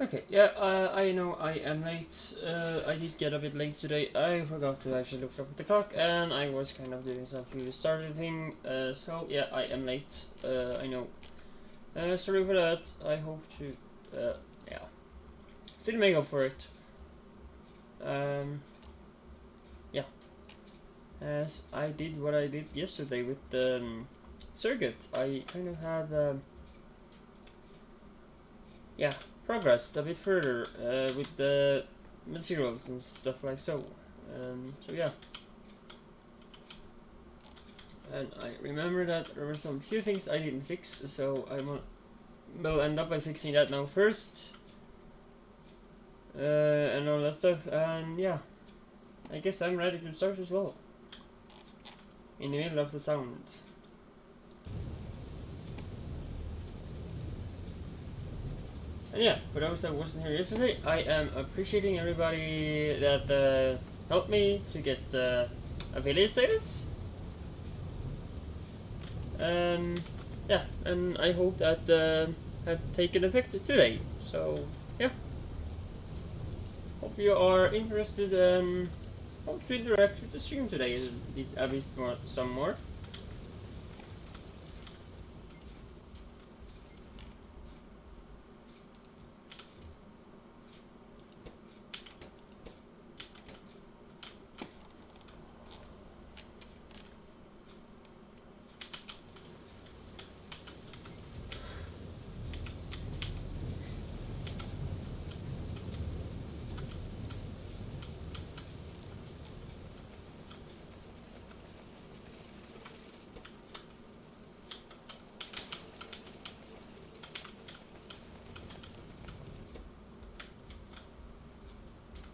Okay, yeah, I know I am late. I did get a bit late today. I forgot to actually look up at the clock, and I was kind of doing some previous started thing. So yeah, I am late. I know. Sorry for that. I hope to, yeah, still make up for it. Um, yeah, as I did what I did yesterday with the circuit. I kind of had, yeah, progressed a bit further with the materials and stuff like so. So yeah, and I remember that there were some few things I didn't fix, so I will end up by fixing that now first, and all that stuff. And yeah, I guess I'm ready to start as well. In the middle of the sound. And yeah, for those that wasn't here yesterday, I am appreciating everybody that helped me to get affiliate status. Yeah, and I hope that had taken effect today. So yeah, hope you are interested and hope to interact with the stream today at least more, some more.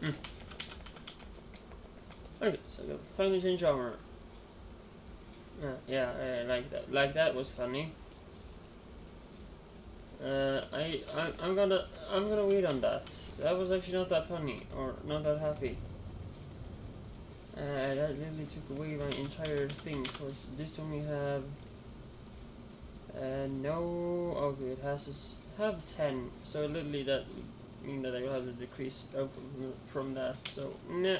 Mm. Okay, so the finally change armor. Yeah, I like that. Like that was funny. I'm gonna wait on that. That was actually not that funny or not that happy. That literally took away my entire thing because this only have no. Okay, it has to have 10. So literally that would mean that I will have to decrease from that. So nah,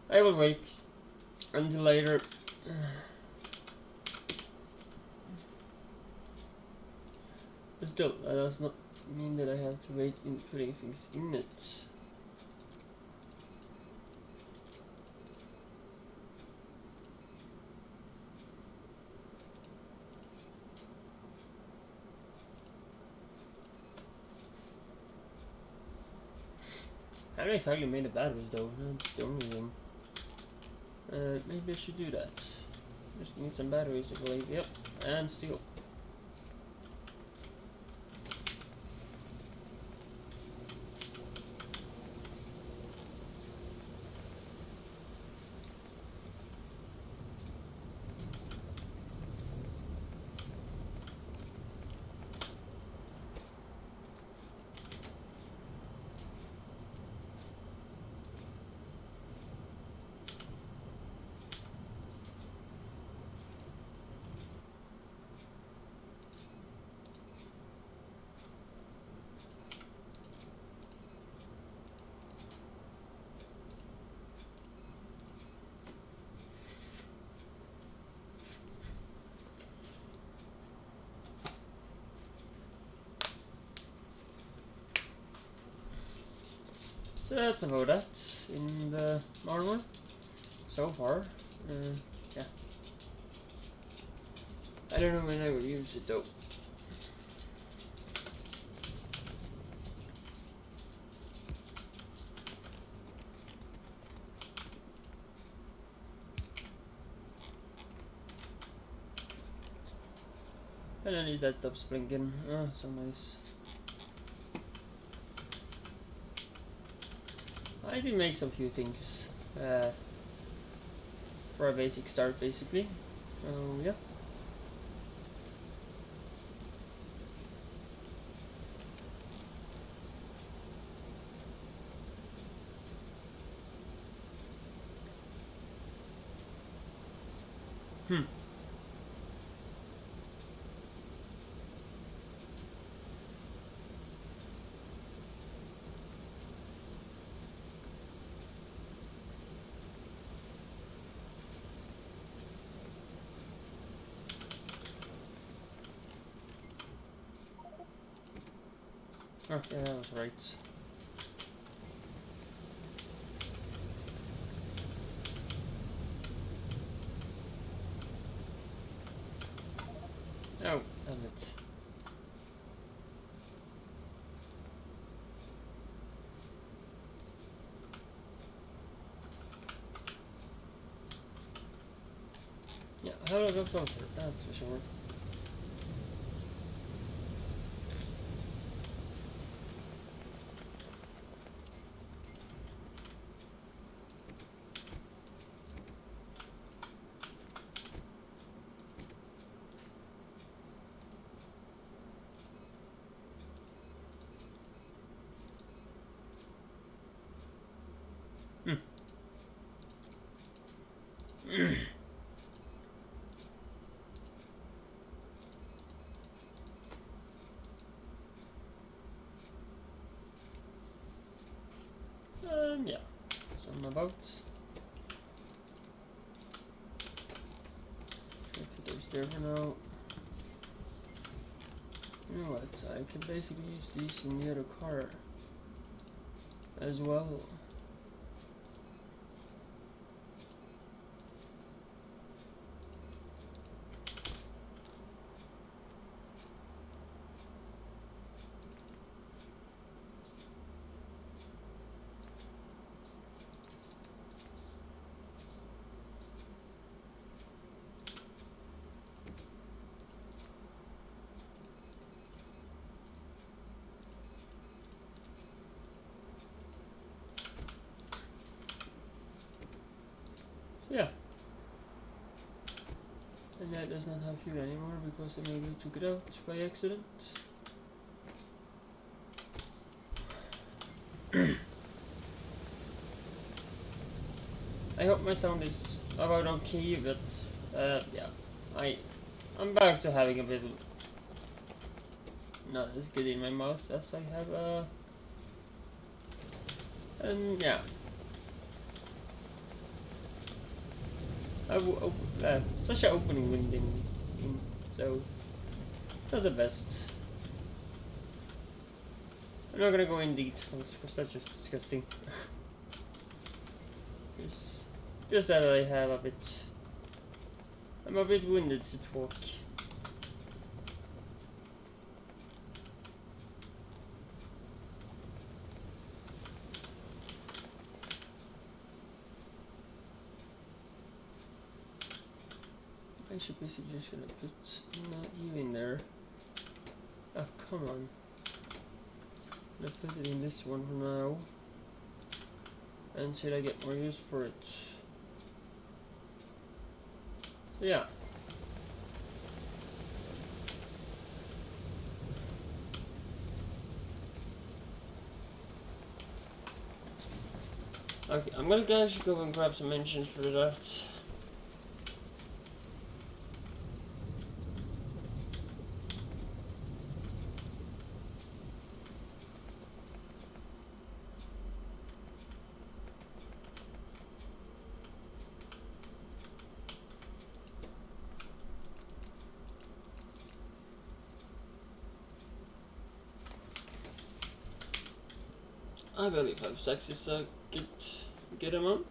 I will wait until later. But still, that does not mean that I have to wait in putting things in it. I haven't exactly made the batteries though, that's the only thing. Maybe I should do that. Just need some batteries, I believe. Yep, and steel. So that's about that in the armor so far. Yeah, I don't know when I will use it though. And at least that stops blinking. Oh, so nice. I did make some few things for a basic start, basically. So yeah. Hmm. Oh, yeah, that was right. Oh, damn it. Yeah, how do I go closer? That's for sure. Hmm. Yeah. So I'm about. Put those there for now. You know what? I can basically use these in the other car as well. So yeah. And yeah, it does not have fuel anymore because I maybe took it out by accident. I hope my sound is about okay, but yeah, I'm back to having a bit not as good in my mouth as I have and yeah, such an opening wind so it's not the best. I'm not gonna go in details because that's just disgusting. Just that I have a bit. I'm a bit winded to talk. I should basically just gonna put you in there. Oh, come on. I'm gonna put it in this one for now. Until I get more use for it. So yeah. Okay, I'm gonna actually go and grab some engines for that. I believe 5.6 is a good amount.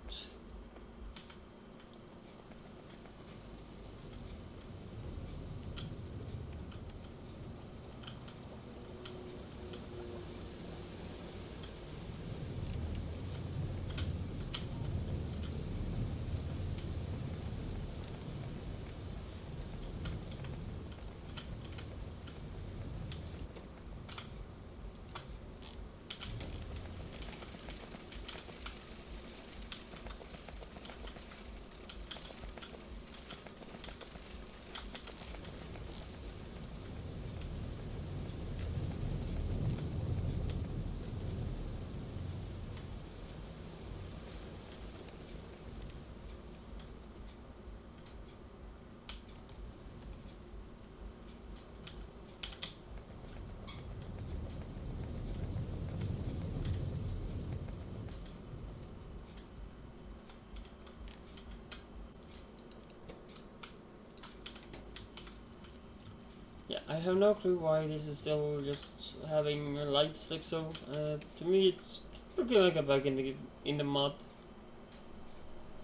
Yeah, I have no clue why this is still just having lights like so. To me, it's looking like a bug in the mod.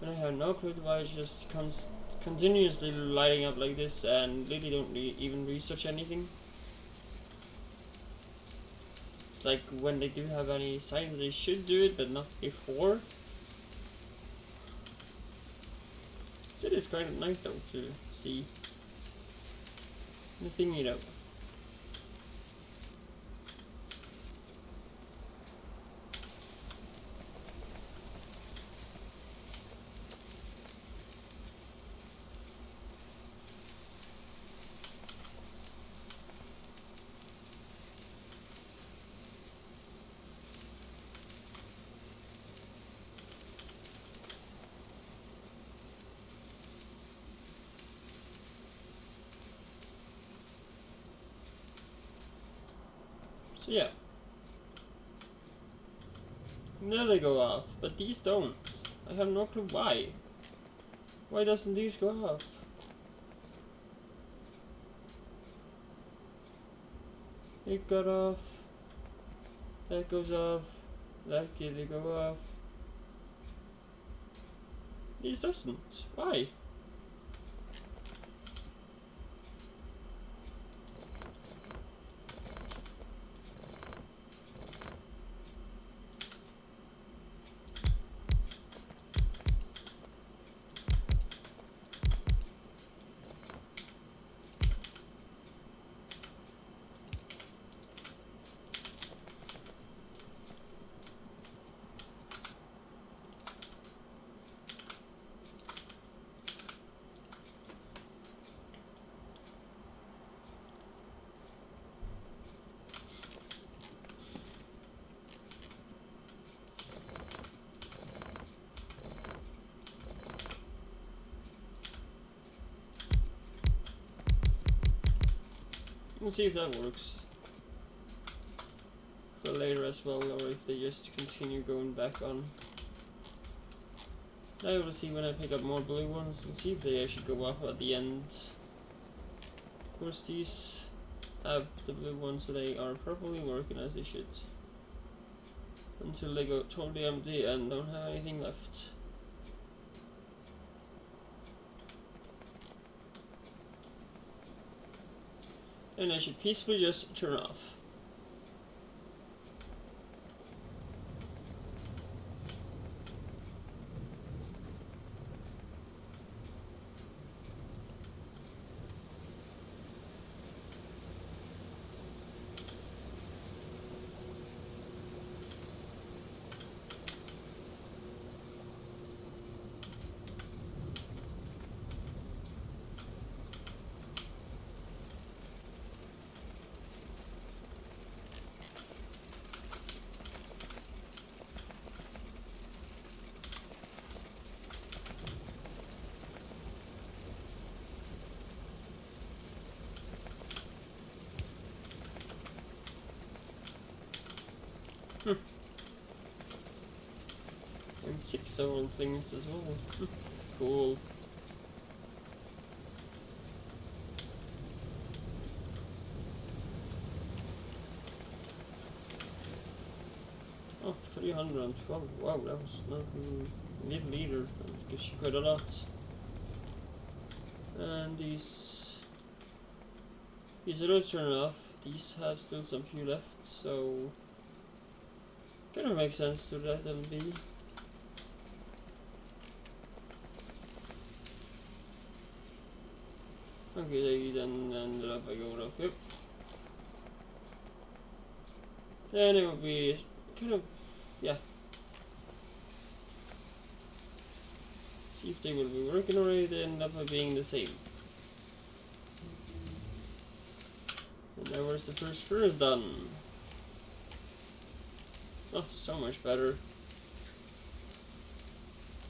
But I have no clue why it's just continuously lighting up like this, and literally don't even research anything. It's like when they do have any signs, they should do it, but not before. So it is kind of nice though to see the thing, you know. So yeah, now they go off, but these don't. I have no clue why. Why doesn't these go off? It got off. That goes off. That did go off. These doesn't. Why? Let's see if that works for later as well, or if they just continue going back on. I will see when I pick up more blue ones and see if they actually go off at the end. Of course, these have the blue ones, so they are properly working as they should. Until they go totally empty and don't have anything left. And I should peacefully just turn off. And 6 old things as well. Cool. Oh, 312. Wow, that was not a little either. That gives you quite a lot. And these are those turn off. These have still some few left, so kind of makes sense to let them be. Okay, they then ended up by going up. Yep. Then it would be kind of, yeah. See if they will be working already. They end up by being the same. And now where's the first furnace done? Oh, so much better.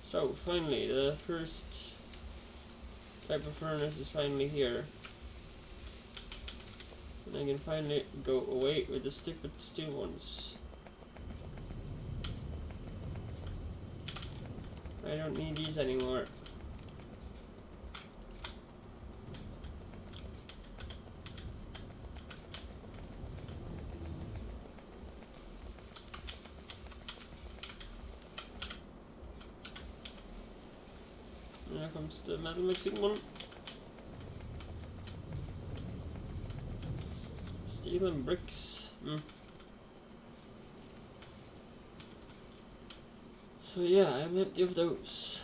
So finally, the first type of furnace is finally here. And I can finally go away with the stupid steel ones. I don't need these anymore. comes the metal mixing one. Steel and bricks. So yeah, I'm empty of those.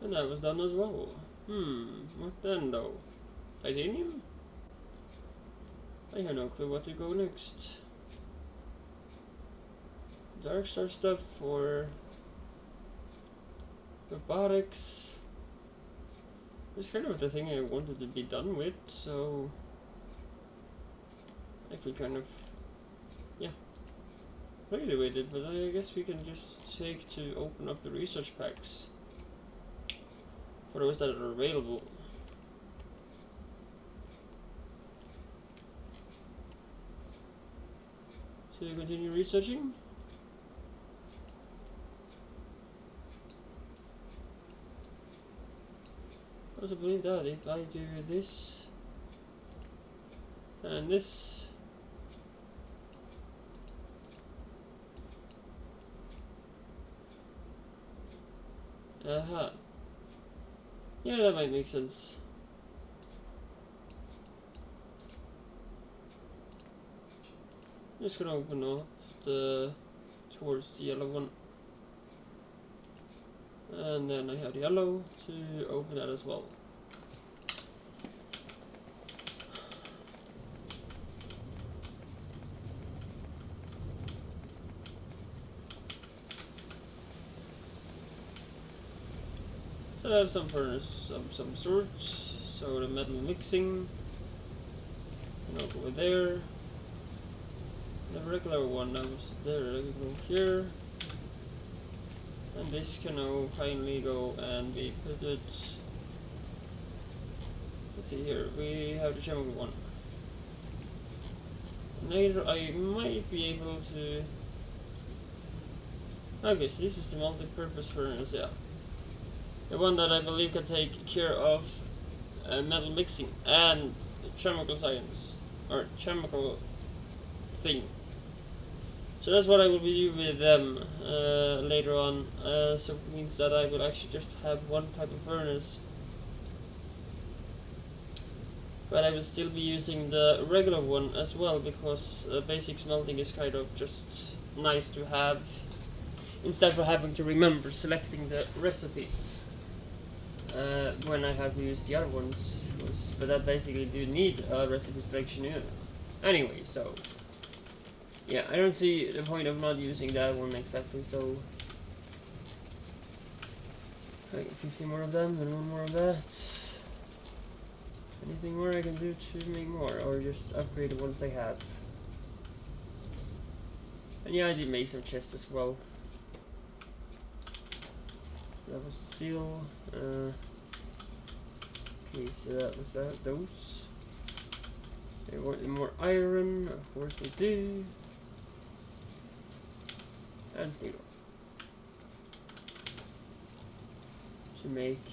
And that was done as well. What then though? Titanium? I have no clue what to go next. Darkstar stuff or robotics. It's kind of the thing I wanted to be done with, so I could kind of, yeah, play with it, but I guess we can just take to open up the research packs for those that are available. So you continue researching? I also believe that if I do this and this, yeah, that might make sense. I'm just gonna open up the towards the yellow one, and then I have the yellow to open that as well. So I have some furnace of some sort. So the metal mixing, and I'll go there. The regular one that was there, I can go here. And this can now finally go and be put it. Let's see here, we have the chemical one. Later I might be able to. Okay, so this is the multi-purpose furnace, yeah. The one that I believe can take care of metal mixing and chemical science, or chemical thing. So that's what I will be doing with them later on. So it means that I will actually just have one type of furnace, but I will still be using the regular one as well, because basic smelting is kind of just nice to have instead of having to remember selecting the recipe when I have to use the other ones. But that basically do need a recipe selection anyway, so yeah, I don't see the point of not using that one exactly. So I get 50 more of them and one more of that. Anything more I can do to make more, or just upgrade the ones I have? And yeah, I did make some chests as well. That was the steel. Okay, so that was that. Those. They want more iron, of course we do. And steel. To make.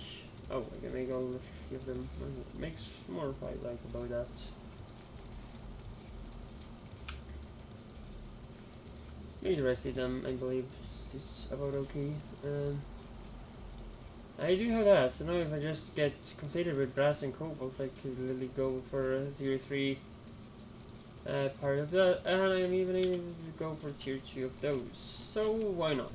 Oh, I can make all the 50 of them. Makes more if I like about that. Maybe the rest of them, I believe, is about okay. I do have that, so now if I just get completed with brass and cobalt, I could literally go for a tier 3 part of that, and I'm even able to go for tier 2 of those, so why not?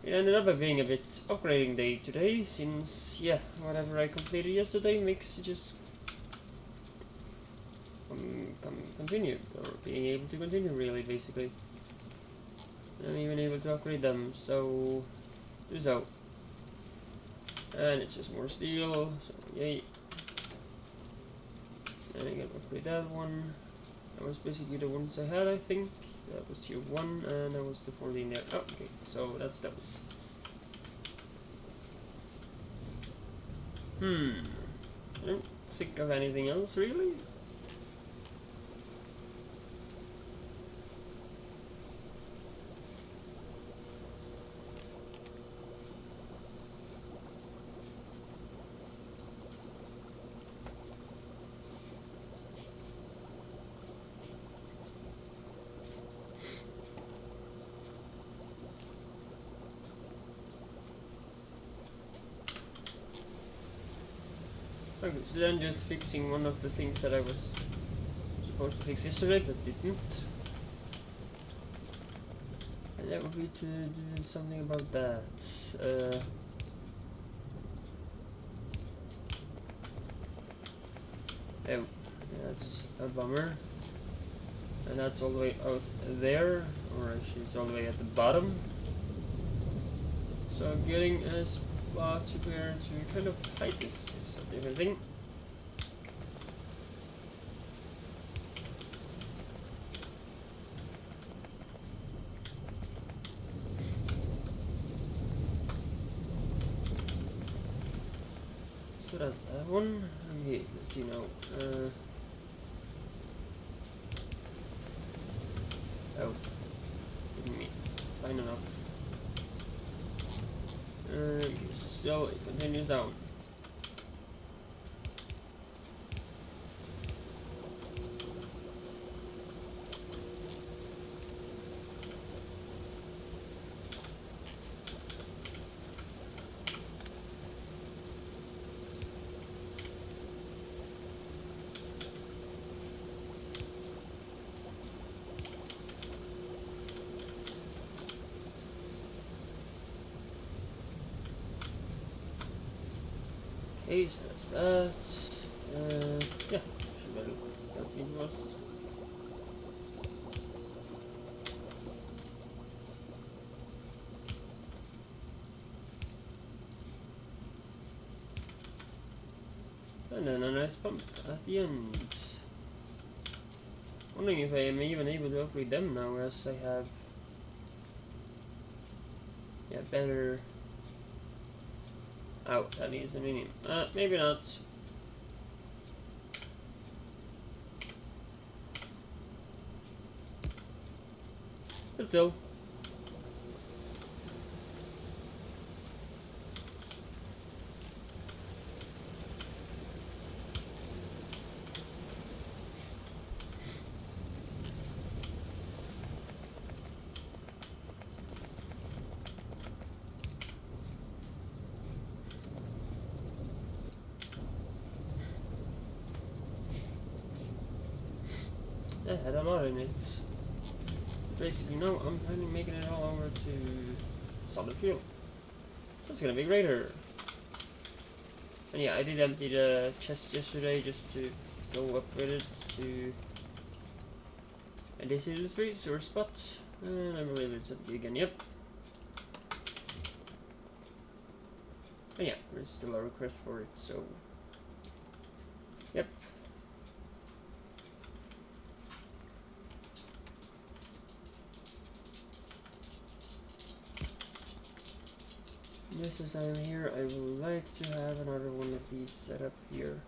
It ended up being a bit upgrading day today, since, yeah, whatever I completed yesterday makes it just continue, or being able to continue really, basically. I'm even able to upgrade them, so do so. And it's just more steel, so yay. And I can upgrade that one. That was basically the ones I had, I think. That was tier 1, and that was the 14 there. Oh, okay, so that's those. I don't think of anything else really. Okay, so then just fixing one of the things that I was supposed to fix yesterday but didn't. And that would be to do something about that. Oh, that's a bummer. And that's all the way out there, or actually it's all the way at the bottom. So getting a spot where to kind of hide this is a different thing. So that's that one. Okay, let's see now. Oh, didn't mean fine enough. So it continues down. Okay, so that's that. Yeah, should be most. And then a nice pump at the end. Wondering if I am even able to upgrade them now, as I have better. Oh, that needs a medium. Maybe not. But still. I had a lot in it. Basically, no, I'm finally making it all over to solid fuel. So it's gonna be greater. And yeah, I did empty the chest yesterday just to go up with it to a designated space or spot. And I believe it's empty again, yep. And yeah, there's still a request for it, so yep. Just as I am here, I would like to have another one of these set up here.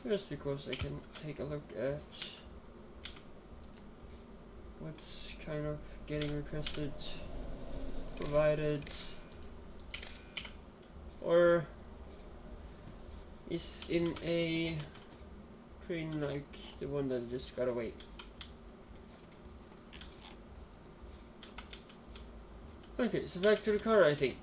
Just because I can take a look at what's kind of getting requested, provided, or is in a train like the one that just got away. Okay, so back to the car, I think.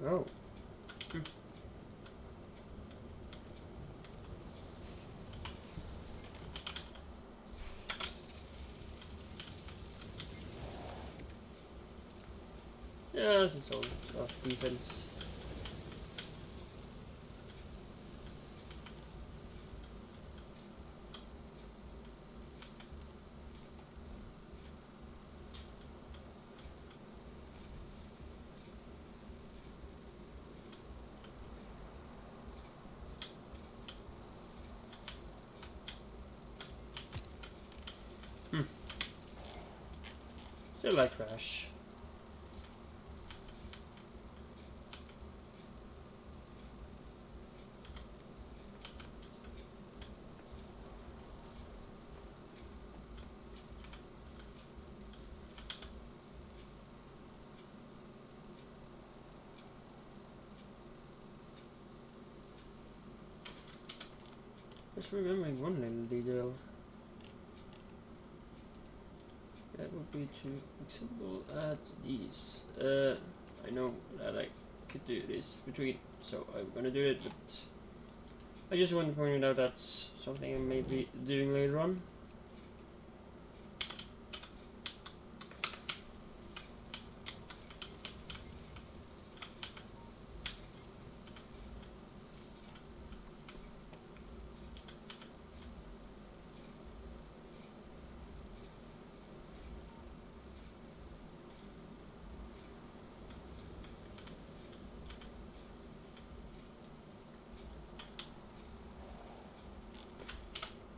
Oh. Yeah, some sort of defense. Still like Crash. Just remembering one little detail. That would be to example add these. I know that I could do this between, so I'm gonna do it, but I just want to point out that's something I may be doing later on.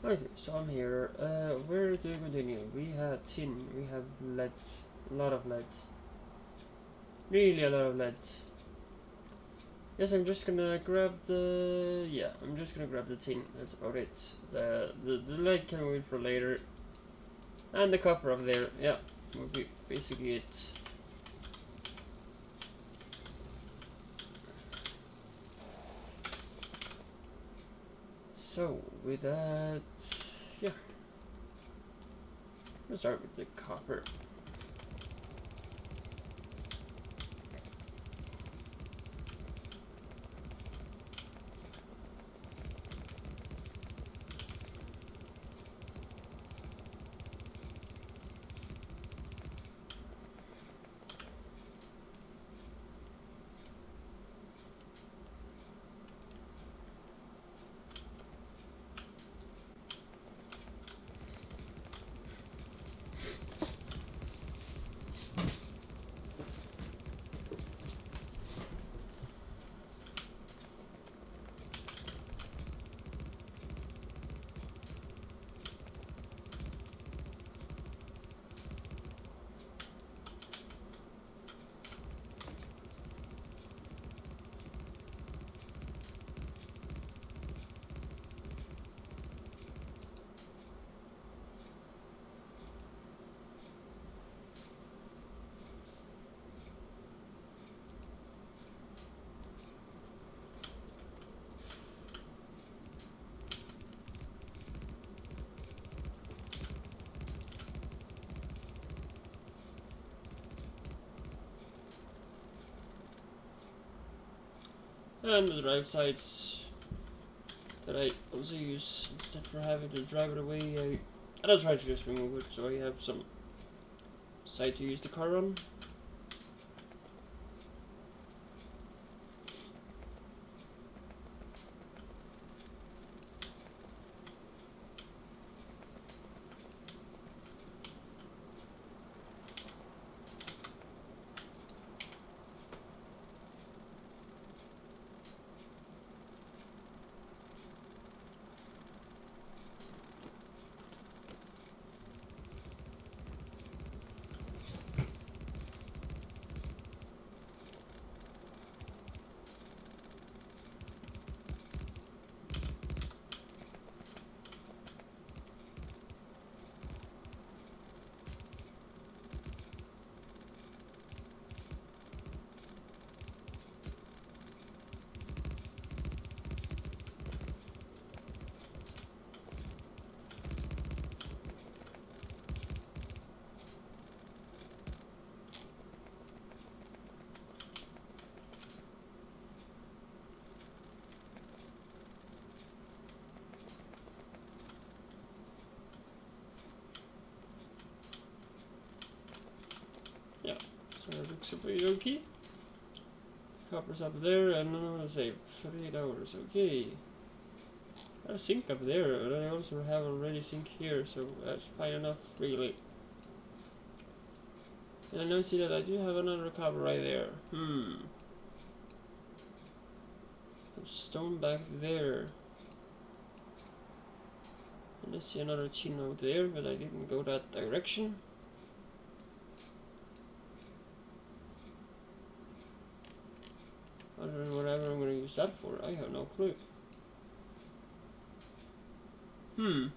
Okay, so I'm here. Where do we continue? We have tin, we have lead, a lot of lead. Really a lot of lead. Yes, I'm just gonna grab the... yeah, I'm just gonna grab the tin, that's about it. The lead can wait for later. And the copper up there, yeah, will be basically it. So, with that, yeah. Let's start with the copper. And the drive sides that I also use instead for having to drive it away. I'll try to just remove it so I have some side to use the car on. Yeah, so that looks pretty okay. Copper's up there, and I'm gonna say 48 hours. Okay. I have sink up there, and I also have already sink here, so that's fine enough, really. And I now see that I do have another copper right there. Some stone back there. And I see another tin out there, but I didn't go that direction. whatever I'm gonna use that for, I have no clue. Do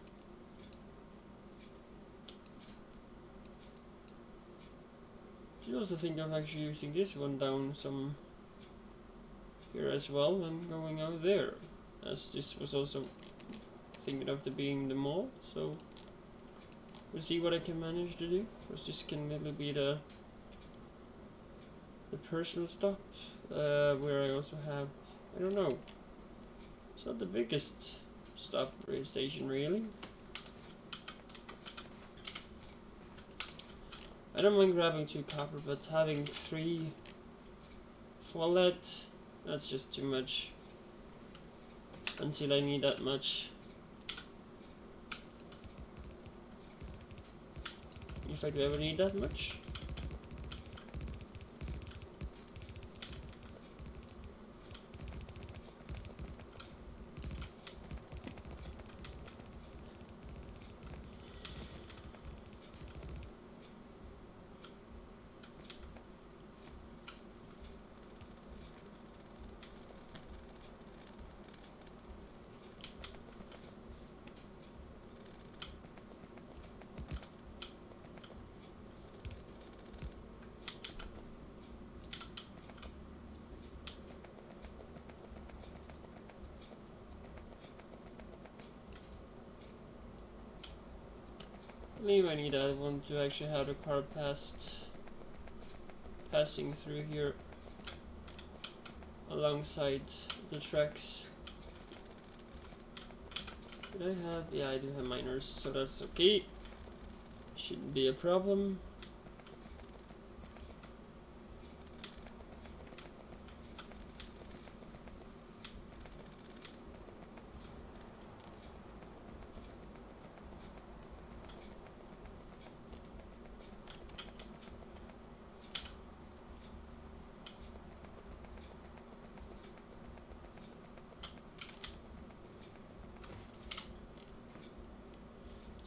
you also think of actually using this one down some here as well and going out there, as this was also thinking of the being the mall, so we'll see what I can manage to do, because this can really be the personal stop, where I also have, I don't know, it's not the biggest stop station really. I don't mind grabbing 2 copper, but having 3 for lead, that's just too much until I need that much. If I do ever need that much. I believe I need that one to actually have the car passing through here alongside the tracks. Did I have? Yeah, I do have miners, so that's okay. Shouldn't be a problem.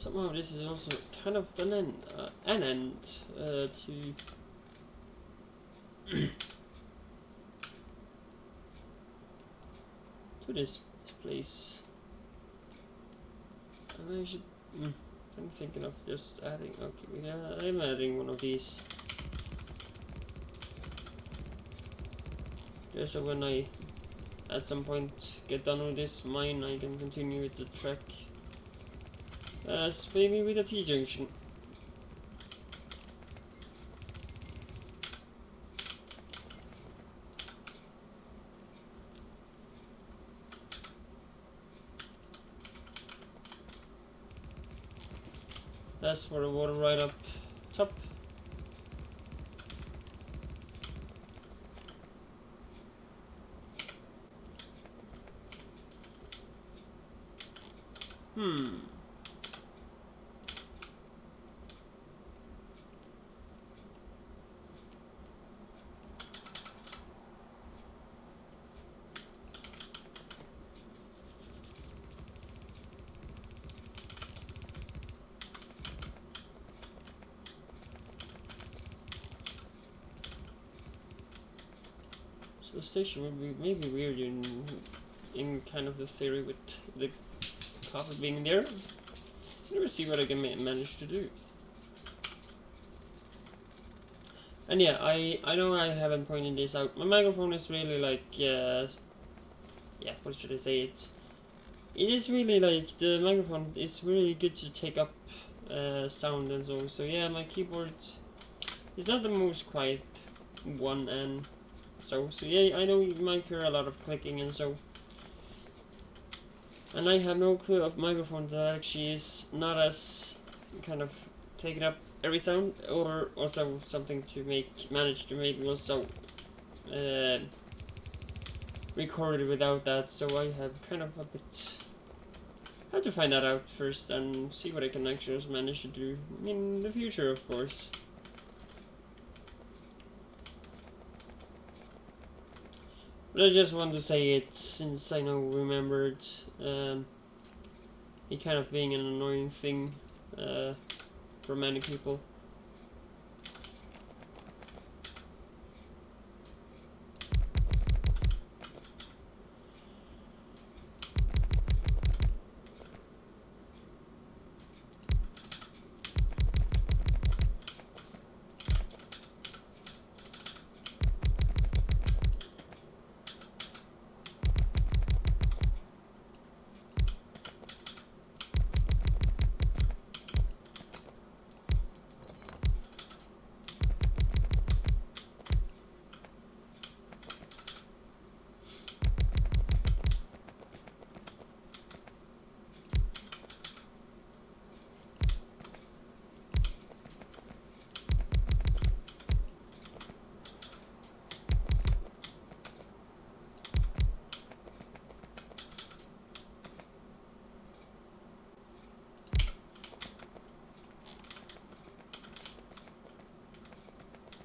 Somehow this is also kind of an end to to this place. I'm thinking of just adding. Okay, yeah, I'm adding one of these. Just so when I at some point get done with this mine, I can continue with the track. Maybe with a T-junction. That's for the water right up top. So the station would be maybe weird in kind of the theory with the copper being there. Never see what I can manage to do. And yeah, I know I haven't pointed this out. My microphone is really like yeah, what should I say? It is really like the microphone is really good to take up sound and so. So yeah, my keyboard is not the most quiet one, and so yeah, I know you might hear a lot of clicking and so. And I have no clue of microphone that actually is not as kind of taking up every sound, or also something to manage to make also recorded without that. So I have kind of a bit have to find that out first and see what I can actually manage to do in the future, of course. But I just want to say it since I remembered it kind of being an annoying thing for many people.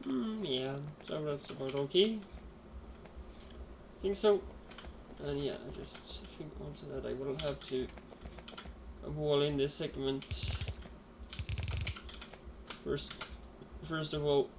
Yeah, so that's about okay. I think so. And yeah, I just think also that I will have to wall in this segment first of all.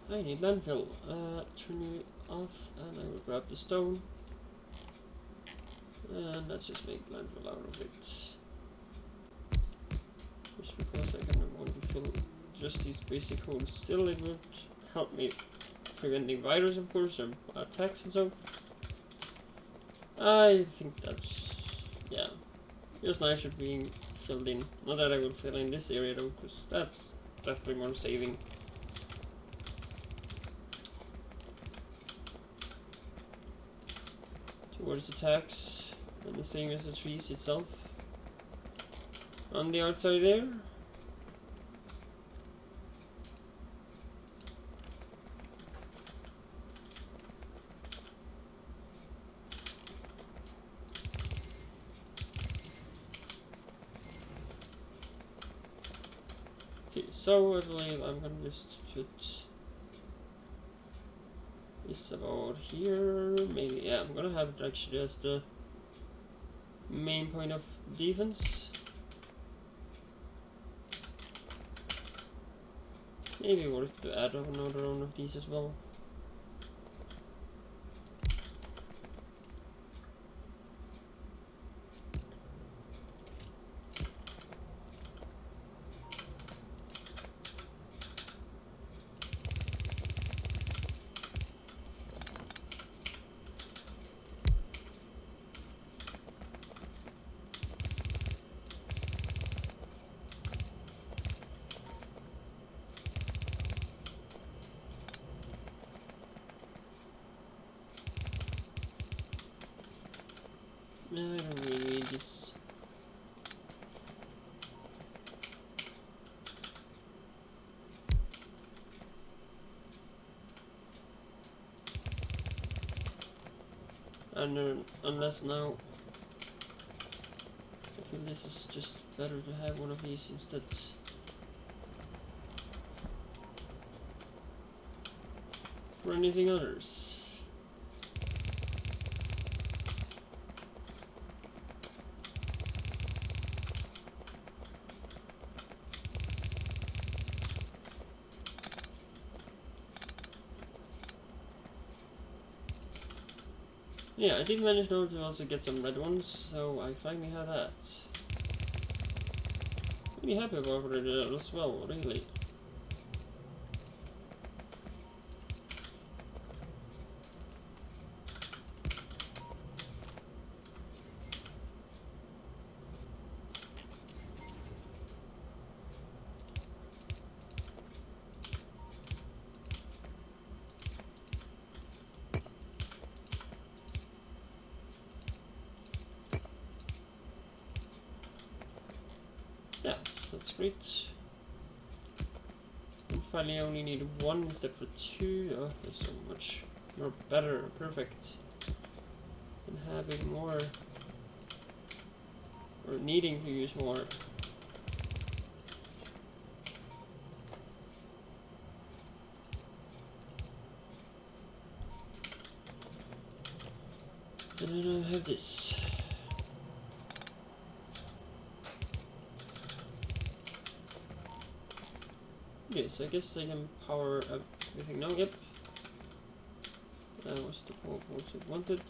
I need landfill. Turn you off, and I will grab the stone. And let's just make landfill out of it. Just because I kind of want to fill just these basic holes. Still, it would help me preventing virus, of course, or attacks and so. I think that's, yeah, just nicer being filled in. Not that I will fill in this area though, because that's definitely more saving. Towards attacks, and the same as the trees itself. On the outside there. Okay, so I believe I'm gonna just put this about here. Maybe, yeah, I'm gonna have it actually as the main point of defense. Maybe worth to add another one of these as well. I don't really need this. And unless now, I feel this is just better to have one of these instead. For anything others. Yeah, I did manage now to also get some red ones, so I finally have that. Really happy about it as well, really. Yeah, so that's great. And finally I only need one instead for two. Oh, that's so much more better, perfect. And having more, or needing to use more. And then I have this. Okay, so I guess I can power everything now, yep. That was the purpose it wanted.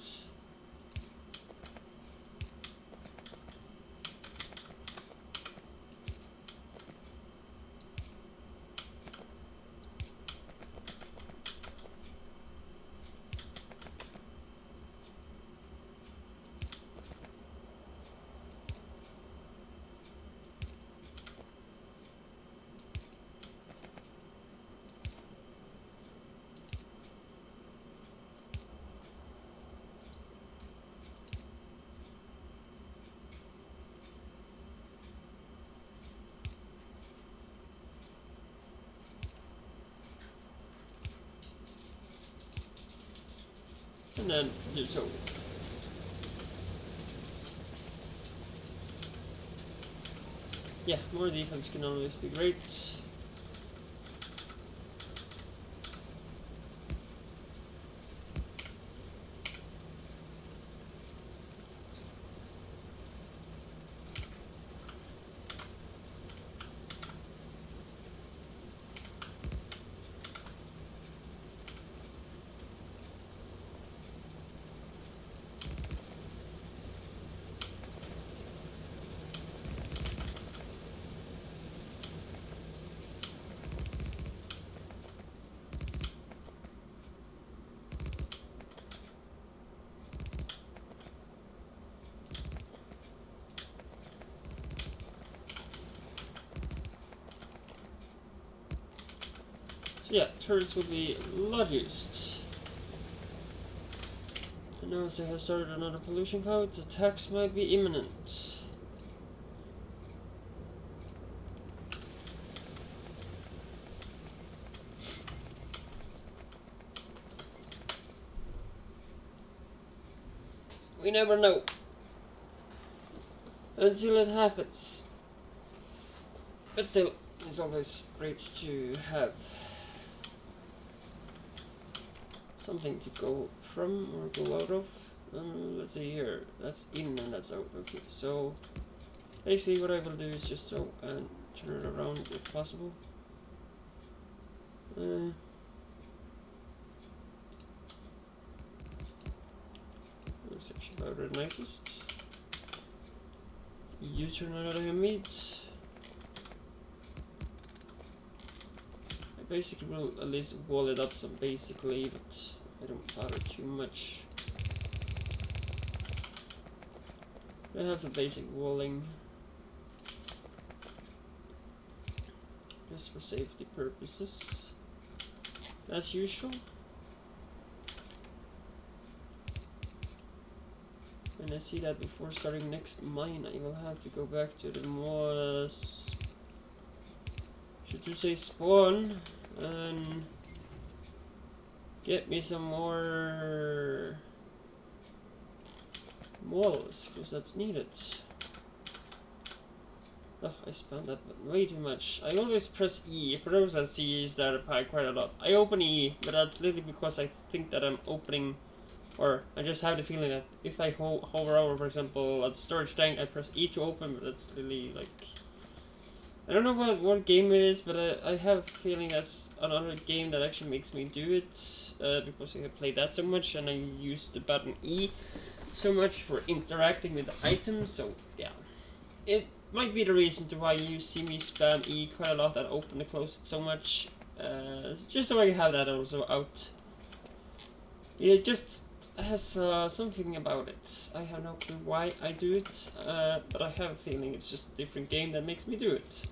And then do so. Yeah, more defense can always be great. So yeah, turrets will be a lot used. And now as I have started another pollution cloud, attacks might be imminent. We never know until it happens. But still, it's always great to have something to go from or go out of. Let's see here. That's in and that's out. Okay, so basically what I will do is just so and turn it around if possible. Looks actually about the nicest. You turn out of meat. I basically will at least wall it up some basically, but I don't bother too much. I have the basic walling just for safety purposes, as usual. And I see that before starting next mine, I will have to go back to the more, should you say spawn, and get me some more walls, because that's needed. Oh, I spammed that button way too much. I always press E. For those that see that quite a lot. I open E, but that's literally because I think that I'm opening, or I just have the feeling that if I hover over, for example, at storage tank, I press E to open, but that's literally like, I don't know what game it is, but I have a feeling that's another game that actually makes me do it, because I have played that so much and I use the button E so much for interacting with the items, so yeah. It might be the reason to why you see me spam E quite a lot and open and close it so much, just so I have that also out. It just has something about it. I have no clue why I do it, but I have a feeling it's just a different game that makes me do it.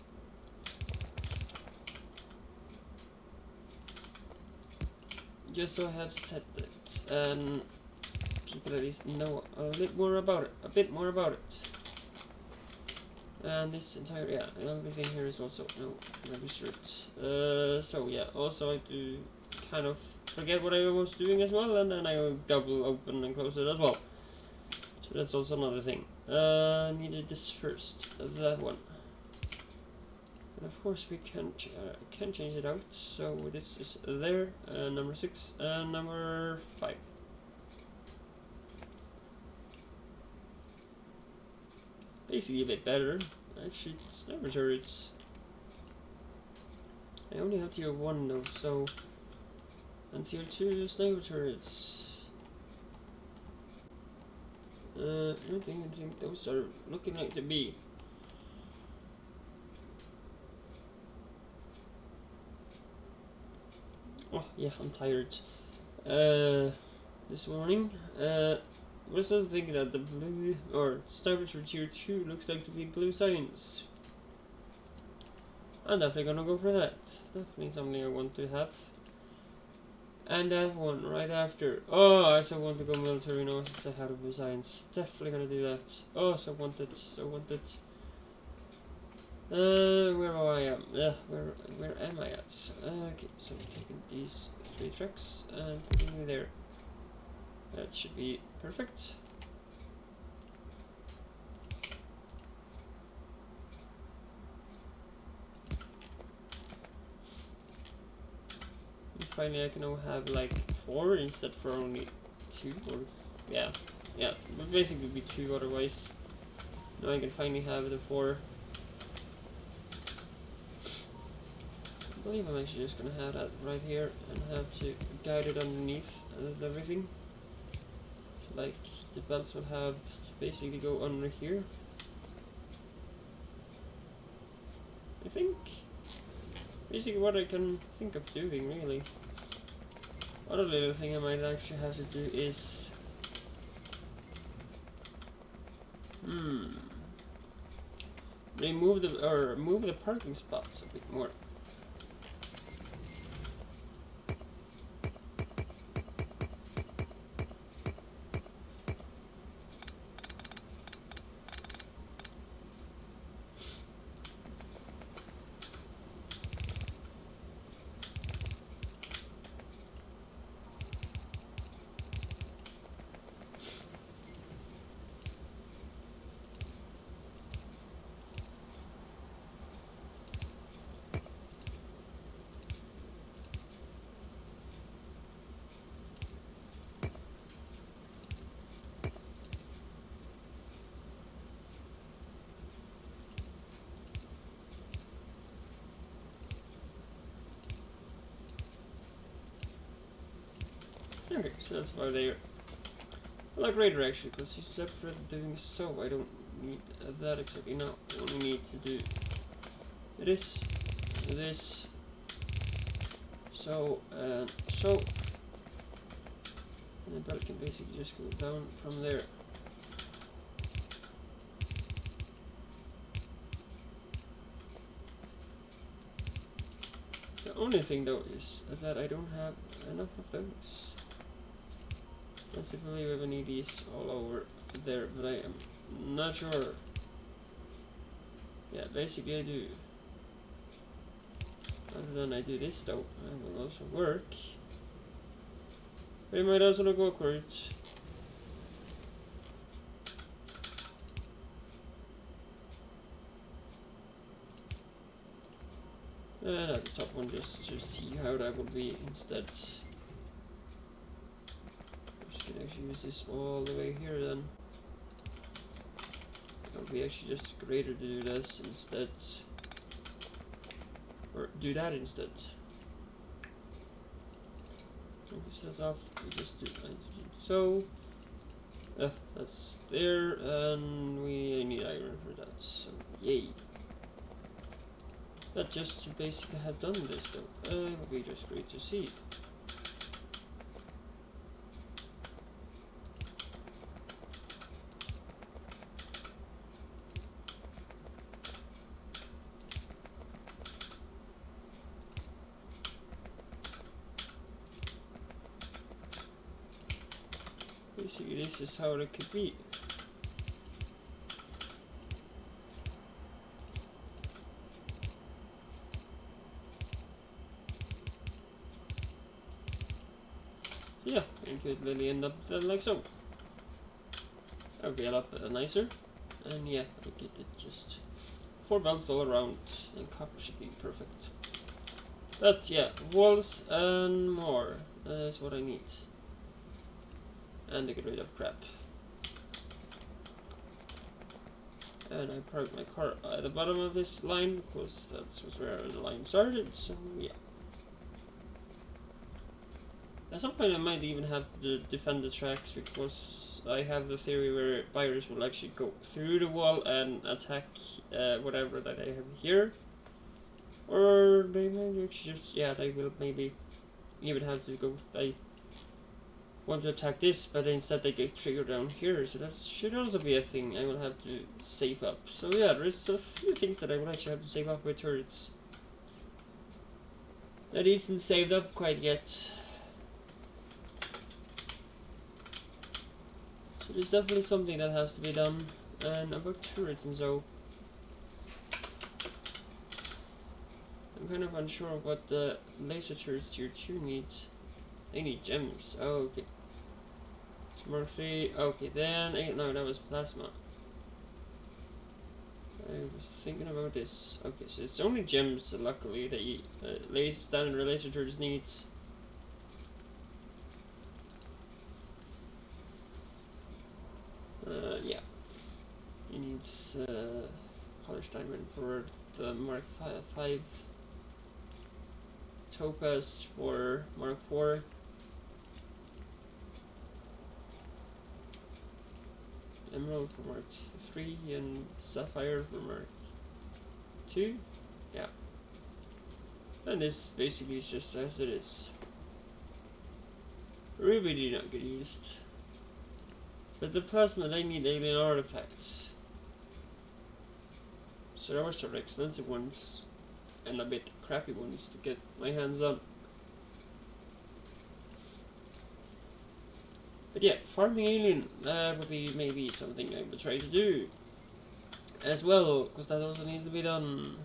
Just so I have set it, and people at least know a bit more about it. And this entire, yeah, everything here is also, no, maybe shirt. So yeah, also I do kind of forget what I was doing as well, and then I double open and close it as well. So that's also another thing. Needed this first, that one. And of course we can change it out, so this is there, number 6, and number 5. Basically a bit better. Actually, it's never turrets. I only have tier 1 though, so And tier 2 sniper turrets. I think those are looking like to be. Oh yeah, I'm tired. This morning. I was also thinking that the blue or sniper turret tier 2 looks like to be blue science. I'm definitely gonna go for that. Definitely something I want to have. And that one right after. Oh, I so want to go military now since I have to do science. Definitely gonna do that. Oh, so wanted, so wanted. Where I am? Yeah, where am I at? Okay, so I'm taking these 3 tracks and putting them there. That should be perfect. And finally, I can now have like 4 instead for only 2. Or yeah, but basically be 2 otherwise. Now I can finally have the 4. I believe I'm actually just gonna have that right here and have to guide it underneath and everything. So like the belts will have to basically go under here. I think basically what I can think of doing really. Other little thing I might actually have to do is move the parking spots a bit more. Okay, so that's about there. I like radar actually, because instead of doing so, I don't need that exactly now. I only need to do this, so, and so. And the belt can basically just go down from there. The only thing though is that I don't have enough of those. I believe I need these all over there, but I am not sure. Yeah, basically I do. Other than I do this though, it will also work. But it might also look awkward. And at the top one just to see how that would be instead. Just can actually use this all the way here then. It would be actually just greater to do this instead. Or do that instead. So this is off, we just do so. That's there, and we need iron for that, so yay. But just to basically have done this though, it would be just great to see. Basically this is how it could be. So yeah, it could really end up like so. That would be a lot nicer. And yeah, I get it, just 4 belts all around, and copper should be perfect. But yeah, walls and more, that is what I need. And to get rid of crap. And I parked my car at the bottom of this line because that was where the line started, so yeah. At some point I might even have to defend the tracks, because I have the theory where buyers will actually go through the wall and attack whatever that I have here. Or they may just, yeah, they will maybe even have to go, I want to attack this, but instead they get triggered down here, so that should also be a thing I will have to save up. So yeah, there's a few things that I will actually have to save up with turrets. That isn't saved up quite yet. So there's definitely something that has to be done. And about turrets and so, I'm kind of unsure of what the laser turrets tier 2 needs. They need gems. Oh, okay. Mark 3. Okay, then no, that was plasma. I was thinking about this. Okay, so it's only gems, luckily, that you standard laser turrets needs. Yeah. He needs polished diamond for the Mark 5, topaz for Mark 4, emerald for Mark 3, and sapphire for Mark 2. Yeah. And this basically is just as it is. Ruby did not get used. But the plasma, they need alien artifacts. So there were sort of expensive ones and a bit crappy ones to get my hands on. But yeah, farming alien would be maybe something I would try to do as well, because that also needs to be done.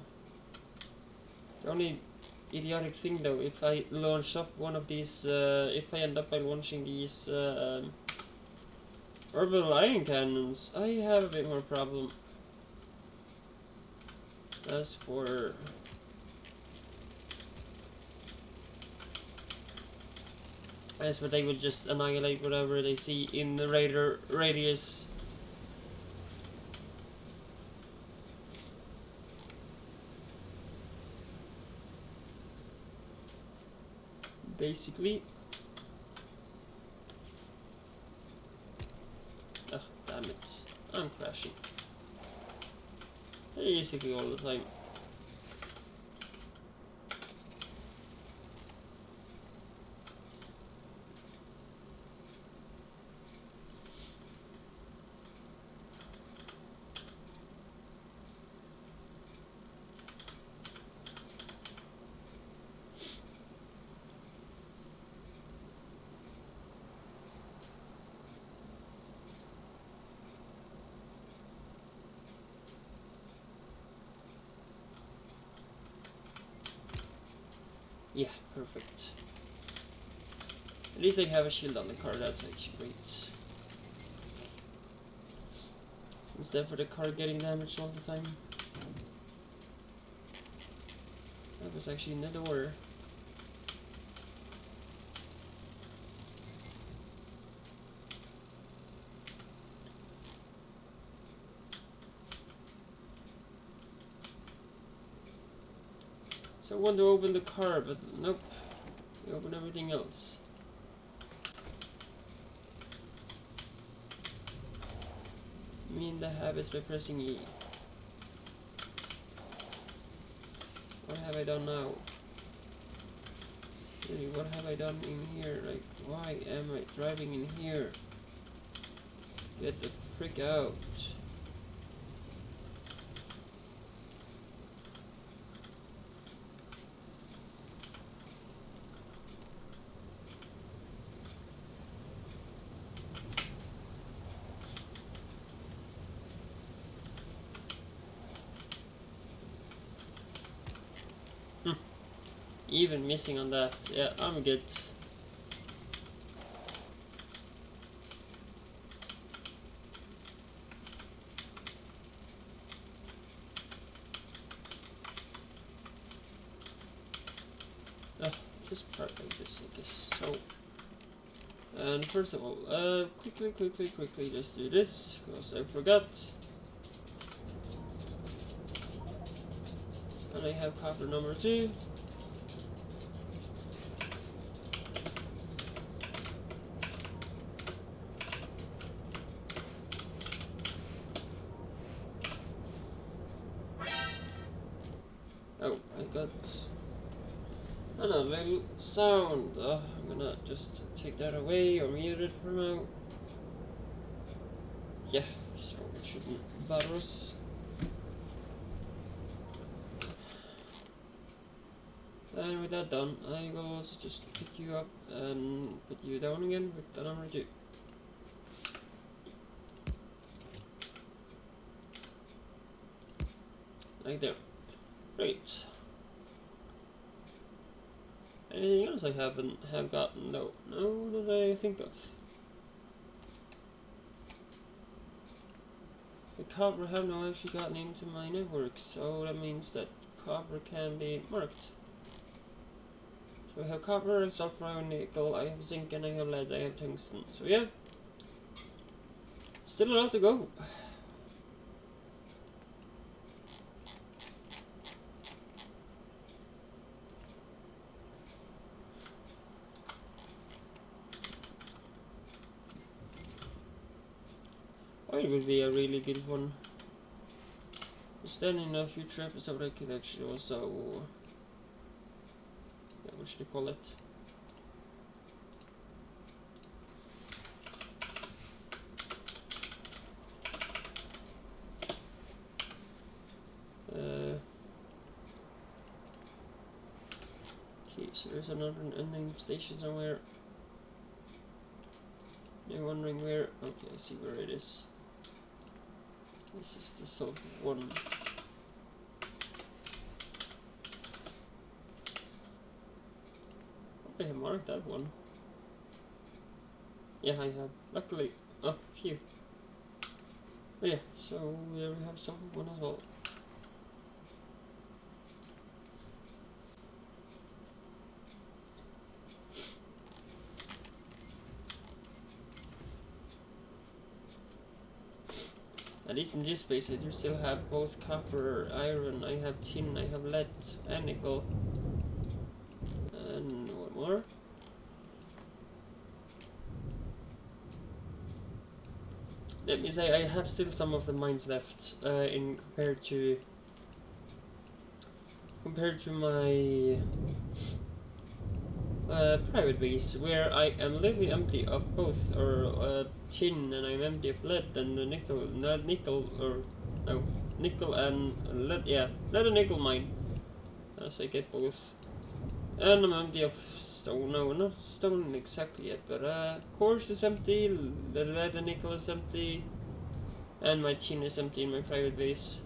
The only idiotic thing though, if I launch up one of these, if I end up by launching these orbital ion cannons, I have a bit more problem. As for they will just annihilate whatever they see in the radar radius. Basically. Ugh, damn it. I'm crashing. Basically all the time. Yeah, perfect. At least I have a shield on the car, that's actually great. Instead for the car getting damaged all the time. That was actually in the door. So I want to open the car, but nope. We open everything else. Mean the habits by pressing E. What have I done now? Really, what have I done in here? Like, why am I driving in here? Get the frick out. Even missing on that. Yeah, I'm good. Just park like this, I guess. So, and first of all, quickly, just do this, because I forgot. And I have copper number 2. got another little sound. I'm gonna just take that away or mute it for now. Yeah, so it shouldn't bother us. And with that done, I will also just pick you up and put you down again with the number 2. Like there. Great. Anything else I have gotten though? No, that I think of. The copper have now actually gotten into my network, so that means that copper can be marked. So I have copper, I sulfur, I have nickel, I have zinc, and I have lead, I have tungsten. So yeah, still a lot to go. Oil will be a really good one. Because then in a future episode I could actually also, yeah, what should I call it? Okay, so there's another ending station somewhere. You're wondering where? Okay, I see where it is. This is the sub one. I have marked that one. Yeah, I have. Luckily. Oh, phew. But yeah, so there we have sub one as well. At least in this space I do still have both copper, iron, I have tin, I have lead, and nickel. And what more? Let me say I have still some of the mines left in compared to my private base, where I am literally empty of both, or tin, and I'm empty of lead and the nickel, not nickel, or no, nickel and lead, yeah, lead and nickel mine, as I get both. And I'm empty of stone, no, not stone exactly yet, but quartz is empty, the lead and nickel is empty, and my tin is empty in my private base.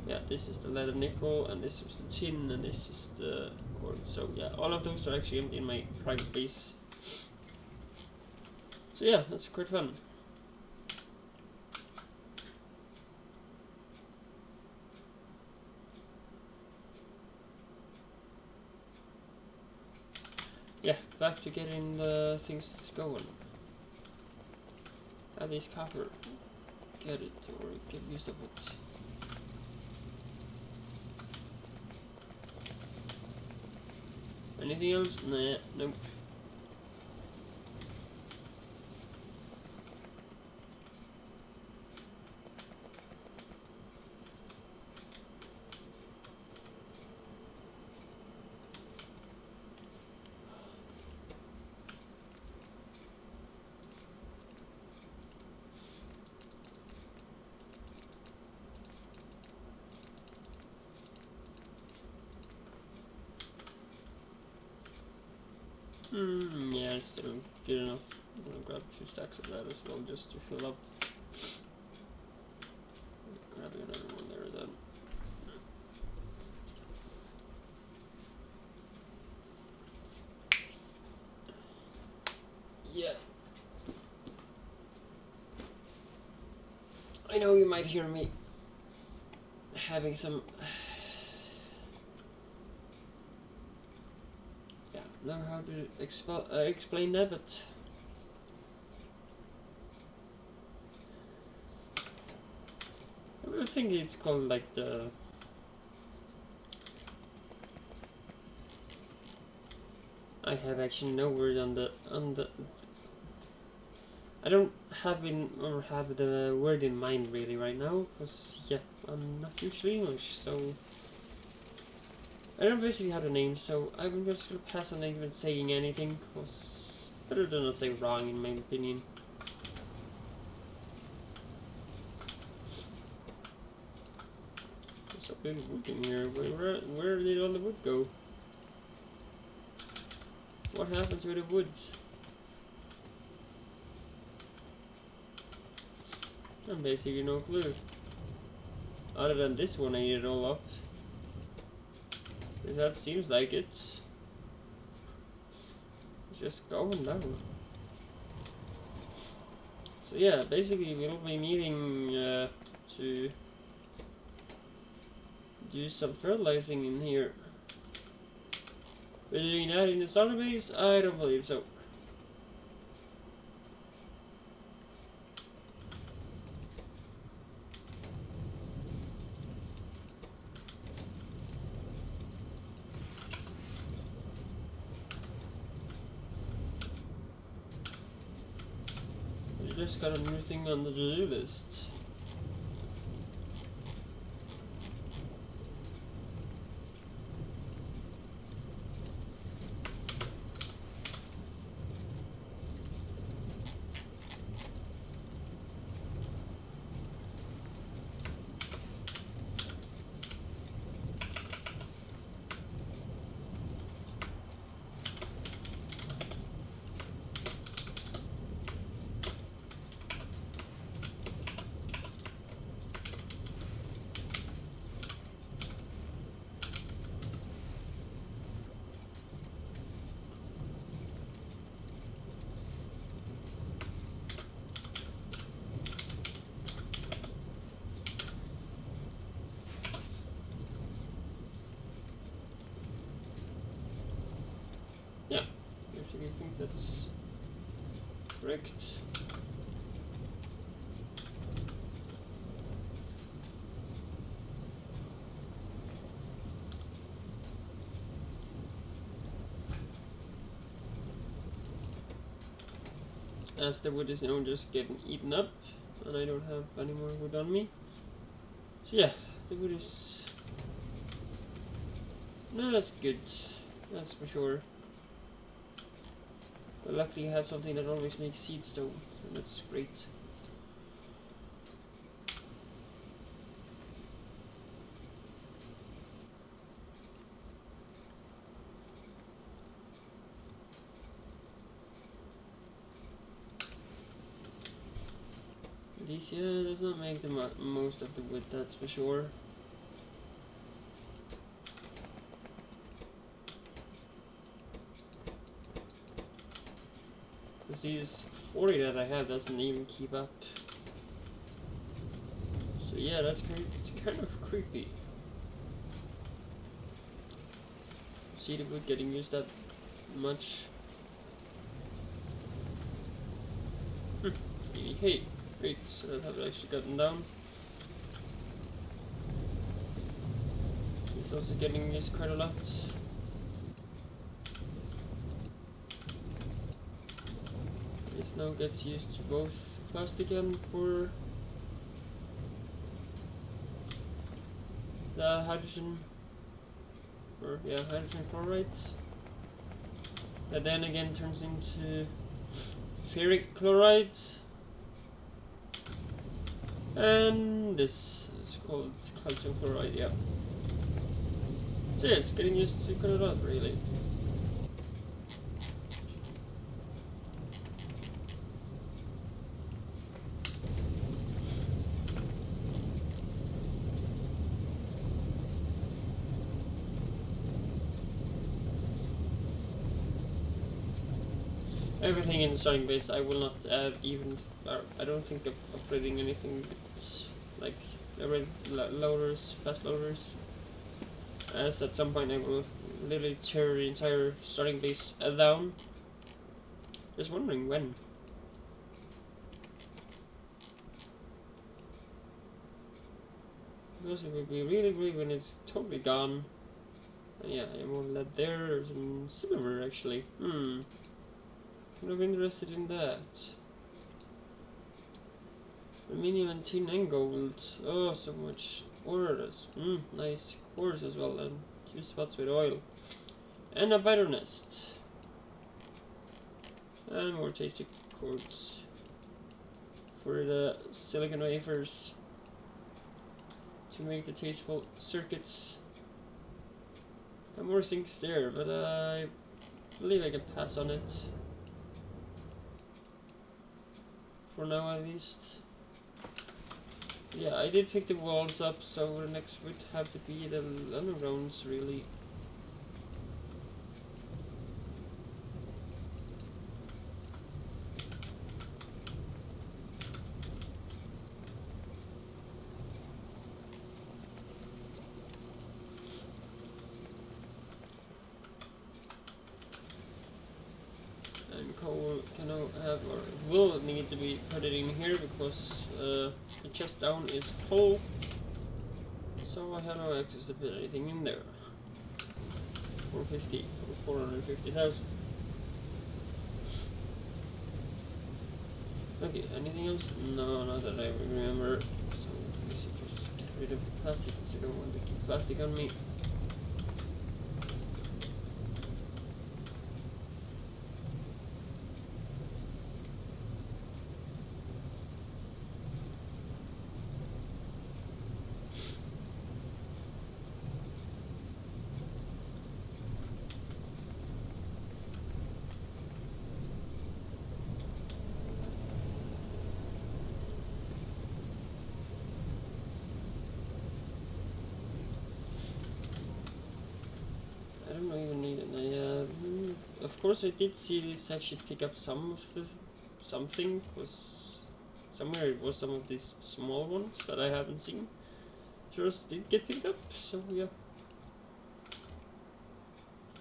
Yeah, this is the lead and nickel, and this is the tin, and this is the quartz. So yeah, all of those are actually empty in my private base. So yeah, that's quite fun. Yeah, back to getting the things going. At least copper. Get it, or get used of it. Anything else? Nah, nope. Yeah, it's still good enough. I'm gonna grab 2 stacks of that as well, just to fill up. Grabbing another one there then. Yeah. I know you might hear me having some... yeah, know how to explain that, but... I think it's called like the... I have actually no word on the... I don't have the word in mind really right now, because yeah, I'm not usually English, so I don't basically have a name, so I'm just gonna pass on even saying anything, because better to not say wrong in my opinion. There's a big wood in here. Where did all the wood go? What happened to the wood? I'm basically no clue. Other than this one, I ate it all up. That seems like it. It's just going down. So yeah, basically we'll be needing to do some fertilizing in here. We're doing that in the starter base? I don't believe so. We just got a new thing on the to-do list. Yeah, I think that's correct. As the wood is now just getting eaten up, and I don't have any more wood on me. So yeah, the wood is... No, that's good. That's for sure. But luckily I have something that always makes seed stone, and that's great. This does not make the most of the wood, that's for sure. Because these 40 that I have doesn't even keep up. So yeah, that's kind of creepy. See the wood getting used that much. Hey, great, so that have actually gotten down. He's also getting used quite a lot. This now gets used to both plastic and for the hydrogen, or yeah, hydrogen chloride. That then again turns into ferric chloride. And this is called calcium chloride, yeah. So yeah, it's getting used to quite a lot, really. Everything in the starting base, I will not add even, I don't think of upgrading anything but like loaders, fast loaders. As at some point I will literally tear the entire starting base down. Just wondering when. Because it would be really great when it's totally gone. And yeah, I more lead there, or some silver actually. Kind of interested in that. Aluminium and tin and gold. Oh, so much ores. Nice cores as well, and 2 spots with oil. And a biter nest. And more tasty cords for the silicon wafers to make the tasteful circuits. And more sinks there, but I believe I can pass on it. For now at least. Yeah, I did pick the walls up, so the next would have to be the undergrounds really. And coal can now have, or will need to be put it in here because the chest down is full. So I have no access to put anything in there. 450 or 450,000. Okay, anything else? No, not that I remember. So I should just get rid of the plastic because I don't want to keep plastic on me. I don't even need it. Of course, I did see this actually pick up some of the something, because somewhere it was some of these small ones that I haven't seen. Just did get picked up, so yeah.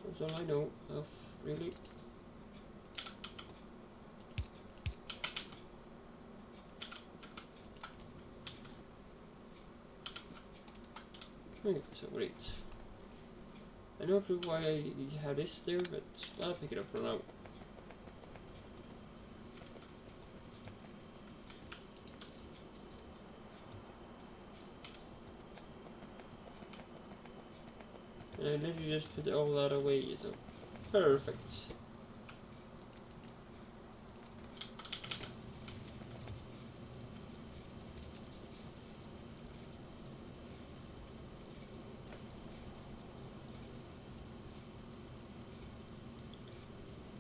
That's all I know of, really. Okay, so great. I don't know why I have this there, but I'll pick it up for now. And I literally just put all that away, so perfect.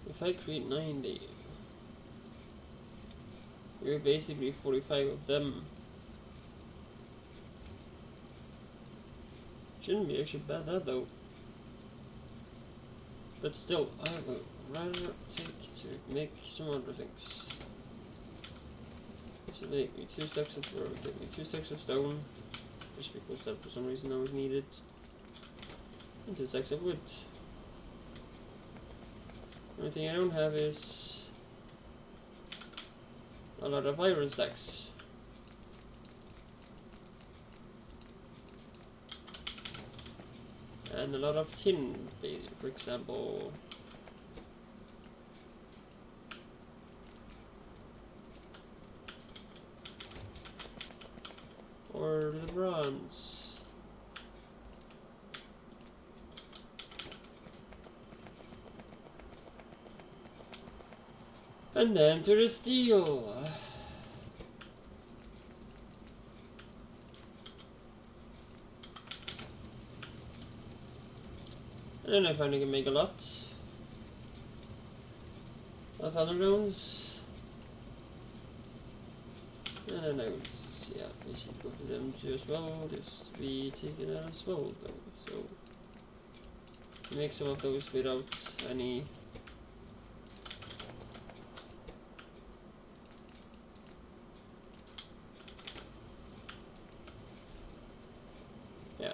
If I create 90, we're basically 45 of them. Shouldn't be actually bad that though. But still, I would rather take to make some other things. This will make me 2 stacks of wood, give me 2 stacks of stone, just because that for some reason always needed. And 2 stacks of wood. The only thing I don't have is a lot of iron stacks. And a lot of tin, for example. Or the bronze. And then to the steel. And then I finally can make a lot of undergrounds. And then I would, yeah, I should go to them too as well, just to be taken out as well though. So make some of those without any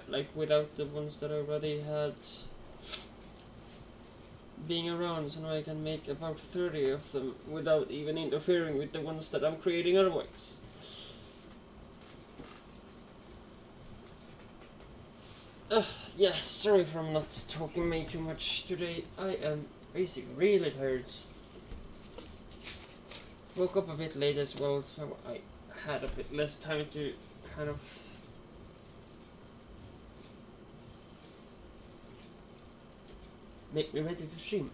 like without the ones that I already had being around, so now I can make about 30 of them without even interfering with the ones that I'm creating otherwise. Yeah, sorry for not talking way too much today. I am basically really tired. Woke up a bit late as well, so I had a bit less time to kind of make me ready to stream.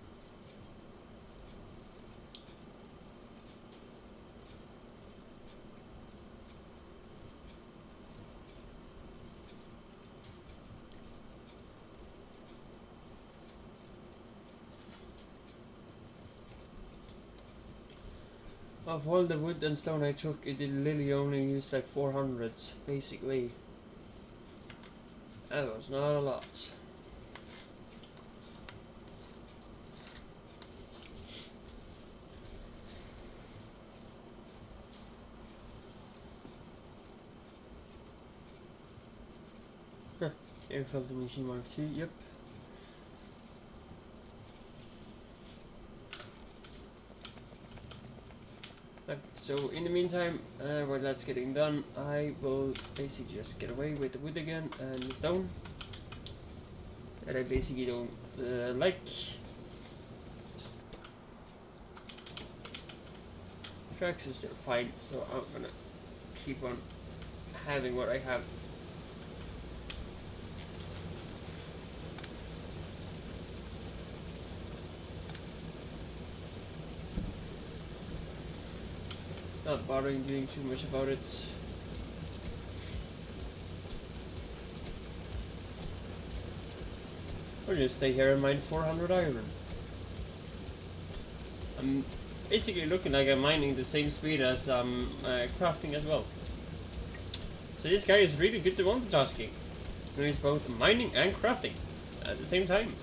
Of all the wood and stone I took, it did literally only use like 400, basically. That was not a lot. Huh. Air filtering machine Mark 2, yep. Okay, so in the meantime, while that's getting done, I will basically just get away with the wood again and the stone that I basically don't like. Tracks is still fine, so I'm gonna keep on having what I have. Not bothering doing too much about it. Or just stay here and mine 400 iron. I'm basically looking like I'm mining the same speed as crafting as well. So this guy is really good to multitasking. And he's both mining and crafting at the same time.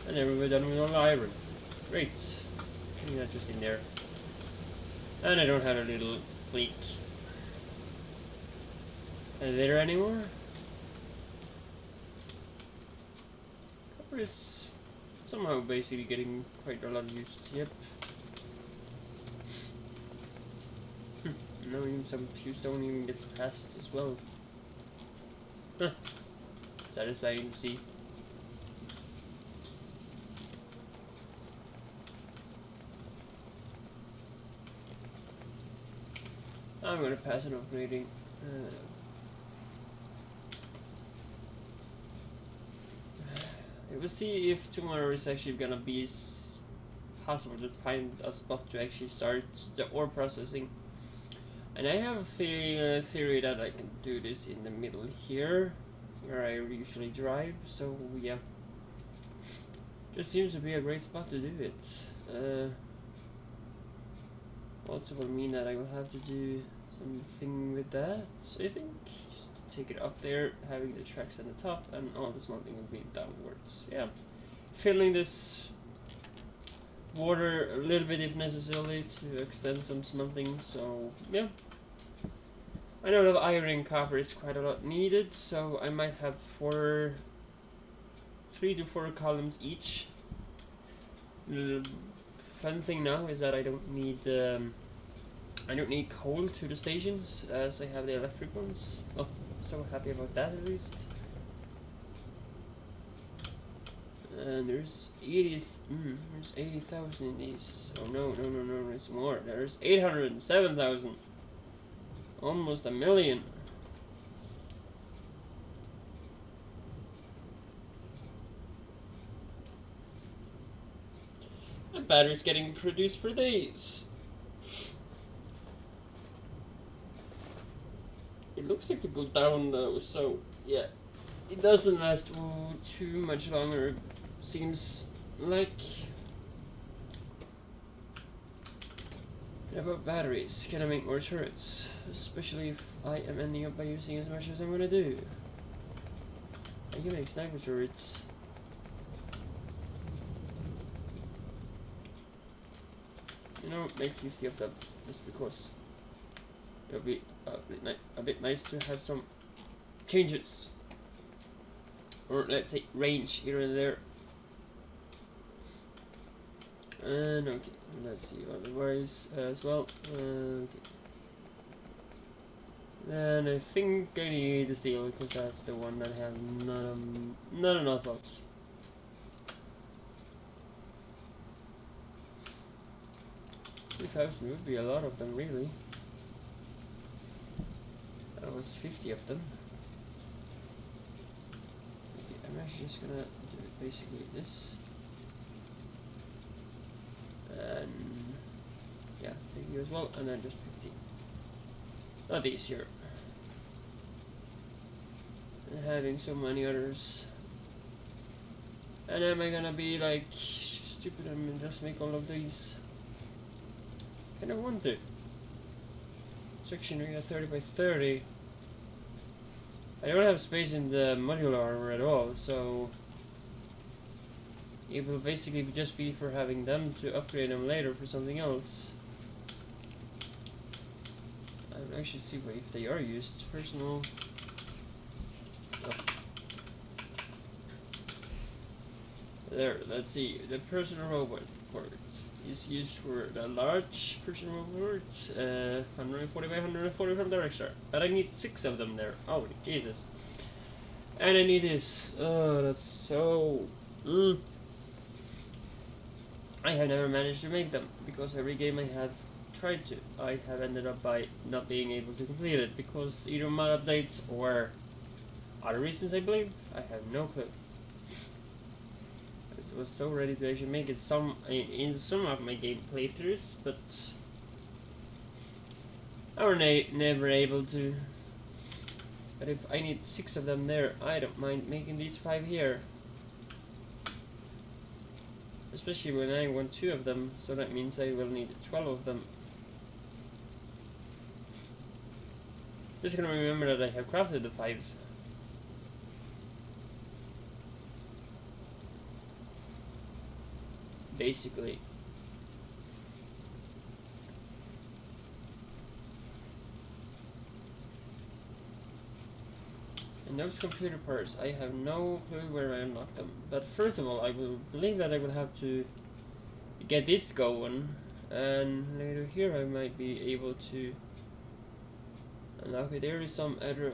And then we're done with all the iron. Great. Putting that just in there. And I don't have a little fleek elevator anymore. Copper is somehow basically getting quite a lot used. Yep. Now even some few stone even gets passed as well. Huh. Satisfying to see. I'm gonna pass on upgrading. We'll see if tomorrow is actually gonna be possible to find a spot to actually start the ore processing. And I have a theory that I can do this in the middle here, where I usually drive, so yeah. Just seems to be a great spot to do it. Also will mean that I will have to do something with that, I think. Just take it up there, having the tracks at the top, and all the smelting will be downwards. Yeah. Filling this water a little bit if necessary to extend some smelting, so yeah. I know that iron and copper is quite a lot needed, so I might have 3 to 4 columns each. The fun thing now is that I don't need coal to the stations, as I have the electric ones. Oh, so happy about that at least. And there's 80,000 in these. Oh no, there's more. There's 807,000. Almost a million. And batteries getting produced for days. It looks like it go down though, so yeah. It doesn't last too much longer. Seems like. About batteries, can I make more turrets? Especially if I am ending up by using as much as I'm gonna do. I can make sniper turrets. You know, make 50 of them, just because. It'll be a bit nice to have some changes. Or let's say range here and there. And okay, let's see otherwise as well. Okay. Then I think I need the steel because that's the one that I have not enough of. $2,000 would be a lot of them, really. That was 50 of them. Okay, I'm actually just gonna do basically this. And yeah, thank you as well, and then just 15. Not easier. And having so many others. And am I gonna be like stupid and just make all of these? I don't want to. Section area 30 by 30. I don't have space in the modular armor at all, so it will basically just be for having them to upgrade them later for something else. I will actually see if they are used. Personal. Oh. There, let's see. The personal robot port is used for the large personal robot, 140 by 140 from Darkstar. But I need 6 of them there. Holy Jesus. And I need this. Oh, that's so... I have never managed to make them, because every game I have tried to, I have ended up by not being able to complete it, because either mod updates or other reasons, I believe. I have no clue. I was so ready to actually make it in some of my game playthroughs, but I was never able to. But if I need 6 of them there, I don't mind making these 5 here. Especially when I want 2 of them, so that means I will need 12 of them. Just gonna remember that I have crafted the 5. Basically. And those computer parts, I have no clue where I unlock them. But first of all, I will believe that I will have to get this going, and later here I might be able to unlock it. There is some other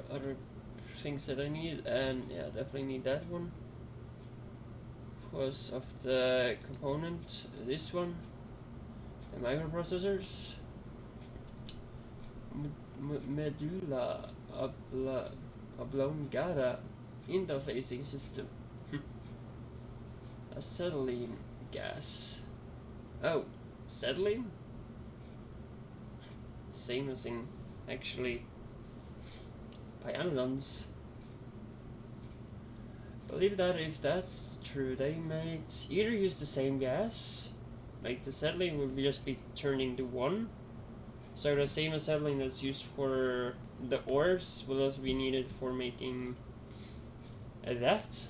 things that I need, and yeah, definitely need that one because of the component. This one, the microprocessors, medulla oblongata interfacing system, acetylene gas. Oh, acetylene? Same as in actually pyanodons. Believe that if that's true, they might either use the same gas, like the acetylene will just be turned into one. So the same acetylene that's used for the ores will also be needed for making that.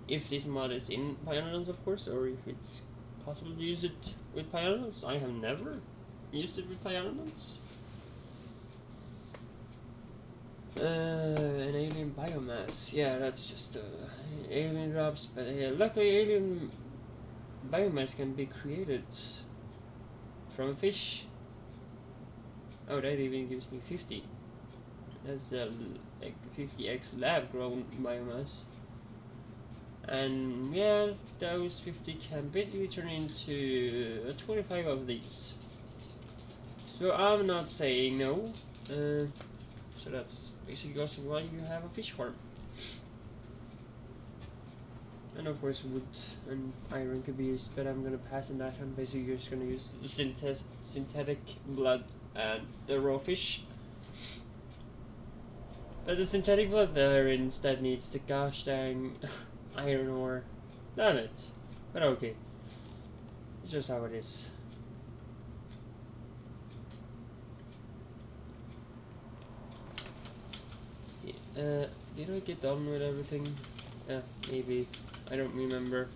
If this mod is in pyanodons, of course, or if it's possible to use it with pyanodons. I have never used it with pyanodons. An alien biomass. Yeah, that's just alien drops, but luckily alien biomass can be created from a fish. Oh, that even gives me 50. That's the like 50x lab grown biomass. And yeah, those 50 can basically turn into 25 of these. So I'm not saying no. So that's basically also why you have a fish farm. And of course wood and iron could be used, but I'm gonna pass on that one. Basically you're just gonna use the synthetic blood and the raw fish. But the synthetic blood there instead needs the gosh dang iron ore. Damn it. But okay. It's just how it is. Did I get done with everything? Yeah, maybe. I don't remember.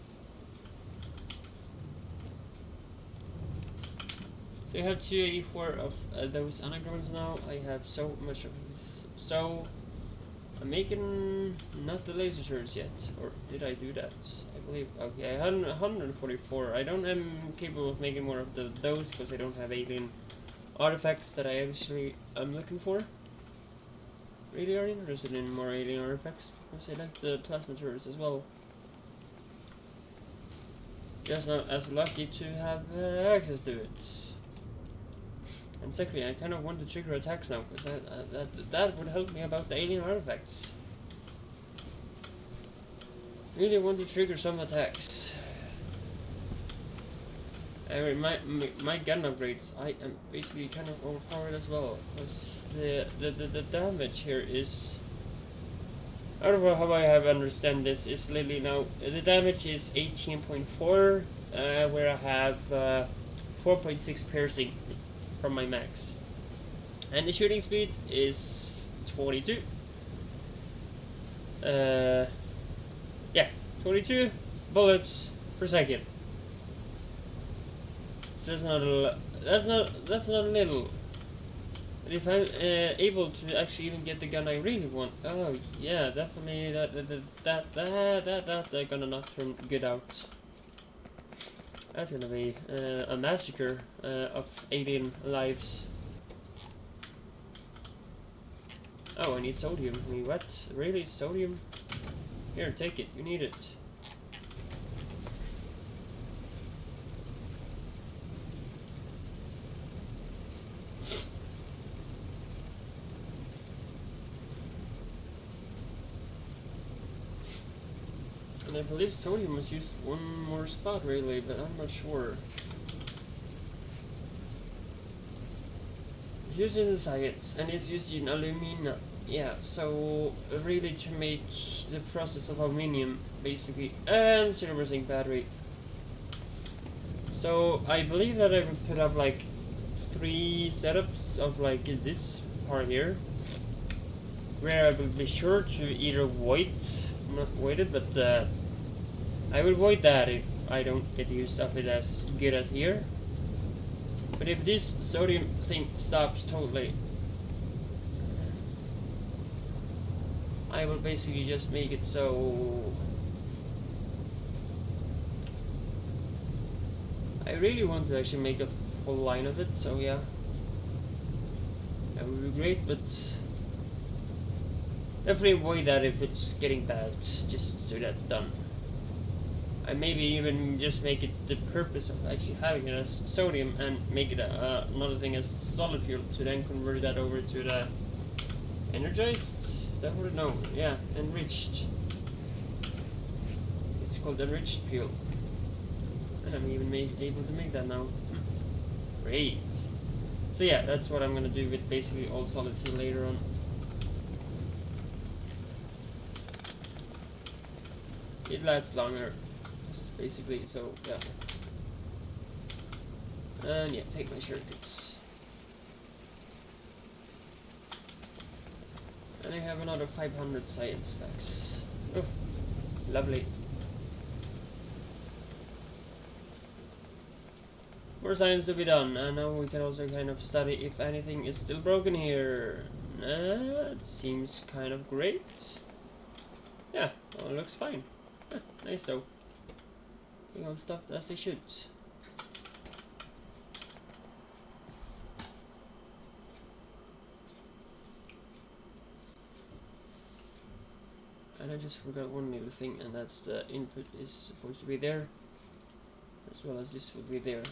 So I have 284 of those anagrams now. I have so much of this. So I'm making not the laser turrets yet, or did I do that? I believe. Okay, I had 144. I don't am capable of making more of those because I don't have alien artifacts that I actually am looking for. Really are interested in more alien artifacts because I like the plasma turrets as well. Just not as lucky to have access to it. And secondly, I kind of want to trigger attacks now because that would help me about the alien artifacts. really want to trigger some attacks. My gun upgrades, I am basically kind of overpowered as well, because the damage here is, I don't know how I have understand this, is literally now, the damage is 18.4, where I have 4.6 piercing from my max, and the shooting speed is 22. Yeah, 22 bullets per second. That's not a little. But if I'm able to actually even get the gun I really want, oh yeah, definitely that's gonna not turn good out. That's gonna be a massacre of alien lives. Oh, I need sodium. I mean, what? Really, sodium? Here, take it. You need it. And I believe sodium was used one more spot really, but I'm not sure. It's used in the science, and it's used in alumina. Yeah, so really to make the process of aluminium, basically, and silver zinc battery. So I believe that I will put up like 3 setups of like this part here, where I will be sure to either not void it, but I will void that if I don't get use of it as good as here. But if this sodium thing stops totally, I will basically just make it so I really want to actually make a full line of it, so yeah, that would be great, but definitely avoid that if it's getting bad, just so that's done. I maybe even just make it the purpose of actually having it as sodium and make it another thing as solid fuel to then convert that over to the energized. Is that what it? No, yeah, enriched. It's called enriched fuel, and I'm even able to make that now. Great. So yeah, that's what I'm gonna do with basically all solid fuel later on. It lasts longer. Basically, so yeah. And yeah, take my circuits. And I have another 500 science packs. Oh, lovely. More science to be done, and now we can also kind of study if anything is still broken here. It seems kind of great. Yeah, well, it looks fine. Nice though. All stuff as they should. And I just forgot one little thing, and that's the input is supposed to be there, as well as this would be there.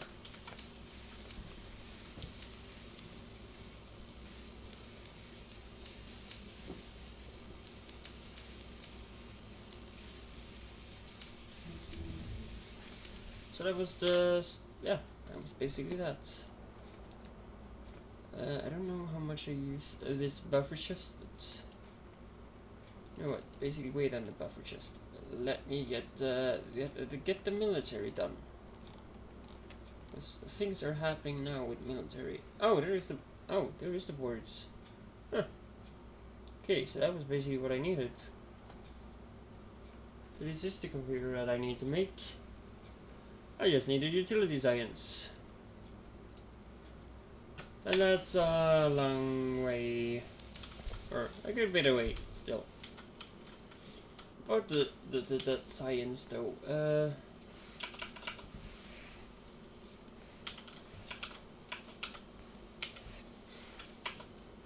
So that was that was basically that. I don't know how much I used this buffer chest, but you know what? Basically, wait on the buffer chest. Let me get the military done. Because things are happening now with military. Oh, there is the boards. Huh. Okay, so that was basically what I needed. So this is the computer that I need to make. I just needed utility science. And that's a long way, or a good bit away still. About the science though,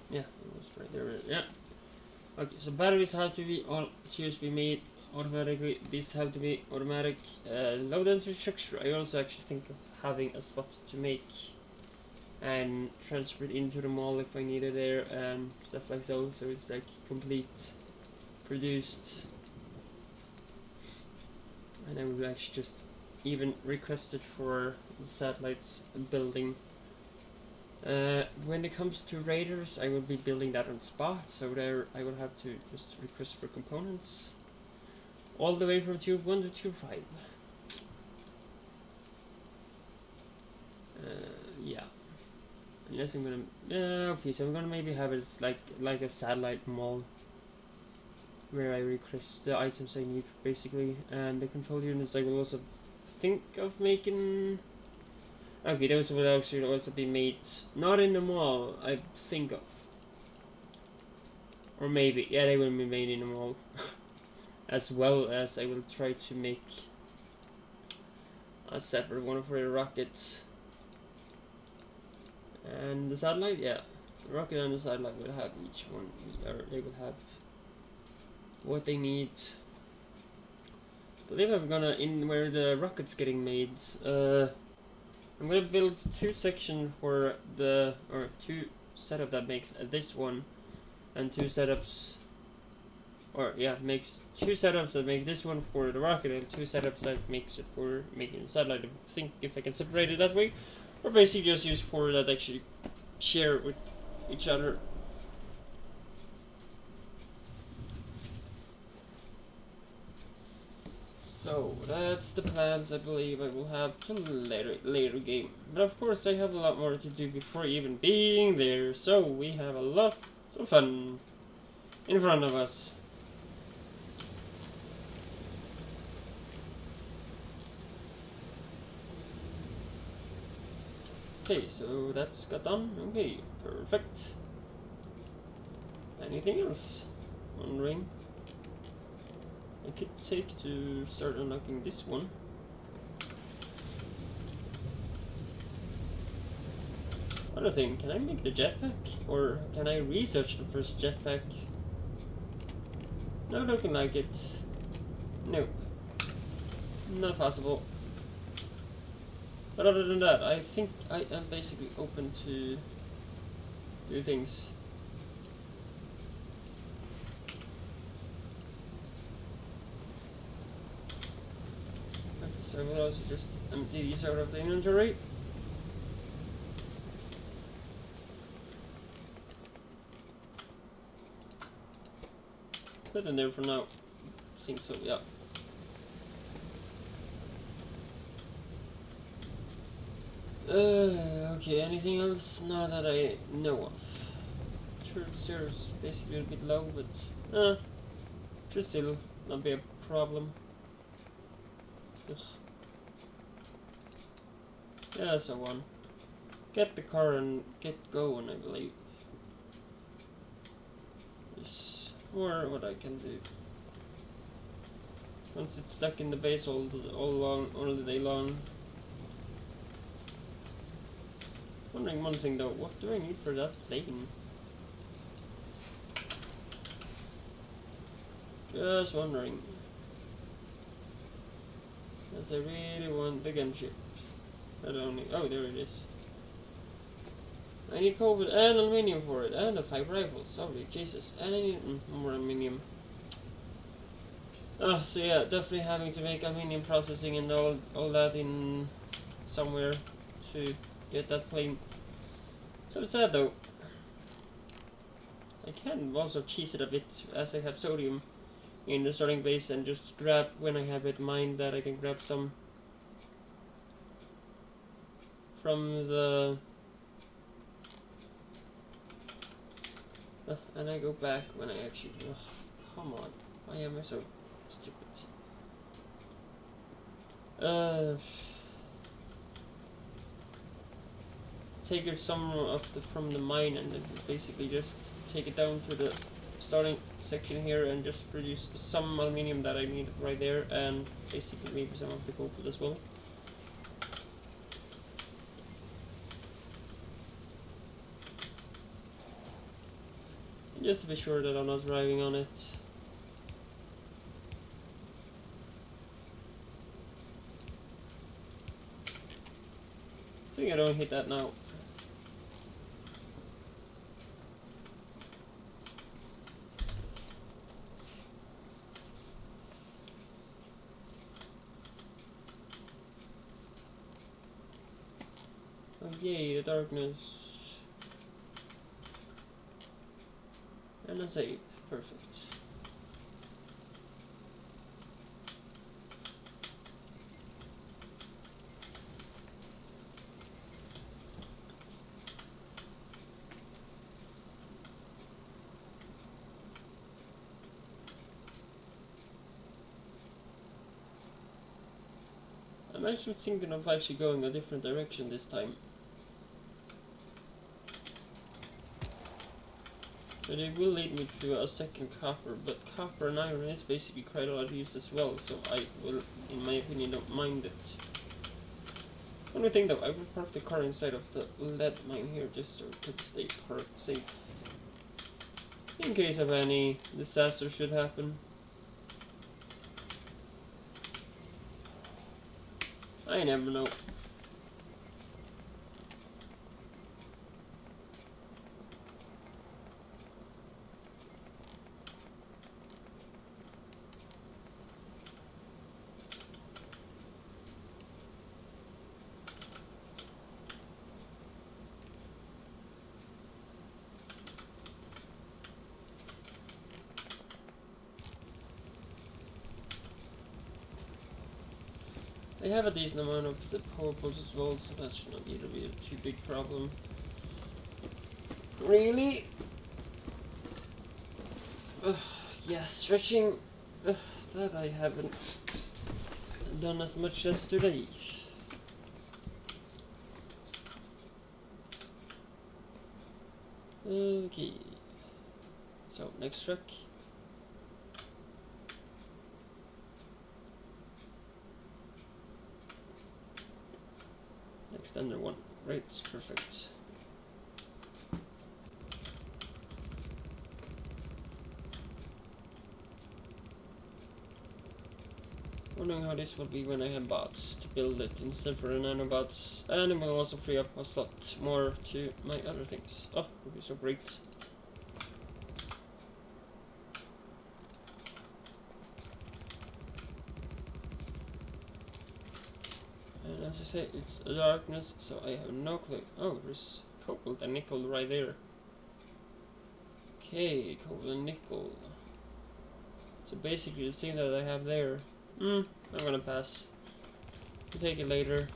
yeah, it was right there, yeah. Okay, so batteries have to be all USB made automatically. These have to be automatic. Low density structure, I also actually think of having a spot to make and transfer it into the mall if I need it there, and stuff like so it's like complete produced. And I will actually just even request it for the satellites building. When it comes to raiders, I will be building that on spot, so there I will have to just request for components all the way from tube 1 to tube 5. Yeah. Unless I'm gonna... okay, so I'm gonna maybe have it like a satellite mall where I request the items I need, basically, and the control units I will also think of making. Okay, those will actually also be made not in the mall, I think of. Or maybe, yeah, they will be made in the mall. As well as I will try to make a separate one for the rocket and the satellite. Yeah, the rocket and the satellite will have each one, or they will have what they need. I believe I'm gonna, in where the rocket's getting made, I'm gonna build two sections for the, or two setup that makes this one, and two setups, or yeah, makes two setups that make this one for the rocket, and two setups that makes it for making the satellite. I think if I can separate it that way, or basically just use four that actually share with each other. So that's the plans I believe I will have to later game. But of course I have a lot more to do before even being there, so we have a lot of fun in front of us. Okay, so that's got done. Okay, perfect. Anything else? Wondering. I could take to start unlocking this one. Another thing, can I make the jetpack? Or can I research the first jetpack? No, looking like it. Nope. Not possible. But other than that, I think I am basically open to do things. Okay, so I will also just empty these out of the inventory. Put in there for now. I think so, yeah. Okay, anything else? Not that I know of. Sure, the stairs basically a bit low, but should still not be a problem. Ugh. Yeah, so on. Get the car and get going, I believe. There's more what I can do. Once it's stuck in the base all the day long. Wondering one thing though, what do I need for that plane? Just wondering. Because I really want the gunship. I don't need, oh, there it is. I need cobalt and aluminium for it, and the 5 rifles. Holy Jesus, and I need more aluminium. So yeah, definitely having to make aluminium processing and all that in somewhere to get that plane. So sad though. I can also cheese it a bit as I have sodium in the starting base and just grab, when I have it mined, that I can grab some from the and I go back when I actually come on, why am I so stupid? Take it some of from the mine and then basically just take it down to the starting section here and just produce some aluminium that I need right there, and basically maybe some of the cobalt as well. Just to be sure that I'm not driving on it. I think I don't hit that now. yay, the darkness. And a save. Perfect. I'm actually thinking of actually going a different direction this time. But it will lead me to a second copper, but copper and iron is basically quite a lot used as well, so I will, in my opinion, don't mind it. Only thing though, I will park the car inside of the lead mine here just so it could stay parked safe. In case of any disaster should happen. I never know. I have a decent amount of the power poles as well, so that should not need to be a too big problem. Really? Yeah, stretching. That I haven't done as much as today. Okay. So, next truck. Next under one. Great, perfect. Wondering how this will be when I have bots to build it instead for the nanobots, and it will also free up a slot more to my other things. Oh, it would be so great. And as I say, it's darkness, so I have no clue. Oh, there's cobalt and nickel right there. Okay, cobalt and nickel. So basically the same that I have there. I'm gonna pass. We'll take it later.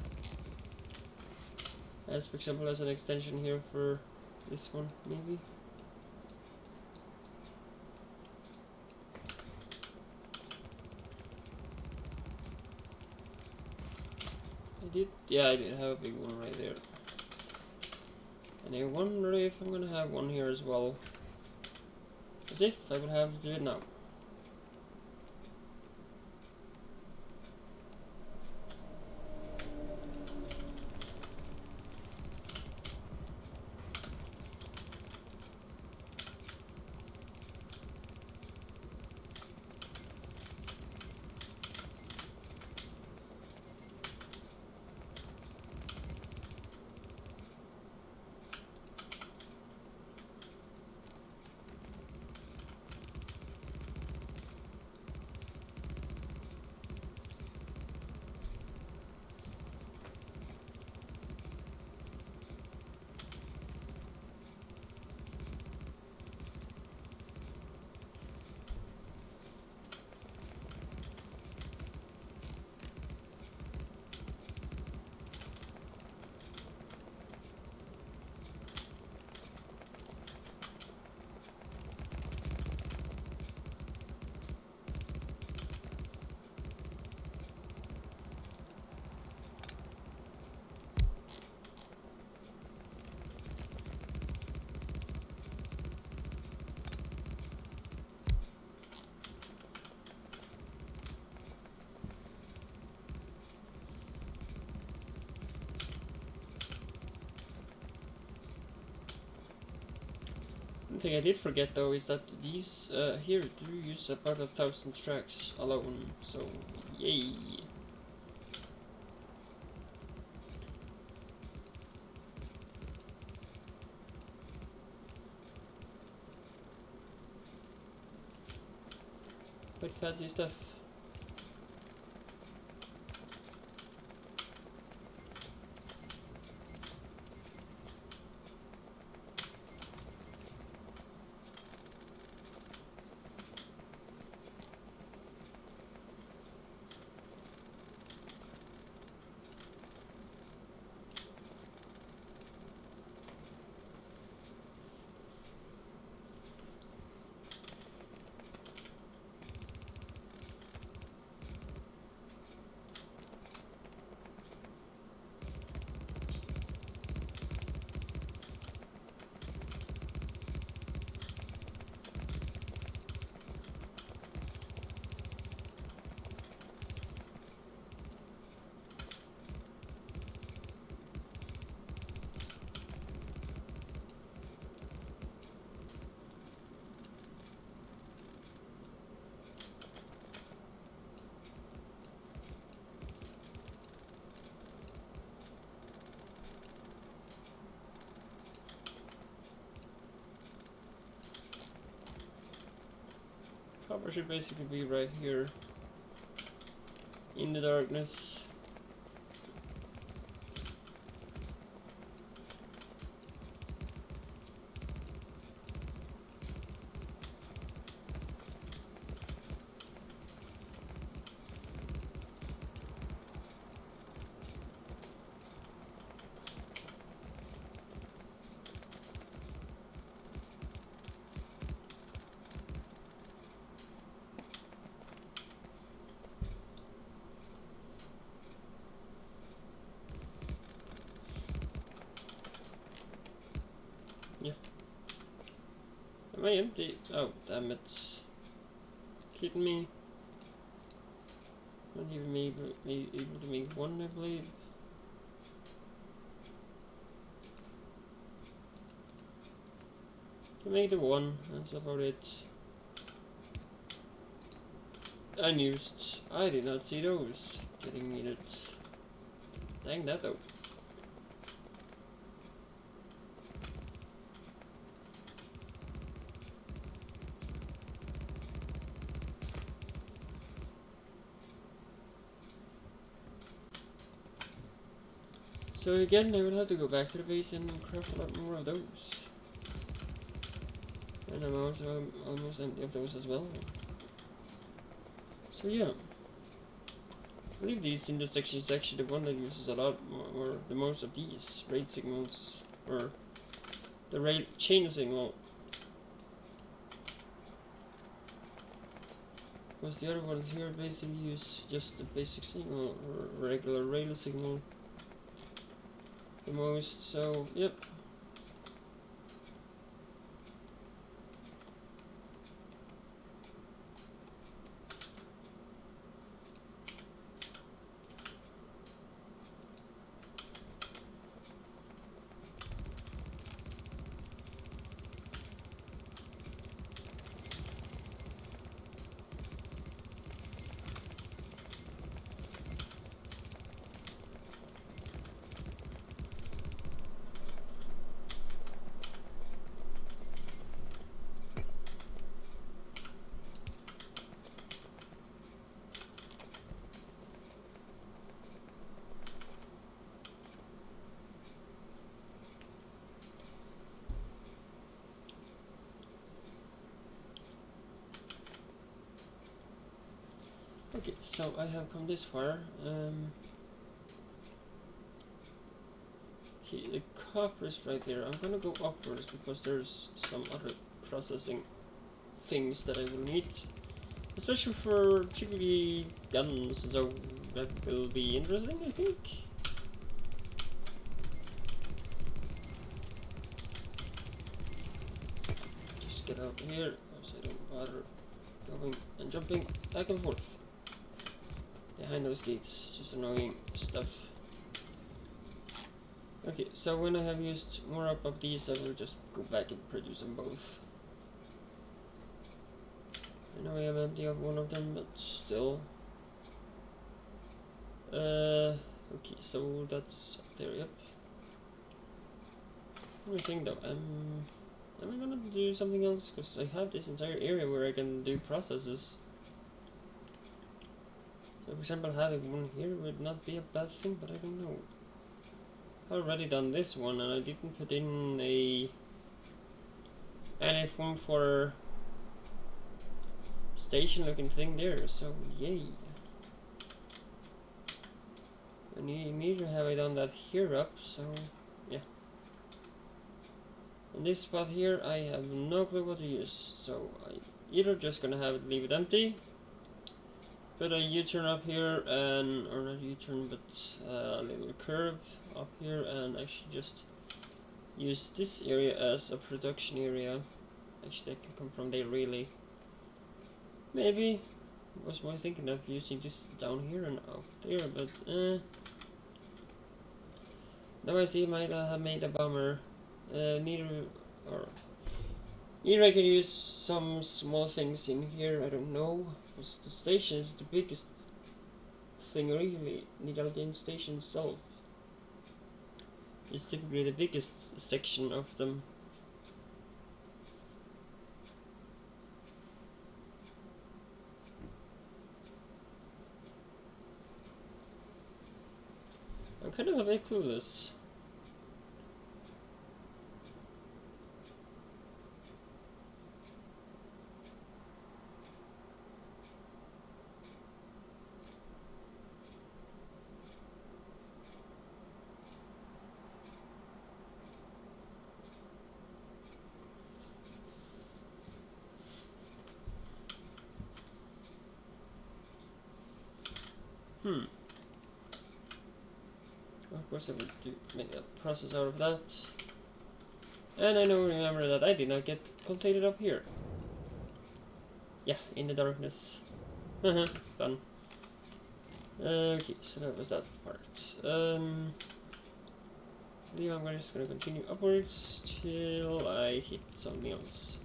As for example, as an extension here for this one, maybe. I did? Yeah, I did have a big one right there. And I wonder if I'm gonna have one here as well. As if I would have to do it now. One thing I did forget though is that these here do use about 1,000 tracks alone, so yay! Quite fancy stuff. copper should basically be right here in the darkness. Yeah. Am I empty? Oh, damn it. Kidding me. Not even able to make one, I believe. Can make the one, that's about it. Unused. I did not see those getting needed. Dang that though. So again, I will have to go back to the base and craft a lot more of those. And I'm also almost empty of those as well. So yeah. I believe these intersections is actually the one that uses a lot more, or the most of these raid signals, or the raid chain signal. Because the other ones here basically use just the basic signal, or regular rail signal the most, so yep. Okay, so I have come this far. Okay, the copper is right there. I'm gonna go upwards because there's some other processing things that I will need, especially for typically guns, so that will be interesting, I think. Just get out here so I don't bother going and jumping back and forth behind those gates. Just annoying stuff. Okay, so when I have used more up of these, I will just go back and produce them both. I know I am empty of one of them, but still. Okay, so that's up there, yep. Let me think though, am I gonna do something else? Because I have this entire area where I can do processes. So for example, having one here would not be a bad thing, but I don't know. I've already done this one and I didn't put in anything for station looking thing there, so yay. And neither have I done that here up, so yeah. In this spot here I have no clue what to use, so I either just gonna have it leave it empty, put a U-turn up here, and or not U-turn but a little curve up here, and actually just use this area as a production area. Actually I can come from there really. Maybe was more thinking of using this down here and out there, but now I see might have made a bummer. Either I can use some small things in here, I don't know, because the station is the biggest thing really. Nidalgame station itself is typically the biggest section of them. I'm kind of a bit clueless. Of course I will make a process out of that. And I know, remember that I did not get completed up here. Yeah, in the darkness. Fun. Okay, so that was that part. I believe I'm just gonna continue upwards till I hit something else.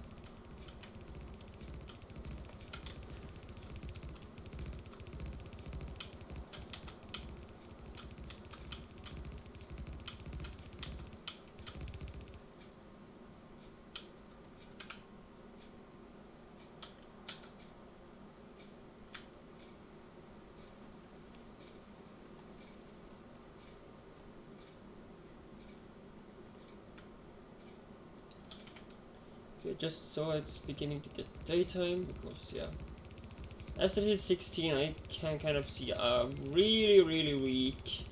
Okay, just so it's beginning to get daytime, because yeah. As it is 16, I can kind of see a really weak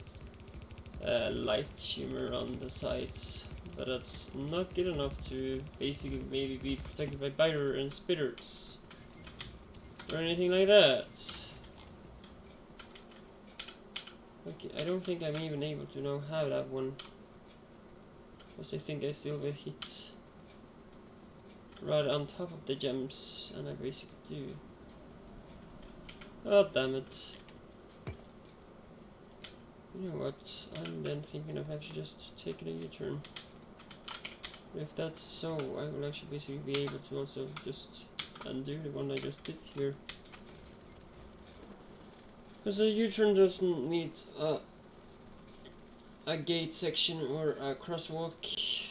light shimmer on the sides, but that's not good enough to basically maybe be protected by biter and spitters or anything like that. Okay, I don't think I'm even able to now have that one, because I think I still will hit right on top of the gems, and I basically do. Oh damn it. You know what, I'm then thinking of actually just taking a U-turn. If that's so, I will actually basically be able to also just undo the one I just did here. Because a U-turn doesn't need a gate section or a crosswalk.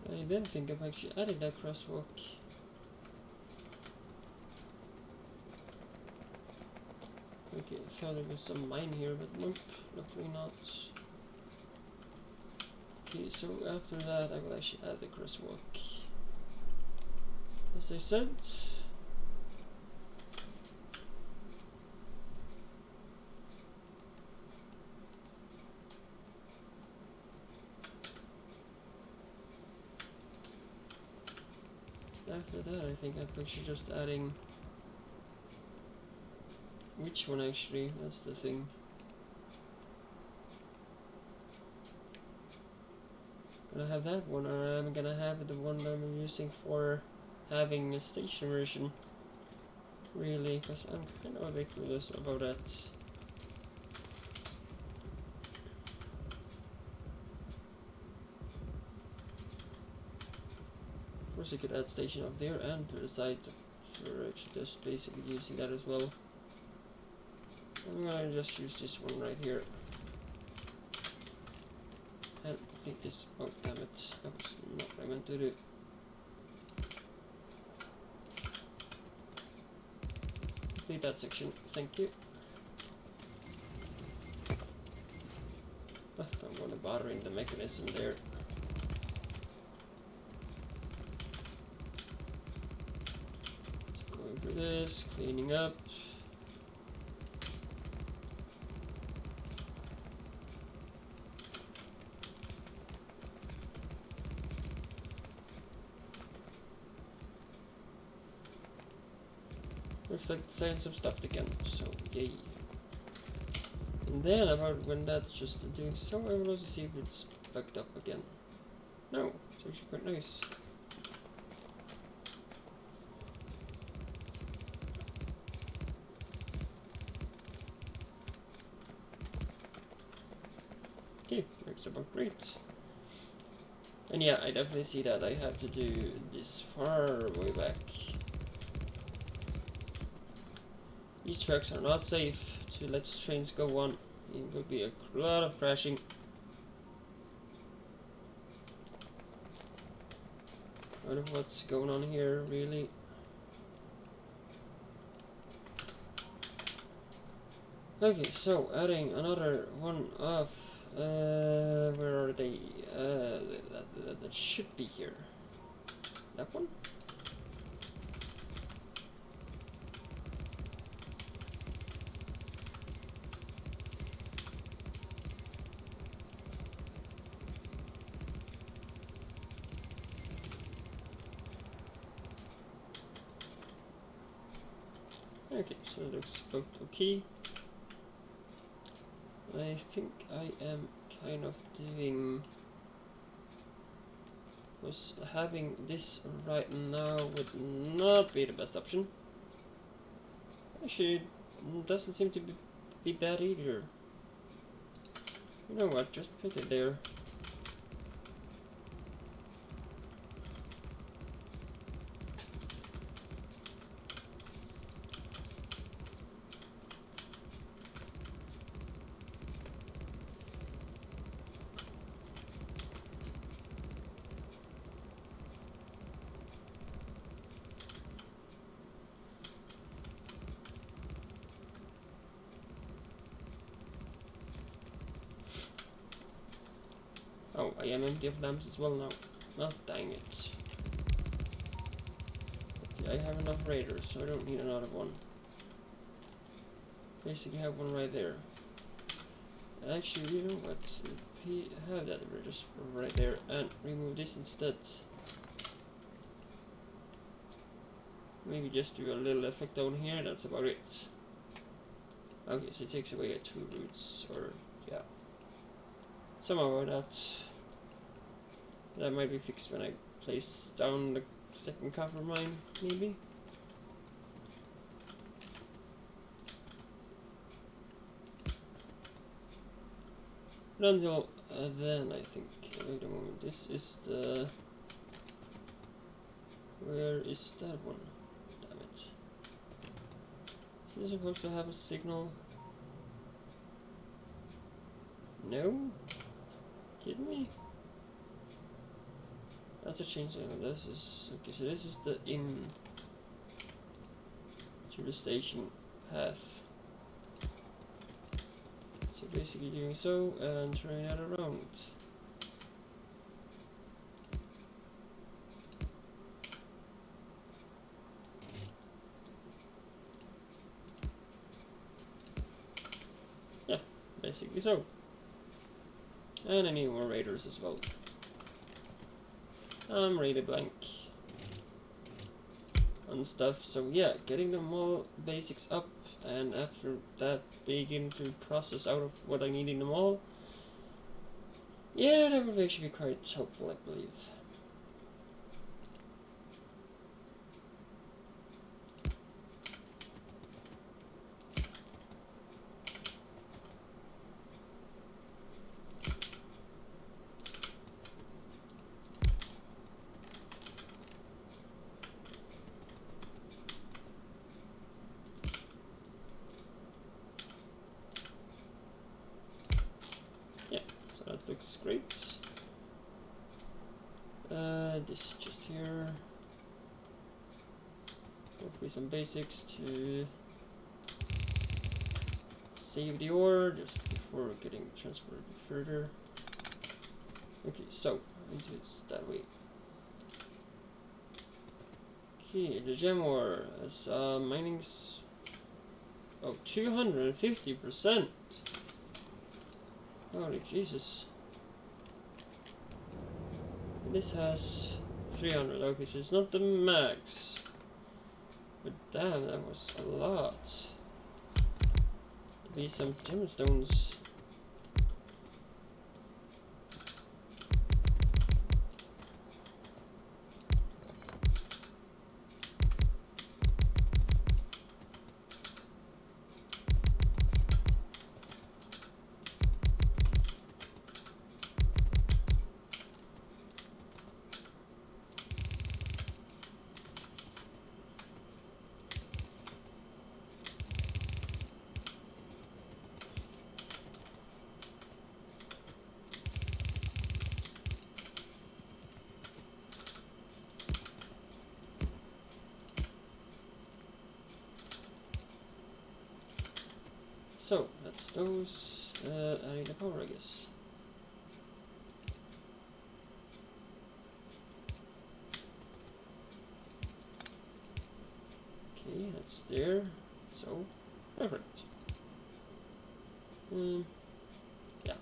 I then think of actually adding that crosswalk. Okay, I thought there was some mine here, but nope, luckily not. Okay, so after that I will actually add the crosswalk. As I said. After that I think I'm actually just adding... Which one actually? That's the thing. Gonna have that one, or I'm gonna have the one I'm using for having a station version. Really, because I'm kind of a bit clueless about that. Of course, I could add station up there and to the side. So we're actually just basically using that as well. I'm gonna just use this one right here. And I think this. Oh, damn it. That was not what I meant to do. Complete that section. Thank you. I'm gonna bother in the mechanism there. Going through this, cleaning up. Looks like the science have stopped again, so yay. And then about when that's just doing so, I will also see if it's bugged up again. No, it's actually quite nice. Okay, works about great. And yeah, I definitely see that I have to do this far way back. These tracks are not safe to let trains go on. It will be a lot of crashing. I don't know what's going on here, really. Okay, so adding another one of where are they? That should be here. That one? Okay, so it looks both okay. I think I am kind of doing... was having this right now would not be the best option. Actually, it doesn't seem to be bad either. You know what, just put it there. Oh, I am empty of lamps as well now. Oh, dang it. Yeah, I have enough raiders, so I don't need another one. Basically have one right there. Actually, you know what? Have that just right there and remove this instead. Maybe just do a little effect down here, that's about it. Okay, so it takes away 2 roots, or yeah. Somehow that might be fixed when I place down the second copper mine, maybe. But until then, I think. Wait a moment. This is the. Where is that one? Damn it. Is this supposed to have a signal? No? Kidding me? That's a change signal. This is okay. So this is the in to the station path. So basically doing so and turning that around. Yeah, basically so. And I need more raiders as well. I'm really blank on stuff, so yeah, getting them all basics up, and after that begin to process out of what I need in them all. Yeah, that would actually be quite helpful, I believe. Yeah, so that looks great. This just here. Hopefully some basics to save the ore just before getting transferred further. Okay, so I do it that way. Okay, the gem ore has mining's 250%. Holy Jesus. This has 300. Okay, so it's not the max. But damn, that was a lot. Be some gemstones. So that's those. I need the power, I guess. Okay, that's there. So perfect. Yeah.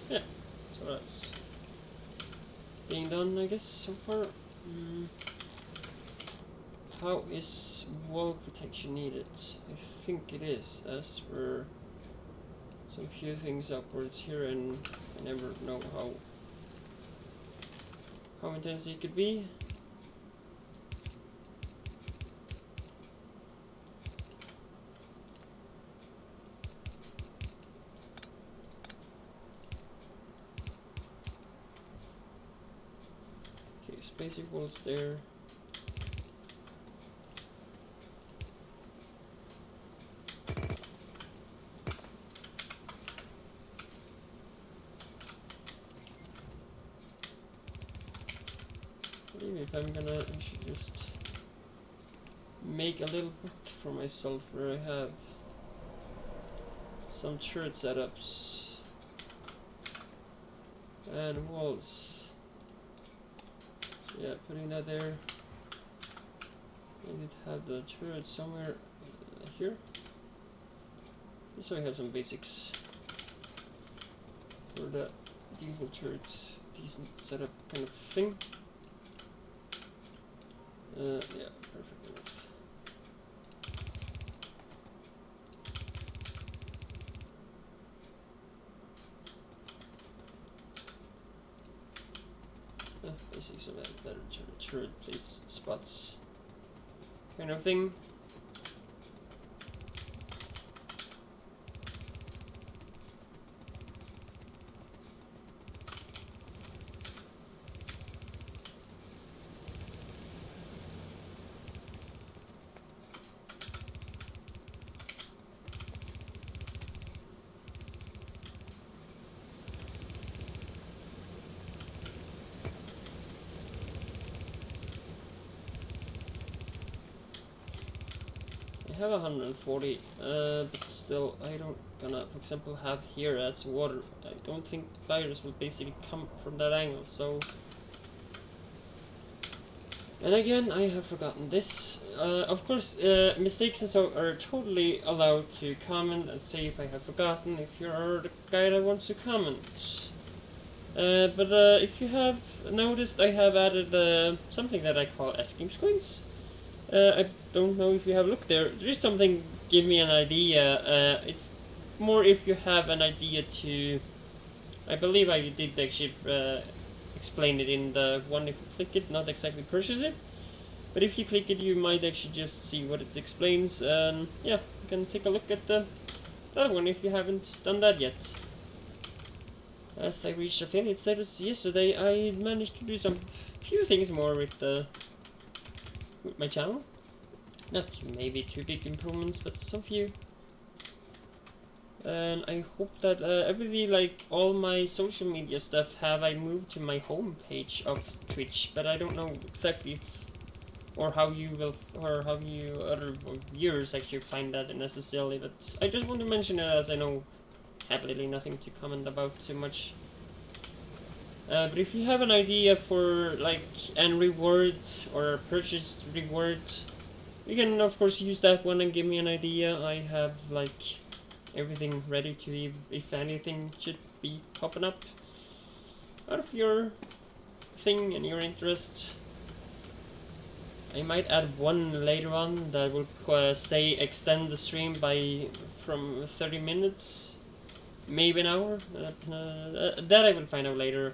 Yeah. So that's being done, I guess, so far. How is wall protection needed? I think it is, as for some few things upwards here, and I never know how intense it could be. Okay, so basic walls there. Maybe if I'm gonna, I should just make a little book for myself where I have some turret setups and walls. So yeah, putting that there. I need to have the turret somewhere here. Just so I have some basics for the default turret, decent setup kind of thing. Yeah, perfect enough. Basically some better turret place spots kind of thing. I have 140, but still I don't gonna, for example, have here as water. I don't think fires will basically come from that angle, so And again, I have forgotten this. Of course, mistakes and so are totally allowed to comment and say if I have forgotten, if you're the guy that wants to comment. But if you have noticed, I have added something that I call escape screens. I don't know if you have looked there. There is something, give me an idea. It's more if you have an idea to... I believe I did actually explain it in the one if you click it, not exactly purchase it. But if you click it, you might actually just see what it explains. And yeah, you can take a look at the other one if you haven't done that yet. As I reached affiliate status yesterday, I managed to do some few things more with my channel. Not maybe too big improvements, but some few. And I hope that everything, like all my social media stuff, have I moved to my home page of Twitch, but I don't know exactly if, or how you will, or how you other viewers actually find that necessarily. But I just want to mention it as I know absolutely nothing to comment about too much. But if you have an idea for like an reward or a purchased reward, you can of course use that one and give me an idea. I have like everything ready to if anything should be popping up out of your thing and your interest. I might add one later on that will say extend the stream by from 30 minutes, maybe an hour. That I will find out later.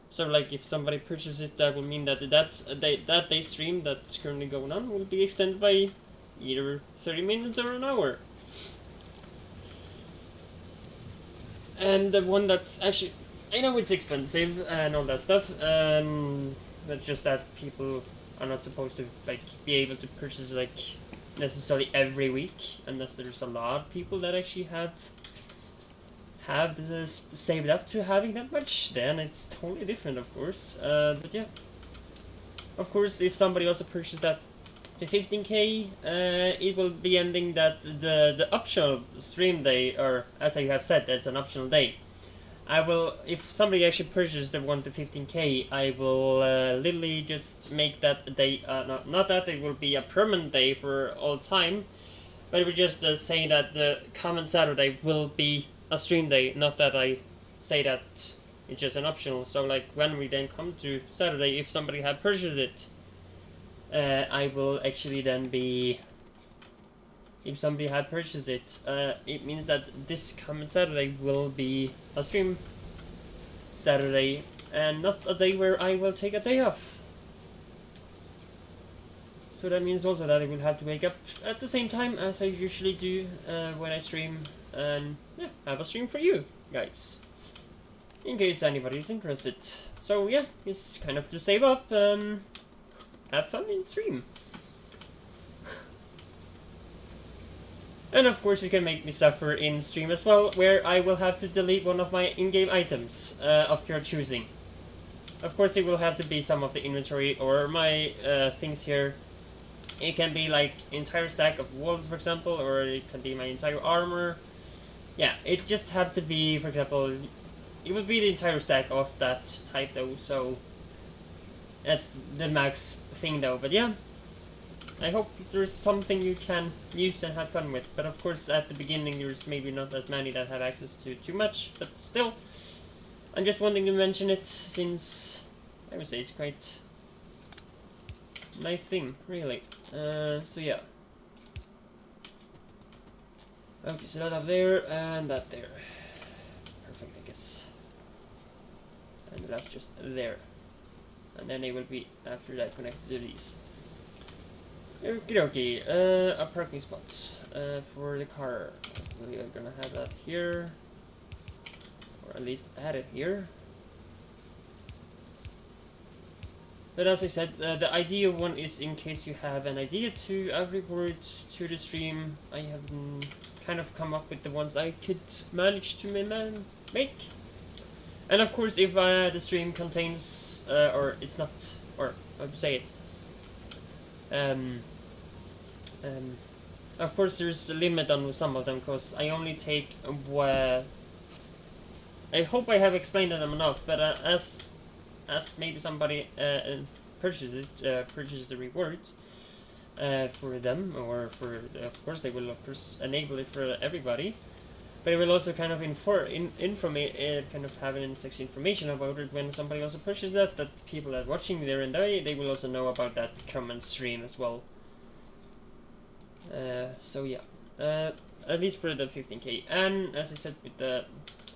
So like if somebody purchases it, that will mean that that day stream that's currently going on will be extended by either 30 minutes or an hour. And the one that's actually, I know it's expensive and all that stuff, but just that people are not supposed to like be able to purchase like necessarily every week, unless there's a lot of people that actually have this saved up to having that much. Then it's totally different, of course. But yeah, of course, if somebody also purchases that to 15k, it will be ending that the optional stream day, or as I have said, that's an optional day. I will, if somebody actually purchases the 1 to 15k, I will literally just make that day, not that it will be a permanent day for all time, but it will just say that the common Saturday will be a stream day, not that I say that it's just an optional. So like when we then come to Saturday, if somebody had purchased it, I will actually then be, if somebody had purchased it, it means that this coming Saturday will be a stream Saturday and not a day where I will take a day off. So that means also that I will have to wake up at the same time as I usually do when I stream, and yeah, have a stream for you guys, in case anybody is interested. So yeah, it's kind of to save up and have fun in stream. And of course you can make me suffer in stream as well, where I will have to delete one of my in-game items of your choosing. Of course it will have to be some of the inventory or my things here. It can be like entire stack of wolves, for example, or it can be my entire armor. Yeah, it just have to be, for example, it would be the entire stack of that type though, so that's the max thing though. But yeah, I hope there's something you can use and have fun with. But of course at the beginning there's maybe not as many that have access to too much, but still, I'm just wanting to mention it since I would say it's quite nice thing, really. So yeah. Okay, so that up there and that there. Perfect, I guess. And the last just there. And then they will be after that connected to these. Okie dokie, a parking spot for the car. We are gonna have that here, or at least add it here. But as I said, the idea one is in case you have an idea to add rewards to the stream. I have kind of come up with the ones I could manage to make. And of course, if the stream contains, or it's not, or how to say it, of course there's a limit on some of them, because I only take, I hope I have explained them enough, but as maybe somebody purchase it, purchase the rewards for them, or for of course they will of course enable it for everybody. But it will also kind of kind of have an section information about it when somebody also purchases that people are watching there, and they will also know about that comment stream as well. So yeah, at least for the 15k. And as I said with the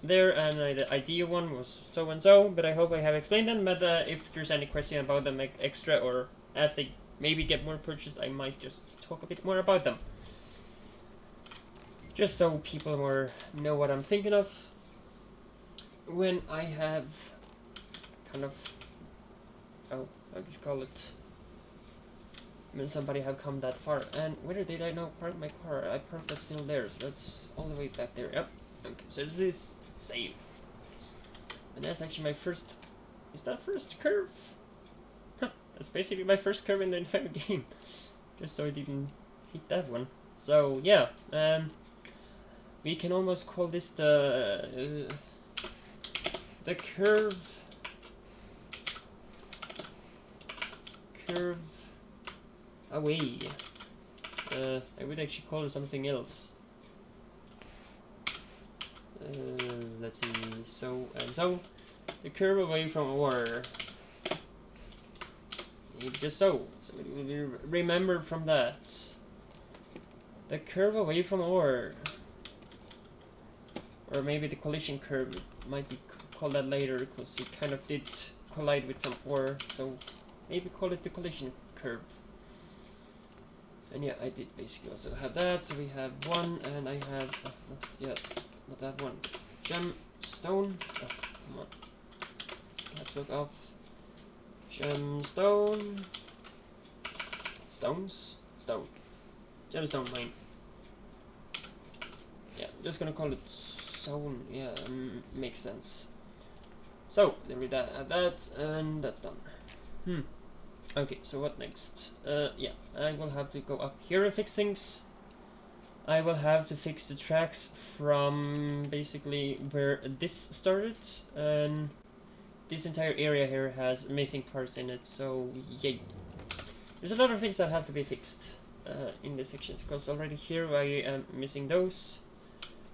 the idea one was so and so, but I hope I have explained them. But if there's any question about them extra, or as they maybe get more purchased, I might just talk a bit more about them. Just so people more know what I'm thinking of when I have kind of, oh, how do you call it? When somebody have come that far. And where did I now park my car? I parked that still there, so that's all the way back there. Yep. Okay, so this is save. And that's actually my first, is that first curve? Huh, that's basically my first curve in the entire game. Just so I didn't hit that one. So yeah, we can almost call this the curve away. I would actually call it something else. Let's see, so and so, the curve away from ore. Just so we will remember from that. The curve away from ore. Or maybe the collision curve, might be called that later, because it kind of did collide with some ore, so maybe call it the collision curve. And yeah, I did basically also have that, so we have one, and I have, yeah, not that one, gemstone, come on, caps lock off, gemstone, stone, gemstone mine. Yeah, I'm just gonna call it zone, yeah, makes sense. So, then we have that, and that's done. Okay, so what next? Yeah, I will have to go up here and fix things. I will have to fix the tracks from basically where this started, and this entire area here has missing parts in it, so yay. There's a lot of things that have to be fixed in this section, because already here I am missing those.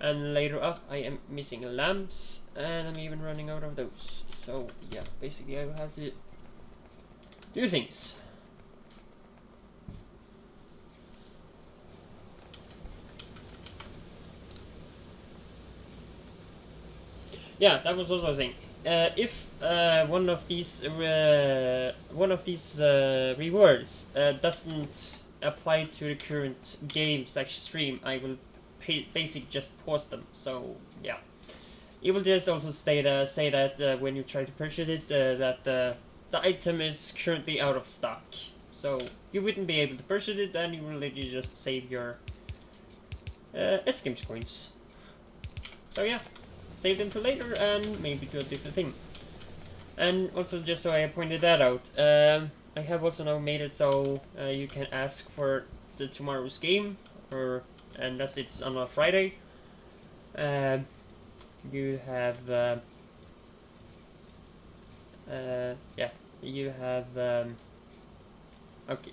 And later up I am missing lamps, and I'm even running out of those. So yeah, basically I will have to do things. Yeah, that was also a thing. If one of these rewards doesn't apply to the current game / stream, I will basically just pause them. So yeah, it will just also say that when you try to purchase it, that the item is currently out of stock, so you wouldn't be able to purchase it, and you will literally just save your S-Games coins. So yeah, save them for later and maybe do a different thing. And also, just so I pointed that out, I have also now made it so you can ask for the tomorrow's game, or unless it's on a Friday. You have yeah, you have okay,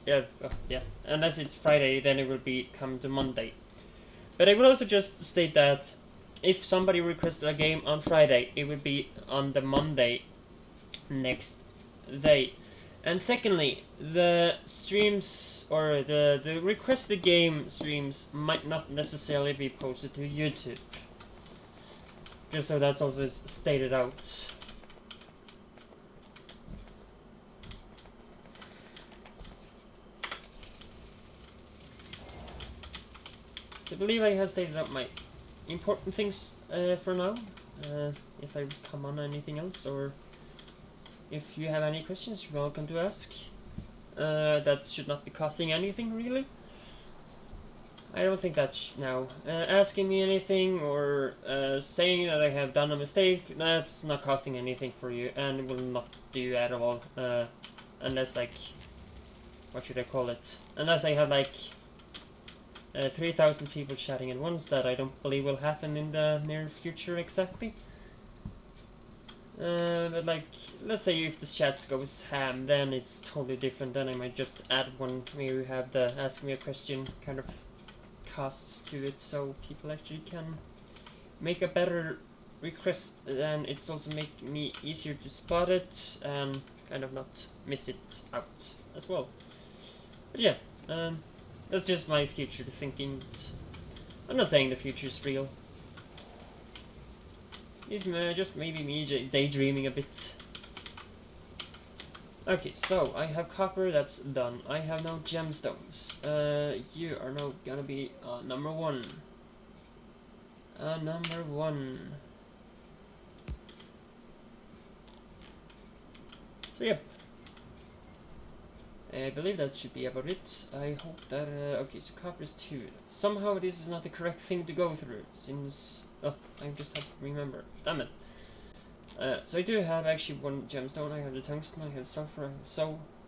yeah, unless it's Friday, then it will be come to Monday. But I will also just state that if somebody requests a game on Friday, it will be on the Monday next day. And secondly, the streams or the requested game streams might not necessarily be posted to YouTube. Just so that's also stated out. I believe I have stated out my important things for now. If I come on anything else, or if you have any questions, you're welcome to ask. That should not be costing anything, really. I don't think that's now. Asking me anything or saying that I have done a mistake, that's not costing anything for you, and it will not do at all. Unless, like, what should I call it? Unless I have, like, 3,000 people chatting at once, that I don't believe will happen in the near future exactly. But like, let's say if the chat goes ham, then it's totally different. Then I might just add one where you have the ask me a question kind of casts to it, so people actually can make a better request, and it's also make me easier to spot it and kind of not miss it out as well. But yeah, that's just my future thinking. I'm not saying the future is real. It's just maybe me daydreaming a bit. Okay, so I have copper, that's done. I have no gemstones. You are now gonna be number one. Number one. So yep. I believe that should be about it. I hope that, okay, so copper is 2. Somehow this is not the correct thing to go through, since, oh, I just have to remember, damn it. So I do have actually one gemstone. I have the tungsten, I have sulfur,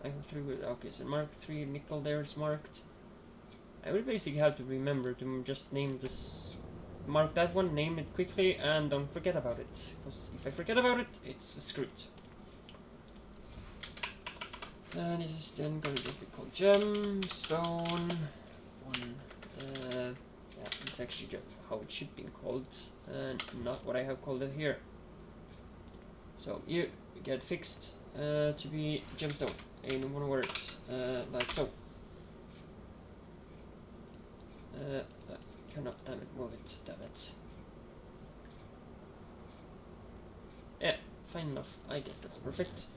I have 3, okay, so mark 3 nickel there is marked. I will basically have to remember to just name this, mark that one, name it quickly, and don't forget about it, because if I forget about it, it's screwed. And this is then going to just be called gemstone 1. Yeah, it's actually just how it should be called, and not what I have called it here. So you get fixed to be gemstone in one word, like so. Cannot, damn it, move it, damn it. Yeah, fine enough. I guess that's perfect.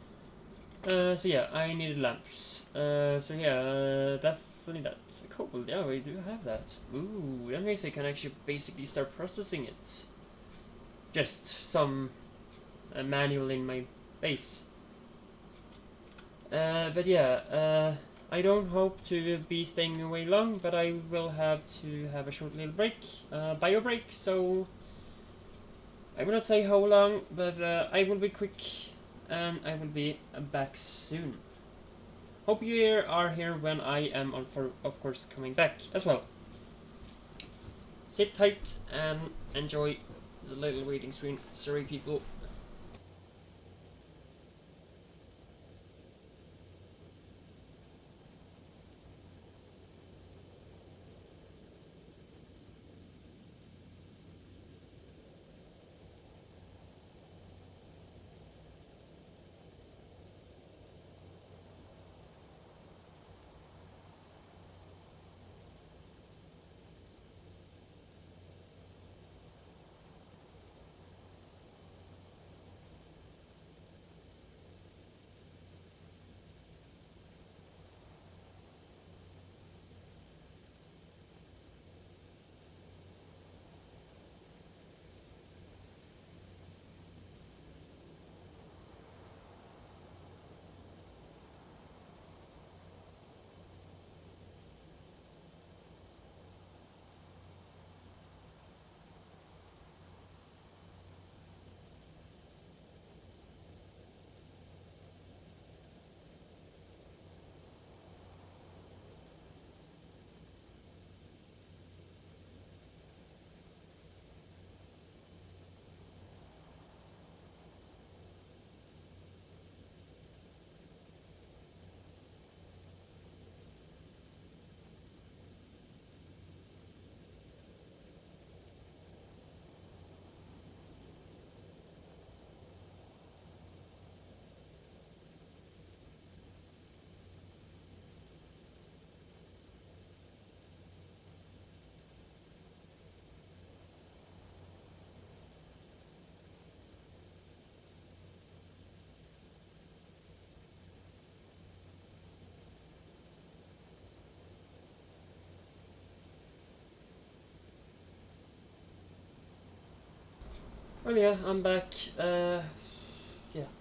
So yeah, I needed lamps. So yeah, definitely that. Cool, yeah, we do have that. Ooh, that means I can actually basically start processing it. Just some manual in my base. But yeah, I don't hope to be staying away long, but I will have to have a short little break, bio break, so I will not say how long, but I will be quick, and I will be back soon. Hope you are here when I am, of course, coming back as well. Sit tight and enjoy the little waiting screen. Sorry, people. Well, yeah, I'm back. Yeah,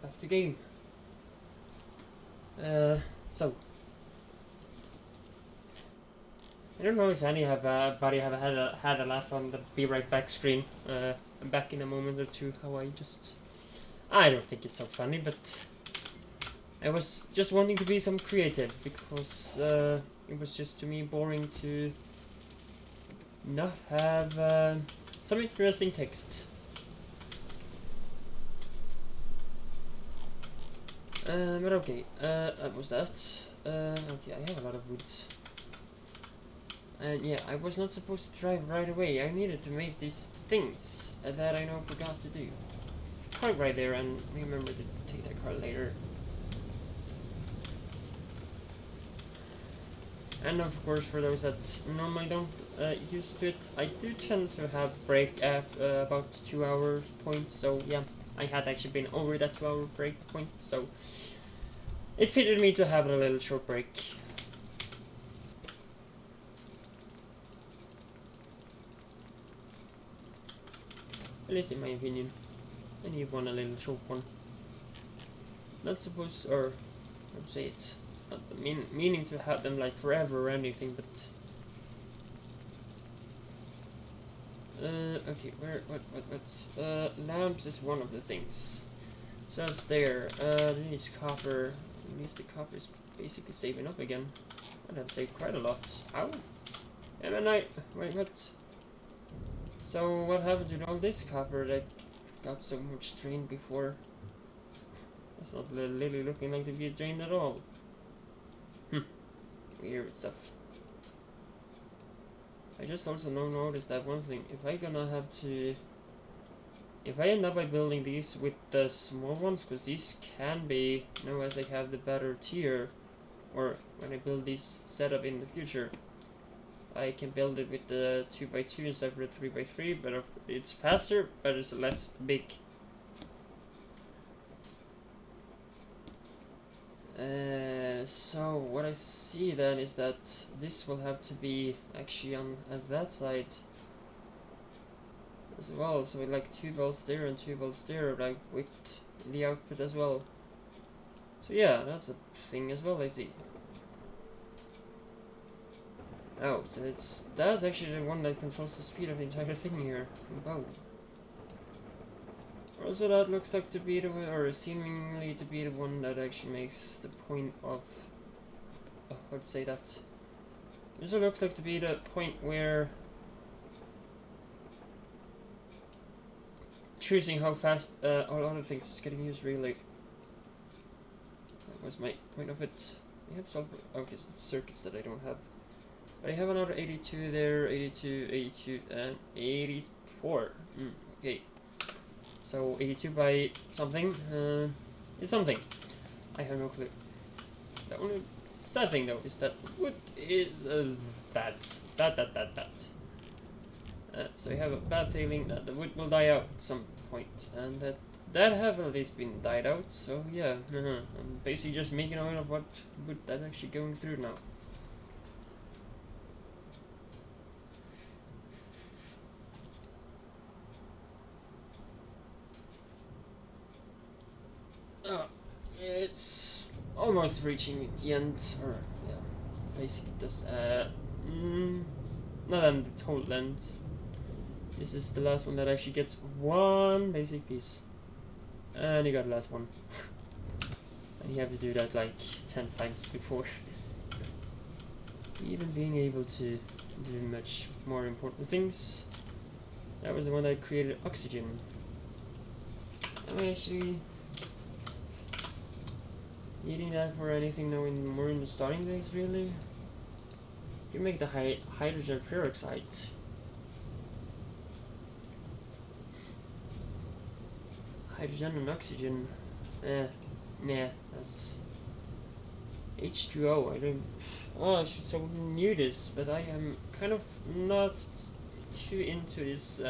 back to game. So I don't know if anybody have had a laugh on the be right back screen. I'm back in a moment or two. How I don't think it's so funny, but I was just wanting to be some creative because it was just to me boring to not have some interesting text. But okay, that was that. Okay, I have a lot of wood. And yeah, I was not supposed to drive right away. I needed to make these things that I now forgot to do. Park right there and remember to take that car later. And of course, for those that normally don't use it, I do tend to have break at about 2 hours point. So yeah, I had actually been over that 2 hour break point. So it fitted me to have a little short break. At least in my opinion. I need one a little short one. Not supposed, or how to say it, not the meaning to have them like forever or anything, but okay, what lamps is one of the things. So it's there. This copper, at least the copper is basically saving up again. I'd have saved quite a lot. Ow! And I wait, what? So what happened to all this copper that got so much drained before? It's not really looking like to be drained at all. Weird stuff. I just also noticed that one thing. If I end up by building these with the small ones, because these can be, as I have the better tier, or when I build these setup in the future, I can build it with the 2x2 instead of the 3x3, but it's faster, but it's less big. So what I see then is that this will have to be actually on that side as well, so like 2 volts there and 2 volts there, like with the output as well. So yeah, that's a thing as well, I see. Oh, so that's actually the one that controls the speed of the entire thing here. Wow. Also, that looks like to be the one, or seemingly to be the one that actually makes the point of, how to say that. This looks like to be the point where choosing how fast all other things is getting used, really. That was my point of it. I have some circuits that I don't have. But I have another 82 there, 82, 82, and 84. Okay. So 82 by something, it's something. I have no clue. The only sad thing though is that wood is bad. So I have a bad feeling that the wood will die out at some point, and that have at least been died out. So yeah, I'm basically just making out of what wood that's actually going through now. It's almost reaching the end, or yeah, basically this. Not on the total end. This is the last one that actually gets one basic piece, and you got the last one. And you have to do that like 10 times before even being able to do much more important things. That was the one that created oxygen. I'm actually needing that for anything now more in the starting days, really. You make the hydrogen peroxide. Hydrogen and oxygen. Nah, that's H2O. I don't. Oh, I should so knew this, but I am kind of not too into this.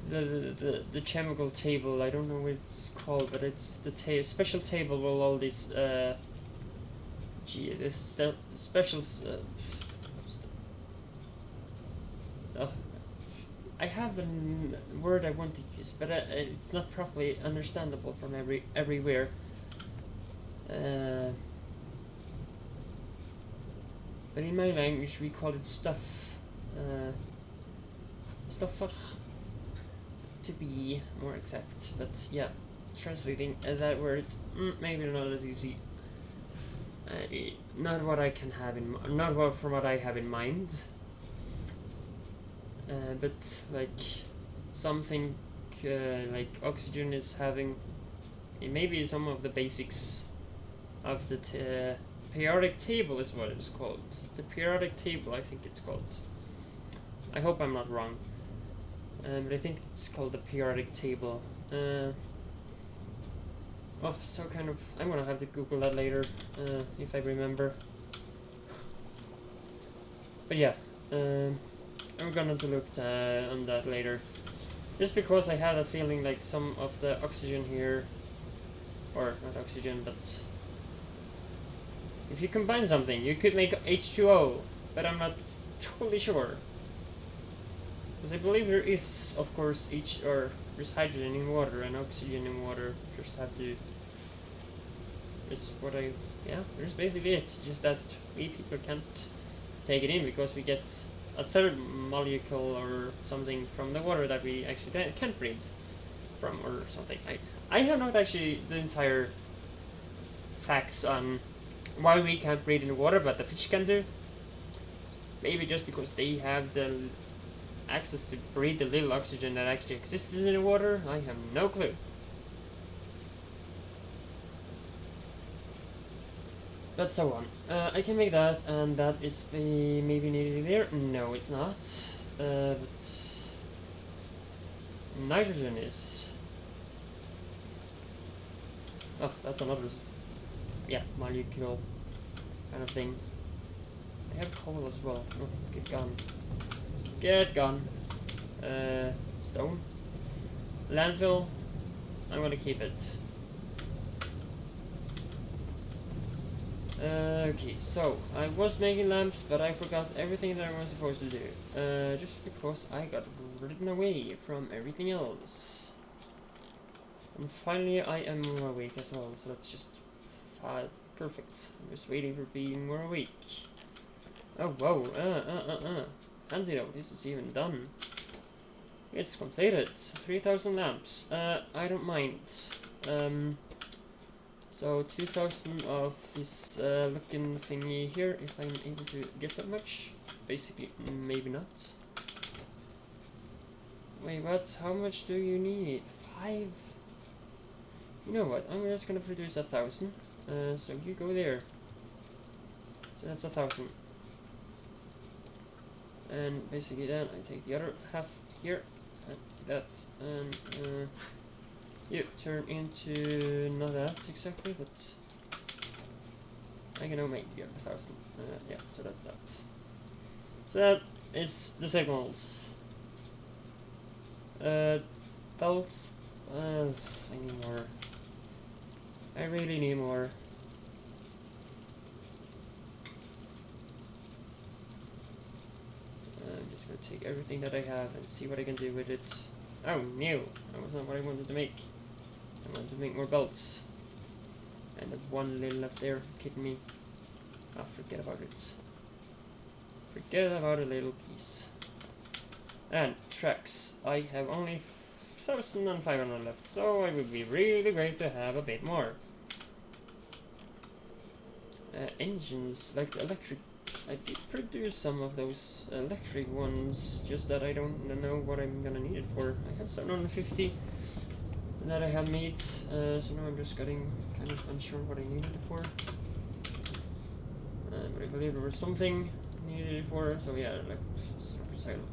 The chemical table. I don't know what it's called, but it's the special table with all these the specials. I have the word I want to use, but it's not properly understandable from everywhere. But in my language, we call it stuff. Stoffer, to be more exact. But yeah, translating that word maybe not as easy. Not what I can have in not what from what I have in mind. But like something like oxygen is having maybe some of the basics of the periodic table is what it's called. The periodic table, I think it's called. I hope I'm not wrong. But I think it's called the periodic table. Oh, so kind of. I'm gonna have to Google that later, if I remember. But yeah, I'm gonna look on that later. Just because I had a feeling like some of the oxygen here, or not oxygen, but if you combine something, you could make H2O, but I'm not totally sure. Because I believe there is, of course, there's hydrogen in water and oxygen in water. Just have to. There's basically it. Just that we people can't take it in because we get a third molecule or something from the water that we actually can't breathe from or something. I have not actually the entire facts on why we can't breathe in the water, but the fish can do. Maybe just because they have the access to breathe the little oxygen that actually exists in the water. I have no clue. But so on. I can make that, and that is maybe needed there. No, it's not. But nitrogen is. Oh, that's another. Yeah, molecule kind of thing. I have coal as well. Oh, get gone. Get gone. Stone. Landfill. I'm gonna keep it. Okay, so I was making lamps, but I forgot everything that I was supposed to do. Just because I got ridden away from everything else. And finally I am more awake as well, so that's just perfect. I'm just waiting for being more awake. Oh, whoa, fancy though, this is even done. It's completed. 3,000 lamps. I don't mind. So 2,000 of this looking thingy here, if I'm able to get that much. Basically, maybe not. Wait, what? How much do you need? 5? You know what? I'm just gonna produce 1,000. So you go there. So that's 1,000. And basically then I take the other half here, and that, and you turn into not that exactly, but I can now make the other 1,000. Yeah, so that's that. So that is the signals. Belts. I need more. I really need more. I'm just gonna take everything that I have and see what I can do with it. Oh no, that was not what I wanted to make. I wanted to make more belts. And the one little left there, kidding me. Ah, forget about it. Forget about a little piece. And tracks. I have only 1,500 left, so it would be really great to have a bit more. Engines, like the electric. I did produce some of those electric ones, just that I don't know what I'm gonna need it for. I have 750 that I have made, so now I'm just getting kind of unsure what I needed it for. But I believe there was something needed it for, so yeah, like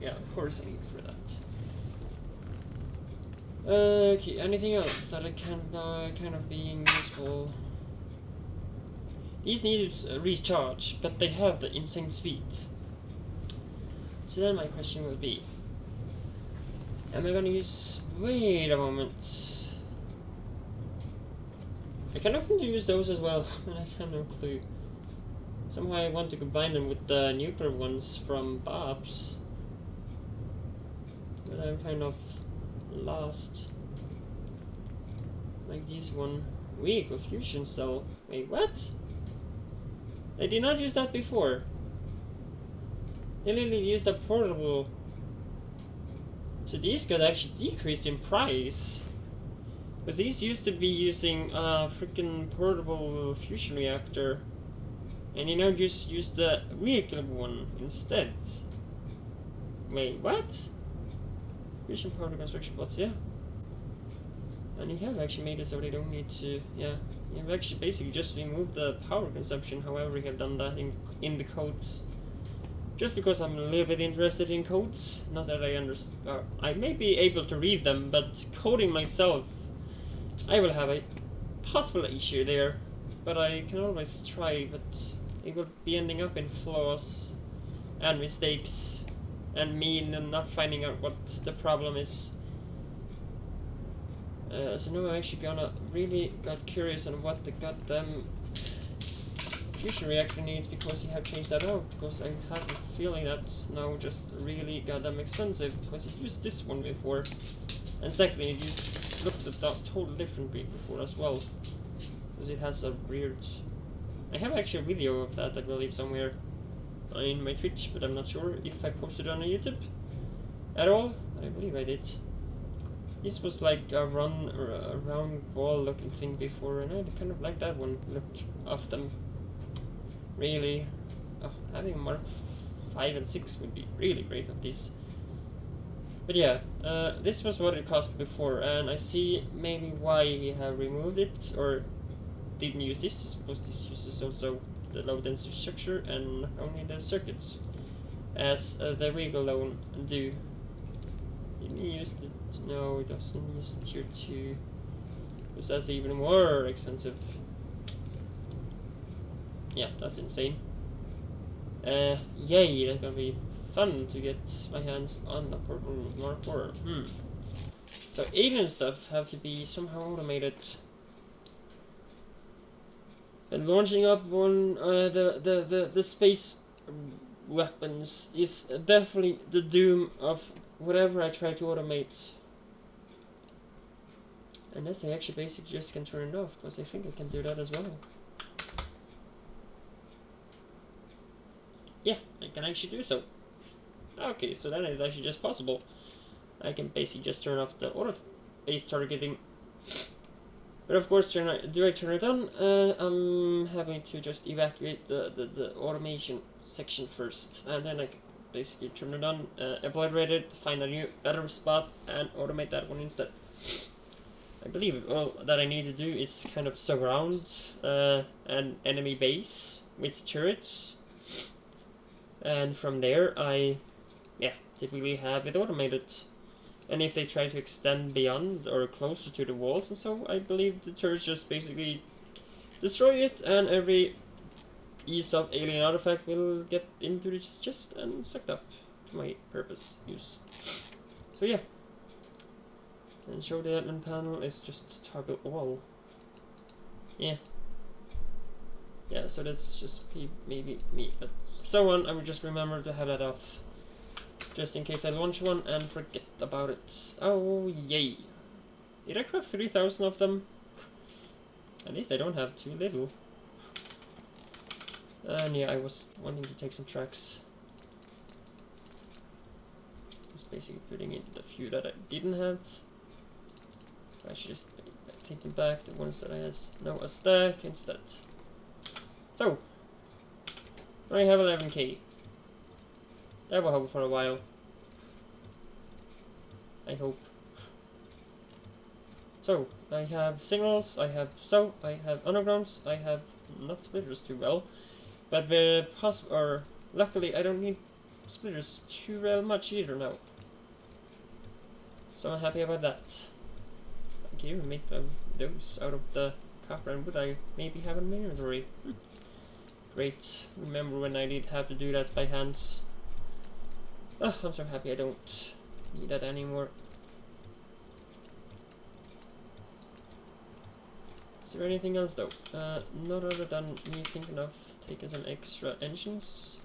yeah, of course I need it for that. Okay, anything else that I can kind of being useful? These need recharge, but they have the insane speed. So then my question will be, am I gonna use... wait a moment. I can often use those as well, but I have no clue. Somehow I want to combine them with the nuclear ones from Bob's. But I'm kind of lost. Like this one. Vehicle fusion cell. Wait, what? I did not use that before. They literally used a portable. So these got actually decreased in price. Because these used to be using a freaking portable fusion reactor. And you now just use the vehicle one instead. Wait, what? Fusion power construction bots, yeah. And you have actually made it so they don't need to, yeah. You have actually basically just removed the power consumption, however you have done that in the codes. Just because I'm a little bit interested in codes, not that I understand, I may be able to read them, but coding myself, I will have a possible issue there. But I can always try, but it will be ending up in flaws and mistakes, and me not finding out what the problem is. So now I'm actually gonna really got curious on what the goddamn fusion reactor needs, because you have changed that out, because I have a feeling that's now just really goddamn expensive, because you used this one before, and secondly it looked at that totally differently before as well, because it has a weird... I have actually a video of that, I believe, somewhere in my Twitch, but I'm not sure if I posted it on YouTube at all. I believe I did. This was like a round wall looking thing before, and I kind of like that one looked of them. Really, having a Mark 5 and 6 would be really great of this. But yeah, this was what it cost before, and I see maybe why he have removed it or didn't use this, is because this uses also the low density structure and not only the circuits, as the vehicle alone do. Didn't use the... no, it doesn't use the tier 2, because that's even more expensive. Yeah, that's insane. Yay, that's gonna be fun to get my hands on the purple Mark 4. So alien stuff have to be somehow automated. And launching up one the space weapons is definitely the doom of whatever I try to automate. Unless I actually basically just can turn it off, because I think I can do that as well. Yeah, I can actually do so. Okay, so then it's actually just possible. I can basically just turn off the auto base targeting. But of course, do I turn it on? I'm having to just evacuate the automation section first, and then I can basically turn it on, obliterate it, find a new better spot, and automate that one instead. I believe all that I need to do is kind of surround an enemy base with turrets, and from there I, typically have it automated. And if they try to extend beyond or closer to the walls and so, I believe the turrets just basically destroy it, and every piece of alien artifact will get into the chest and sucked up to my purpose use. So yeah. And show the admin panel is just toggle all. Yeah. Yeah, so that's just maybe me, but so on, I would just remember to have that off, just in case I launch one and forget about it. Oh, yay. Did I craft 3,000 of them? At least I don't have too little. And yeah, I was wanting to take some tracks. Just basically putting in the few that I didn't have. I should just take them back, the ones that I has now a stack instead. So, I have 11k. That will hold for a while. I hope. So, I have signals, I have undergrounds, I have not splitters too well, but luckily I don't need splitters too well much either now. So I'm happy about that. I can even make those out of the copper and wood I maybe have in my inventory. Great. Remember when I did have to do that by hands. Oh, I'm so happy I don't need that anymore. Is there anything else though? Not other than me thinking of taking some extra engines.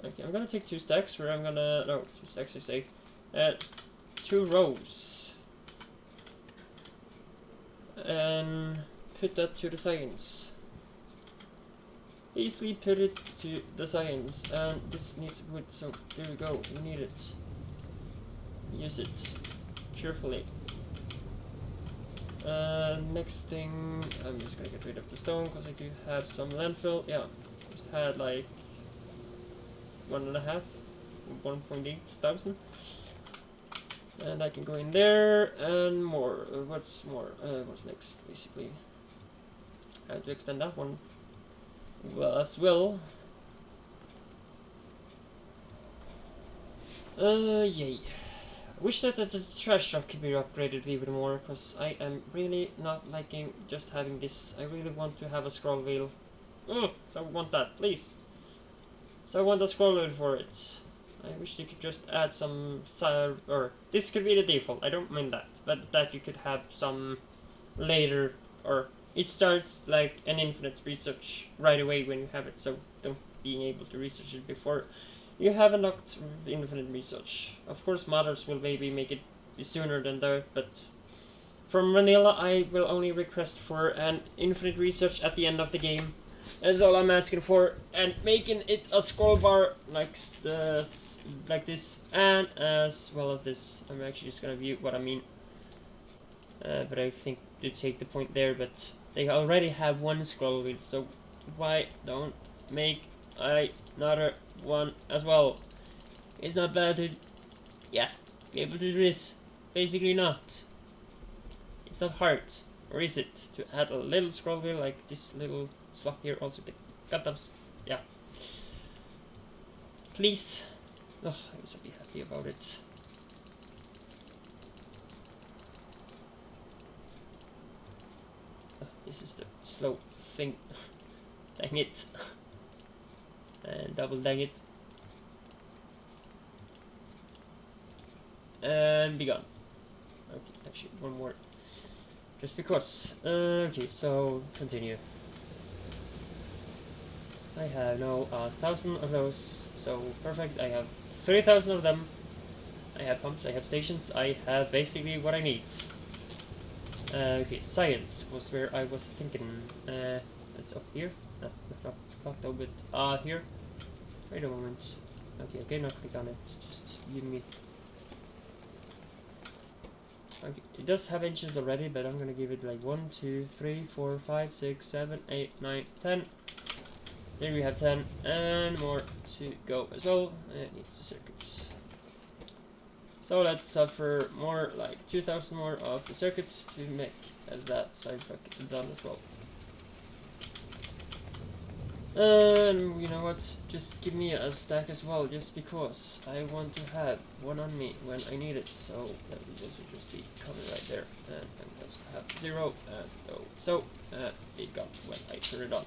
Okay, I'm gonna take 2 stacks where I'm gonna... no, 2 stacks I say. 2 rows. And put that to the science. Easily put it to the science, and this needs wood, so there we go, we need it. Use it carefully. Next thing, I'm just gonna get rid of the stone because I do have some landfill. Yeah, just had like 1.5, 1.8 thousand. And I can go in there and more. What's more? What's next? Basically, I have to extend that one as well. Yay. I wish that the trash truck could be upgraded even more, because I am really not liking just having this. I really want to have a scroll wheel. So I want that, please. So I want a scroll wheel for it. I wish they could just add some, or this could be the default, I don't mind that, but that you could have some later, or it starts like an infinite research right away when you have it, so don't being able to research it before you have unlocked infinite research. Of course modders will maybe make it sooner than that, but from vanilla I will only request for an infinite research at the end of the game. That's all I'm asking for, and making it a scroll bar like this, and as well as this. I'm actually just gonna view what I mean, but I think to take the point there, but they already have one scroll wheel, so why don't make another one as well? It's not bad to, yeah, be able to do this. Basically not. It's not hard, or is it, to add a little scroll wheel like this little slot here? Also, got them, yeah. Please. Oh, I was be happy about it. Oh, this is the slow thing. Dang it. And double dang it. And be gone. Okay, actually, one more. Just because. Okay, so continue. I have now 1,000 of those, so perfect. I have 3,000 of them. I have pumps, I have stations, I have basically what I need. Okay, science was where I was thinking. It's up here. No, not fucked up, but here. Wait a moment. Okay, not click on it. Just give me. Okay, it does have engines already, but I'm gonna give it like 1, 2, 3, 4, 5, 6, 7, 8, 9, 10. There we have 10, and more to go as well. It needs the circuits. So let's suffer more, like 2,000 more of the circuits to make that side bucket done as well. And you know what, just give me a stack as well, just because I want to have one on me when I need it. So that will also just be covered right there, and I just have 0 and oh, so it got when I turn it on.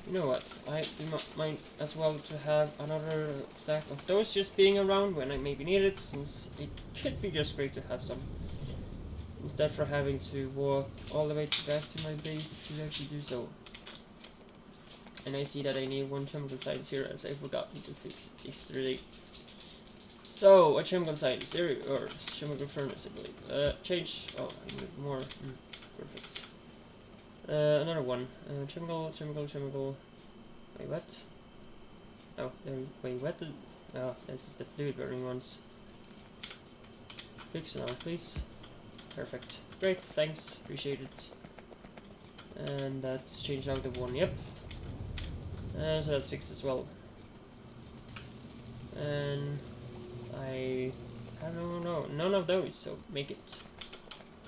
You know what, I do not mind as well to have another stack of those just being around when I maybe need it, since it could be just great to have some, instead for having to walk all the way back to my base to actually do so. And I see that I need one chemical science here, as I forgot to fix yesterday. So, a chemical science, or chemical furnace I believe. Change, oh I need more, perfect. Another one. Chemical. Wait, what? Oh, wait, what? Oh, this is the fluid burning ones. Fix now, please. Perfect. Great, thanks. Appreciate it. And that's changed out the one, yep. So that's fixed as well. And I have none of those, so make it.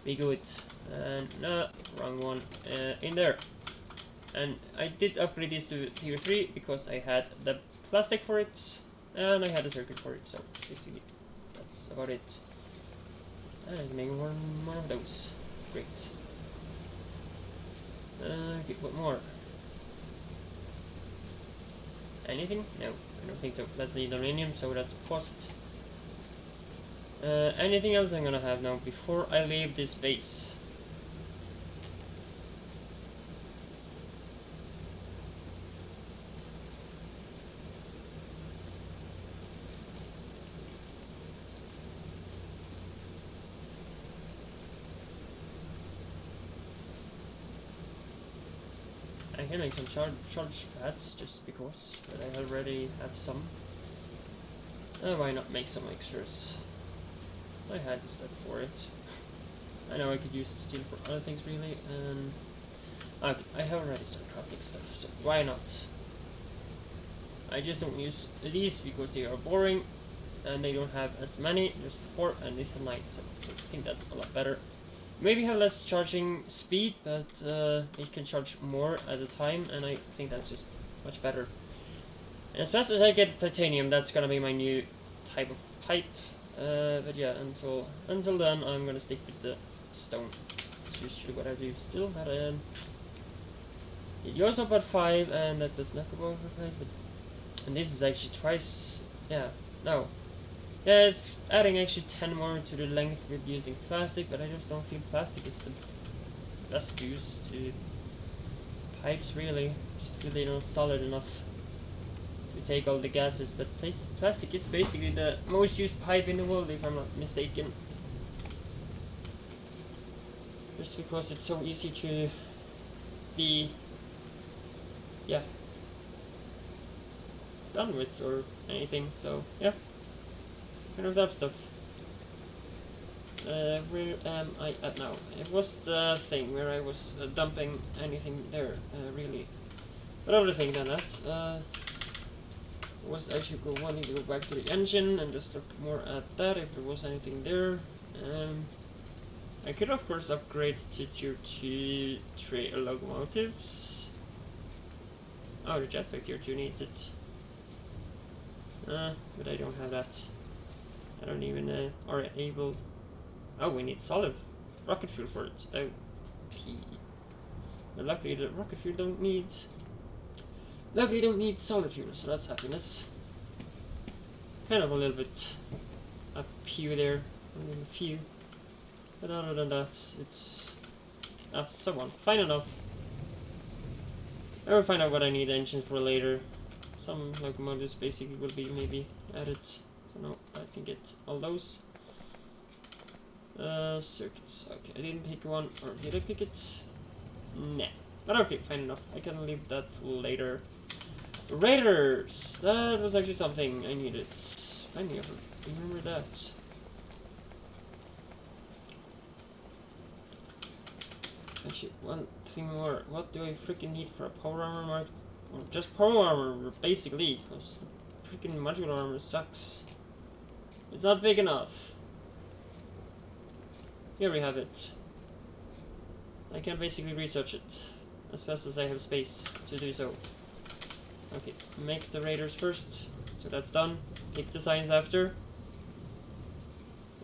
Be good. And no, wrong one. In there. And I did upgrade this to tier 3 because I had the plastic for it and I had a circuit for it, so basically that's about it. And I can make one more of those. Great. Okay, what more? Anything? No, I don't think so. That's the aluminium, so that's post. Anything else I'm gonna have now before I leave this base? I can make some charge pads just because, but I already have some. Why not make some extras? I had the stuff for it. I know I could use the steel for other things really, and okay, I have already started crafting stuff, so why not? I just don't use these because they are boring, and they don't have as many. There's 4 and these have 9, so I think that's a lot better. Maybe have less charging speed, but it can charge more at a time, and I think that's just much better. And as fast as I get titanium, that's gonna be my new type of pipe. But yeah, until then, I'm gonna stick with the stone. That's usually what I do. Still, but it goes up at 5, and that does not go over 5. But and this is actually twice. Yeah, no. Yeah, it's adding actually 10 more to the length with using plastic, but I just don't feel plastic is the best use to pipes, really. Just feel they're not solid enough to take all the gases, but plastic is basically the most used pipe in the world, if I'm not mistaken. Just because it's so easy to be, yeah, done with or anything, so yeah. Kind of that stuff. Where am I at now? It was the thing where I was dumping anything there, really. But other thing than that, was I should wanting to go back to the engine and just look more at that if there was anything there. I could of course upgrade to tier 2 locomotives. Oh, the jetpack tier 2 needs it. But I don't have that. I don't even are able. Oh, we need solid rocket fuel for it. Oh, P. But luckily, the rocket fuel don't need. Luckily, don't need solid fuel, so that's happiness. Kind of a little bit up pew there, a little few. But other than that, it's so on. Fine enough. I will find out what I need engines for later. Some locomotives basically will be maybe added. So no, I can get all those. Circuits. Okay, I didn't pick one, or did I pick it? Nah. But okay, fine enough. I can leave that for later. Raiders! That was actually something I needed. I never remember that. Actually, one thing more. What do I freaking need for a power armor mark? Well, just power armor, basically, because the freaking modular armor sucks. It's not big enough. Here we have it. I can basically research it as fast as I have space to do so. Okay, make the raiders first, so that's done. Pick the signs after.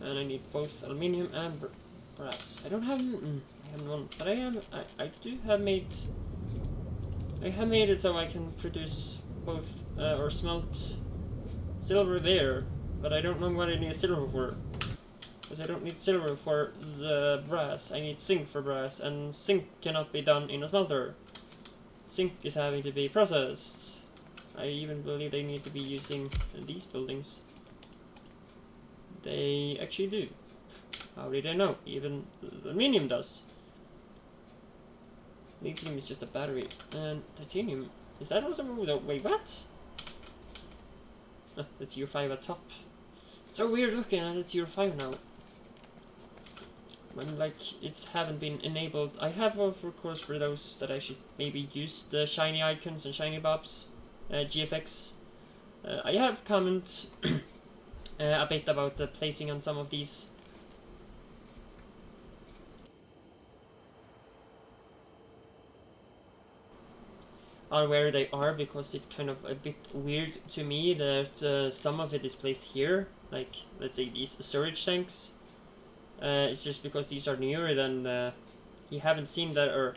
And I need both aluminium and brass. I don't have I have one, but I do have made. I have made it so I can produce both or smelt silver there, but I don't know what I need silver for. Because I don't need silver for the brass, I need zinc for brass, and zinc cannot be done in a smelter. Zinc is having to be processed. I even believe they need to be using these buildings. They actually do. How did I know? Even aluminium does. Lithium is just a battery. And titanium, is that also moved out? Wait, what? The tier 5 at top. It's so weird looking at the tier 5 now. When like it's haven't been enabled. I have of course for those that actually maybe use the shiny icons and shiny bobs, GFX. I have comment a bit about the placing on some of these. On where they are, because it's kind of a bit weird to me that some of it is placed here, like let's say these storage tanks. It's just because these are newer than you haven't seen that, or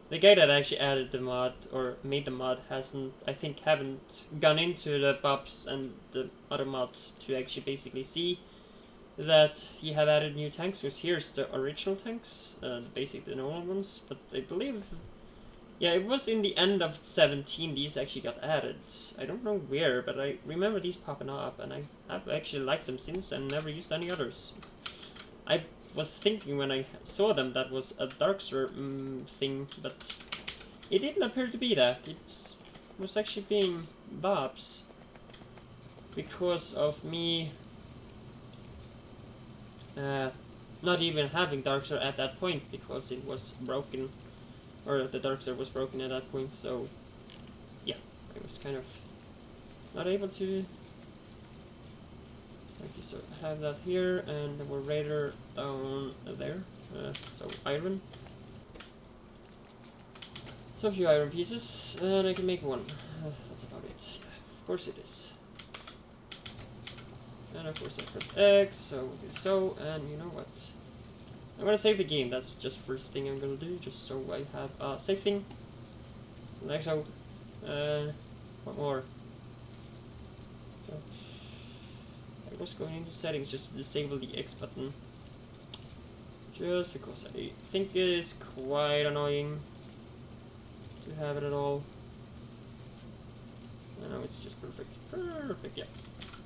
the guy that actually added the mod or made the mod hasn't, I think, haven't gone into the bobs and the other mods to actually basically see that you have added new tanks. Because here's the original tanks, basically the normal ones, but I believe, yeah, it was in the end of 17 these actually got added. I don't know where, but I remember these popping up, and I have actually liked them since and never used any others. I was thinking when I saw them that was a Darkstar thing, but it didn't appear to be that. It was actually being Bob's because of me not even having Darkstar at that point, because it was broken, or the Darkstar was broken at that point. So yeah, I was kind of not able to Okay, so I have that here, and the radar down there. So iron. So a few iron pieces, and I can make one. That's about it. Yeah, of course it is. And of course I press X, so we'll do so, and you know what? I'm gonna save the game, that's just first thing I'm gonna do, just so I have a save thing. Like so. What more? I was going into settings just to disable the X button. Just because I think it is quite annoying to have it at all. I know it's just perfect. Perfect, yeah.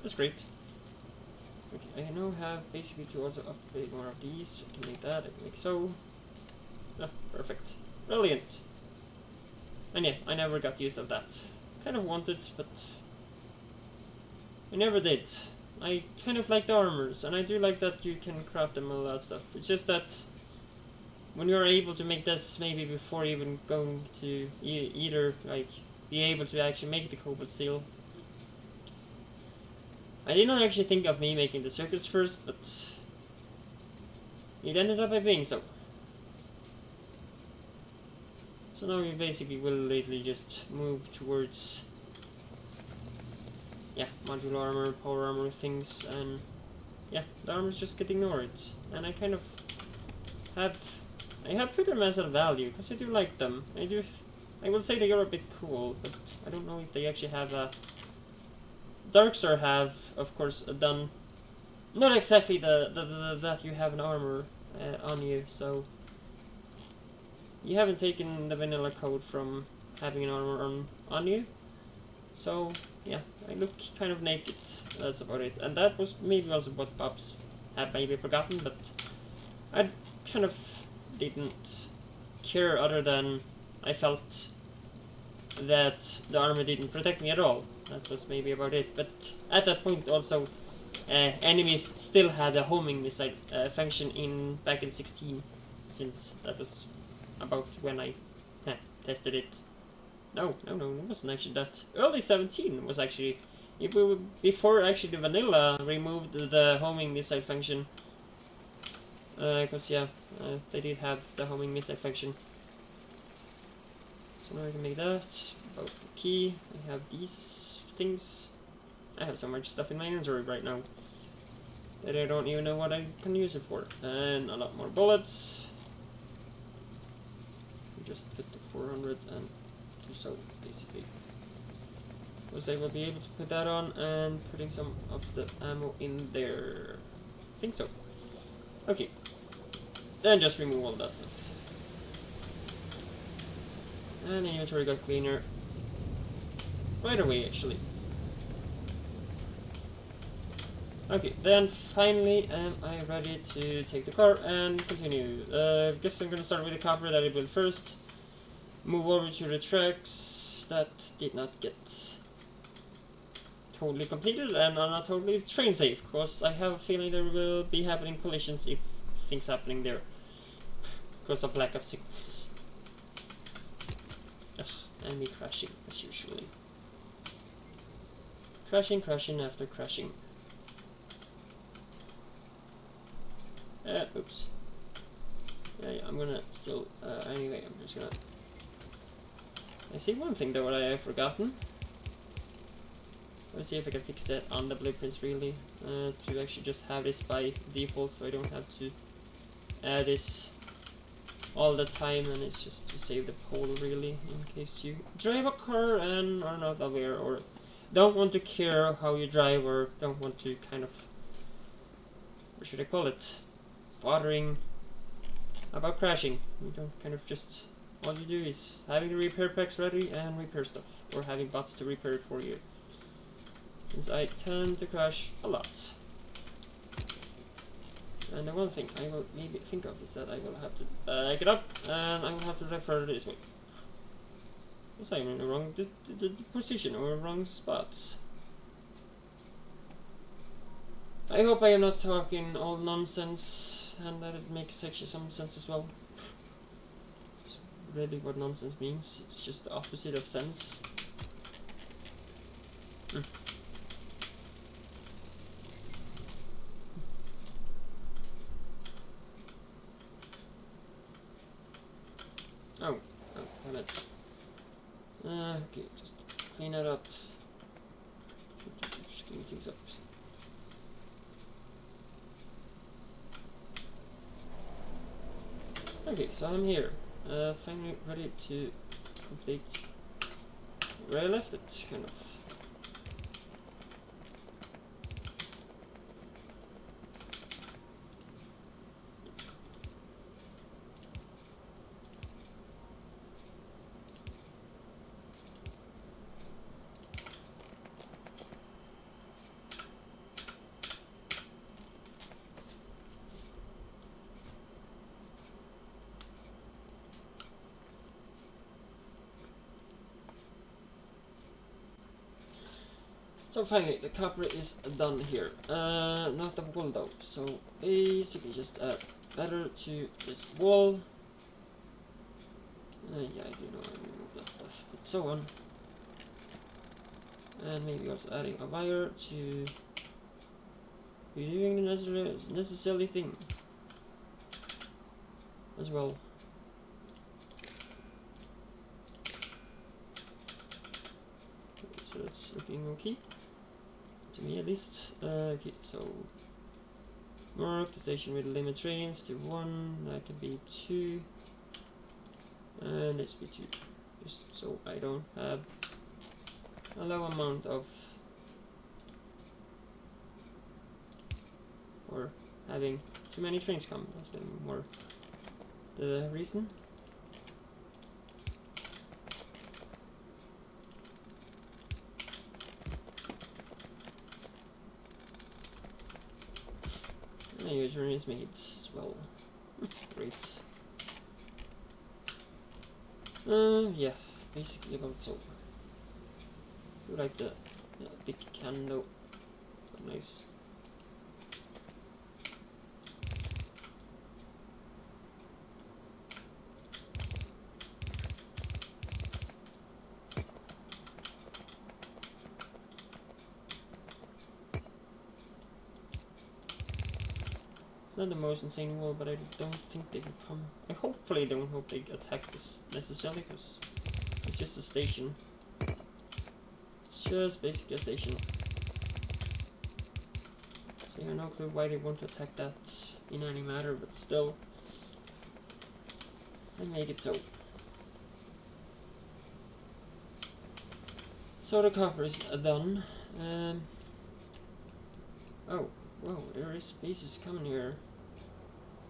That's great. Okay, I now have basically to also upgrade more of these. I can make that, I can make so. Ah, perfect. Brilliant. And yeah, I never got use of that. Kind of wanted, but I never did. I kind of like the armors, and I do like that you can craft them and all that stuff. It's just that when you're able to make this maybe before even going to either like be able to actually make the cobalt steel. I did not actually think of me making the circuits first, but it ended up by being so. So now we basically will lately just move towards, yeah, modular armor, power armor things, and yeah, the armors just get ignored. And I kind of have put them as a value because I do like them. I will say they are a bit cool, but I don't know if they actually have a. Darkstar have, of course, done not exactly the that you have an armor on you, so you haven't taken the vanilla code from having an armor on you. So yeah, I look kind of naked. That's about it. And that was maybe also what Bobs had maybe forgotten, but I kind of didn't care other than I felt that the armor didn't protect me at all. That was maybe about it. But at that point also, enemies still had a homing missile function in back in 16, since that was about when I tested it. No, it wasn't actually that. Early 17 was actually, before actually the vanilla removed the homing missile function. Because yeah, they did have the homing missile function. So now I can make that. About the key, I have these things. I have so much stuff in my inventory right now that I don't even know what I can use it for. And a lot more bullets. Just put the 400 and do so, basically. Because I will be able to put that on and putting some of the ammo in there. I think so. Okay. Then just remove all that stuff. And the inventory got cleaner right away, actually. Okay, then finally am I ready to take the car and continue. Guess I'm gonna start with the copper that I built first. Move over to the tracks that did not get totally completed and are not totally train safe, because I have a feeling there will be happening collisions if things happening there because of lack of signals. Ugh, and me crashing as usually. Crashing after crashing. Oops. Yeah, I'm gonna still, anyway, I'm just gonna... I see one thing though that I have forgotten. Let's see if I can fix that on the blueprints really, to actually just have this by default so I don't have to add this all the time, and it's just to save the pole really, in case you drive a car and are not aware or don't want to care how you drive, or don't want to kind of, what should I call it, bothering about crashing. You don't kind of just, all you do is having the repair packs ready and repair stuff, or having bots to repair it for you. Since I tend to crash a lot. And the one thing I will maybe think of is that I will have to get up and I will have to drive further this way. Because I'm in the wrong position or wrong spot. I hope I am not talking all nonsense and that it makes actually some sense as well. It's really what nonsense means. It's just the opposite of sense. Damn it. Okay, just clean that up. Just clean things up. Okay, so I'm here. Finally ready to complete where I left it, kind of. So finally, the copper is done here. Not the wall though. So basically, just add better to this wall. Yeah, I do know I remove that stuff, but so on. And maybe also adding a wire to be doing the necessary thing as well. Okay, so that's looking okay. To me at least. Okay, so mark the station with limit trains to 1, that can be 2, and this be 2, just so I don't have a low amount of, or having too many trains come. That's been more the reason. And your turn is made as well. Great. Yeah, basically about so. You like the big candle. Nice. It's not the most insane wall, but I don't think they can come. I hopefully don't hope they attack this necessarily, because it's just a station. It's just basically a station. So I have no clue why they want to attack that in any matter, but still, I make it so. So the copper is done. Oh, whoa, there is bases coming here.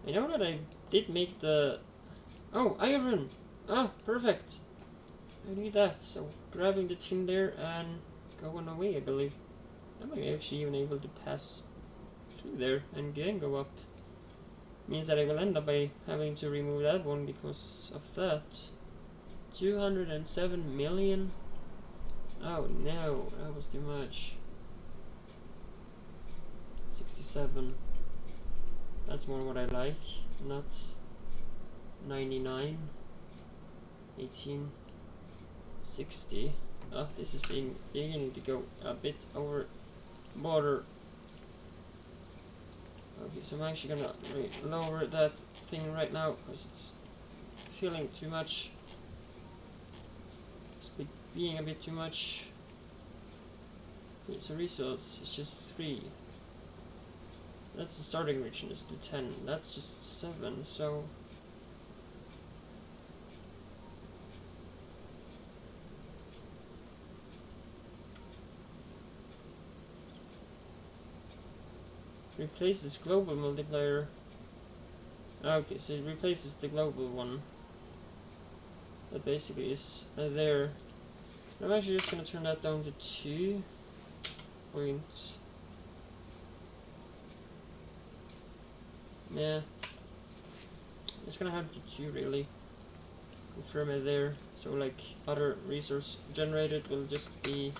I know that I did make the... Oh, iron! Ah, perfect! I need that, so grabbing the tin there and going away, I believe. I might be actually even able to pass through there and then go up. Means that I will end up by having to remove that one because of that. 207 million? Oh no, that was too much. 67. That's more what I like, not 99, 18, 60. Oh, this is beginning to go a bit over border. Okay, so I'm actually gonna lower that thing right now because it's feeling too much. It's being a bit too much. Okay, so results is just 3. That's the starting region, is to 10. That's just 7, so... Replaces global multiplier. Okay, so it replaces the global one. That basically is there. I'm actually just gonna turn that down to 2 points. Yeah, it's gonna have to 2 really. Confirm it there. So like other resource generated will just be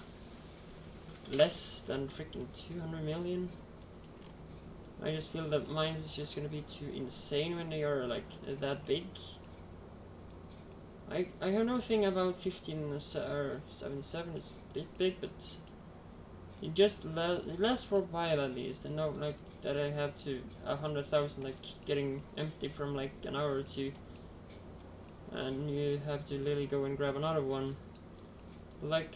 less than freaking 200 million. I just feel that mines is just gonna be too insane when they are like that big. I have no thing about 15 or 77. It's a bit big, but it just it lasts for a while at least, and not like that I have to 100,000 like getting empty from like an hour or 2. and you have to literally go and grab another one. Like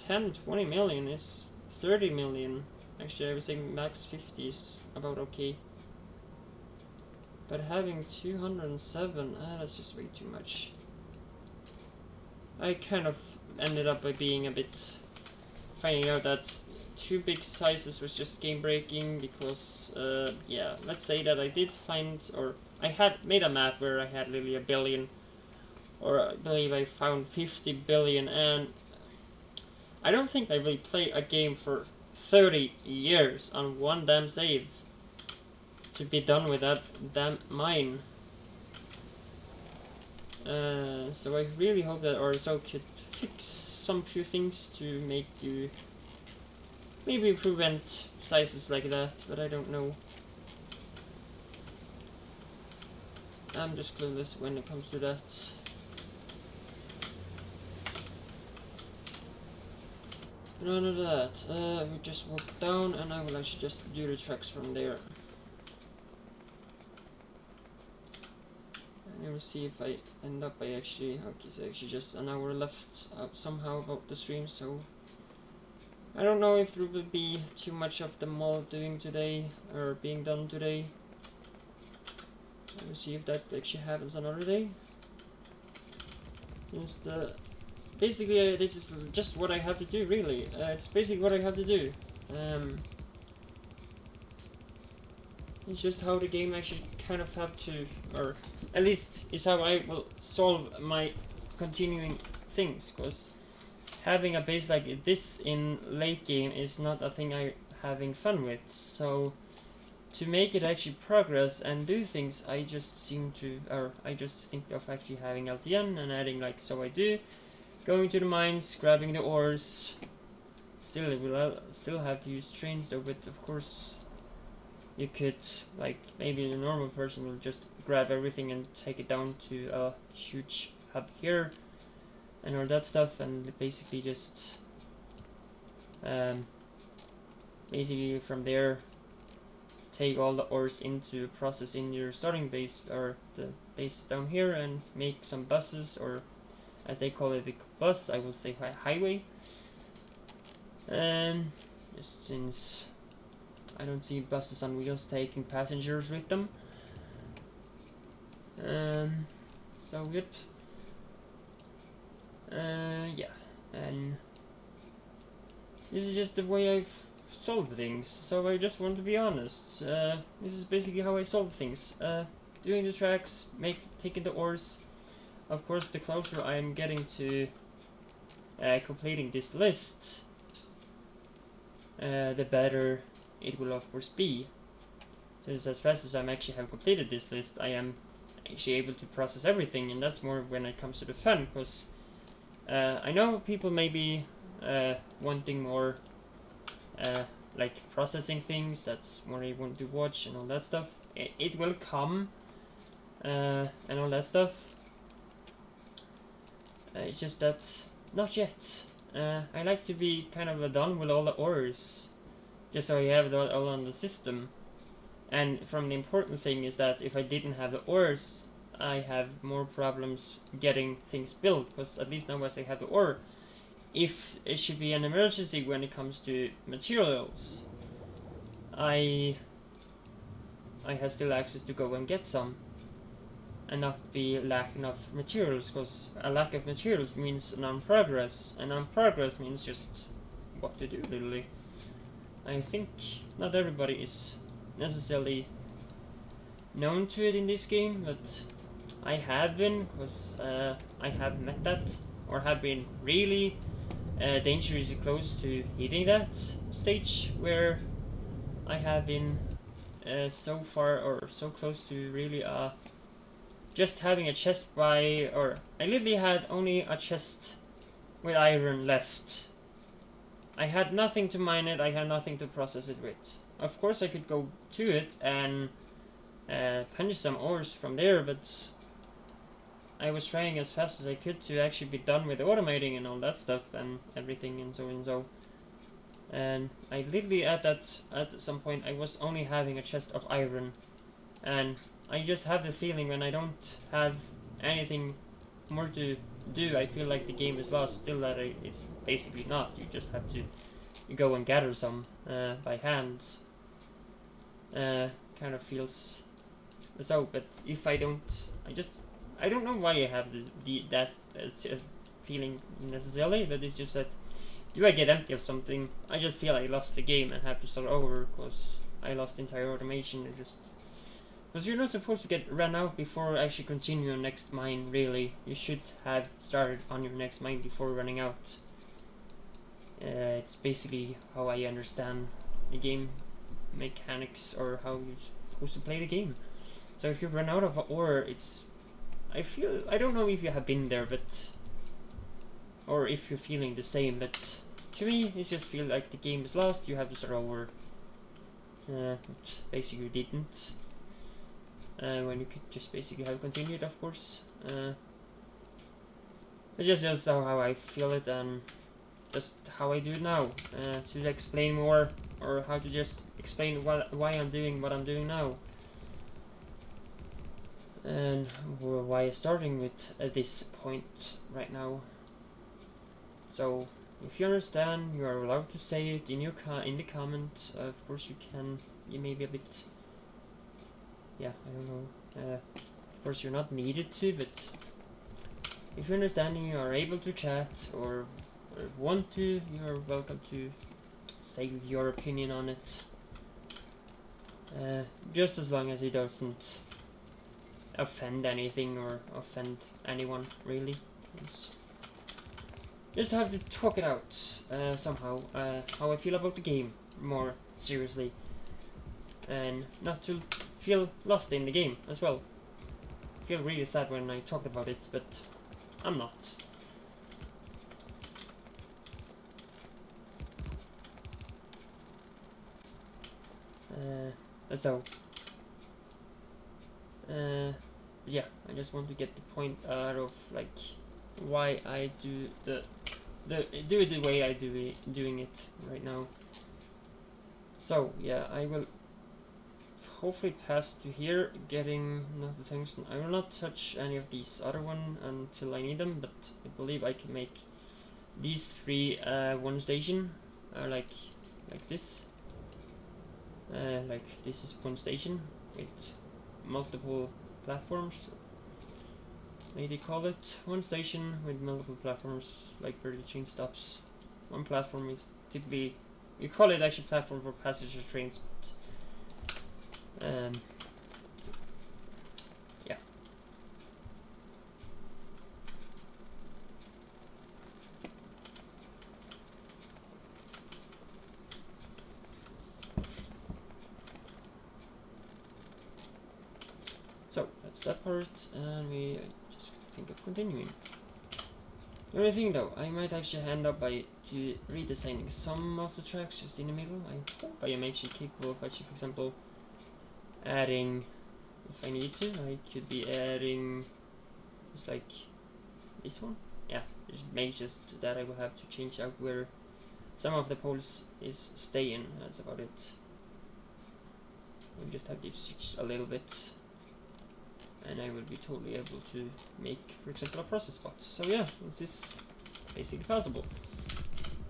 10-20 million is 30 million. Actually, I would say max 50 is about okay. But having 207, that's just way too much. I kind of ended up by being a bit finding out that too big sizes was just game breaking because yeah, let's say that I did find, or I had made a map where I had literally a billion, or I believe I found 50 billion, and I don't think I really played a game for 30 years on one damn save to be done with that damn mine. So I really hope that RSO could fix some few things to make you maybe prevent sizes like that, but I don't know. I'm just clueless when it comes to that. None of that. We just walk down and I will actually just do the tracks from there. And we'll see if I end up by actually, okay, it's actually just an hour left up somehow about the stream, so I don't know if there will be too much of the mall doing today, or being done today. We'll see if that actually happens another day. Since basically this is just what I have to do, really. It's basically what I have to do. It's just how the game actually kind of have to, or at least is how I will solve my continuing things, because having a base like this in late game is not a thing I'm having fun with. So to make it actually progress and do things, I just seem to, or I just think of actually having LTN and adding like so I do, going to the mines, grabbing the ores. Still, it will still have to use trains though, but of course you could, like, maybe the normal person will just grab everything and take it down to a huge hub here and all that stuff, and basically just basically from there take all the ores into process in your starting base, or the base down here, and make some buses, or as they call it, the bus, I will say highway. And just since I don't see buses on wheels taking passengers with them. So yep. Yeah, and this is just the way I've solved things. So I just want to be honest. This is basically how I solve things. Doing the tracks, taking the ores. Of course, the closer I'm getting to completing this list, the better it will of course be. Since as fast as I'm actually have completed this list, I am actually able to process everything, and that's more when it comes to the fun, because I know people may be wanting more like processing things, that's more they want to watch and all that stuff. It will come and all that stuff. It's just that not yet. I like to be kind of done with all the ores, just so I have it all on the system. And from the important thing is that if I didn't have the ores, I have more problems getting things built, because at least now as I have the ore, if it should be an emergency when it comes to materials, I have still access to go and get some and not be lacking of materials, because a lack of materials means non-progress, and non-progress means just what to do, literally. I think not everybody is necessarily known to it in this game, but I have been, because I have met that, or have been really dangerously close to hitting that stage, where I have been so far, or so close to really just having a chest by, or I literally had only a chest with iron left. I had nothing to mine it, I had nothing to process it with. Of course I could go to it and punch some ores from there, but I was trying as fast as I could to actually be done with automating and all that stuff and everything and so and so. And I literally at some point I was only having a chest of iron, and I just have the feeling when I don't have anything more to do. I feel like the game is lost. Still, that it's basically not. You just have to go and gather some by hand. Kind of feels so. But if I don't, I don't know why I have that feeling necessarily. But it's just that, do I get empty of something? I just feel I lost the game and have to start over because I lost entire automation and just. Because you're not supposed to get run out before actually continue your next mine, really. You should have started on your next mine before running out. It's basically how I understand the game mechanics, or how you're supposed to play the game. So if you run out of ore, it's... I don't know if you have been there, but... Or if you're feeling the same, but... To me, it just feels like the game is lost, you have to start over. Which basically you didn't. When you could just basically have continued, of course. It's just how I feel it, and just how I do it now. To explain more, or how to just explain why I'm doing what I'm doing now. And why I'm starting with this point right now. So, if you understand, you are allowed to say it in your in the comment. Of course you can. You may be a bit... Yeah, I don't know. Of course you're not needed to, but if you understand and you are able to chat or want to, you are welcome to say your opinion on it. Just as long as it doesn't offend anything or offend anyone, really. Just have to talk it out somehow. How I feel about the game more seriously, and not to feel lost in the game as well. I feel really sad when I talked about it, but I'm not. That's all. Yeah, I just want to get the point out of like why I do the way I doing it right now. So yeah, I will hopefully pass to here, getting not the tungsten. I will not touch any of these other one until I need them, but I believe I can make these three one station, like this. Like this is one station with multiple platforms. Maybe call it one station with multiple platforms, like where the train stops. One platform is typically, we call it actually platform for passenger trains, but yeah. So that's that part, and we just think of continuing. The only thing though, I might actually end up by redesigning some of the tracks just in the middle. I hope I am actually capable of actually, for example, adding, if I need to, I could be adding just like this one. Yeah, it makes just that I will have to change out where some of the poles is staying. That's about it. We'll just have to switch a little bit, and I will be totally able to make, for example, a process spot. So yeah, this is basically possible.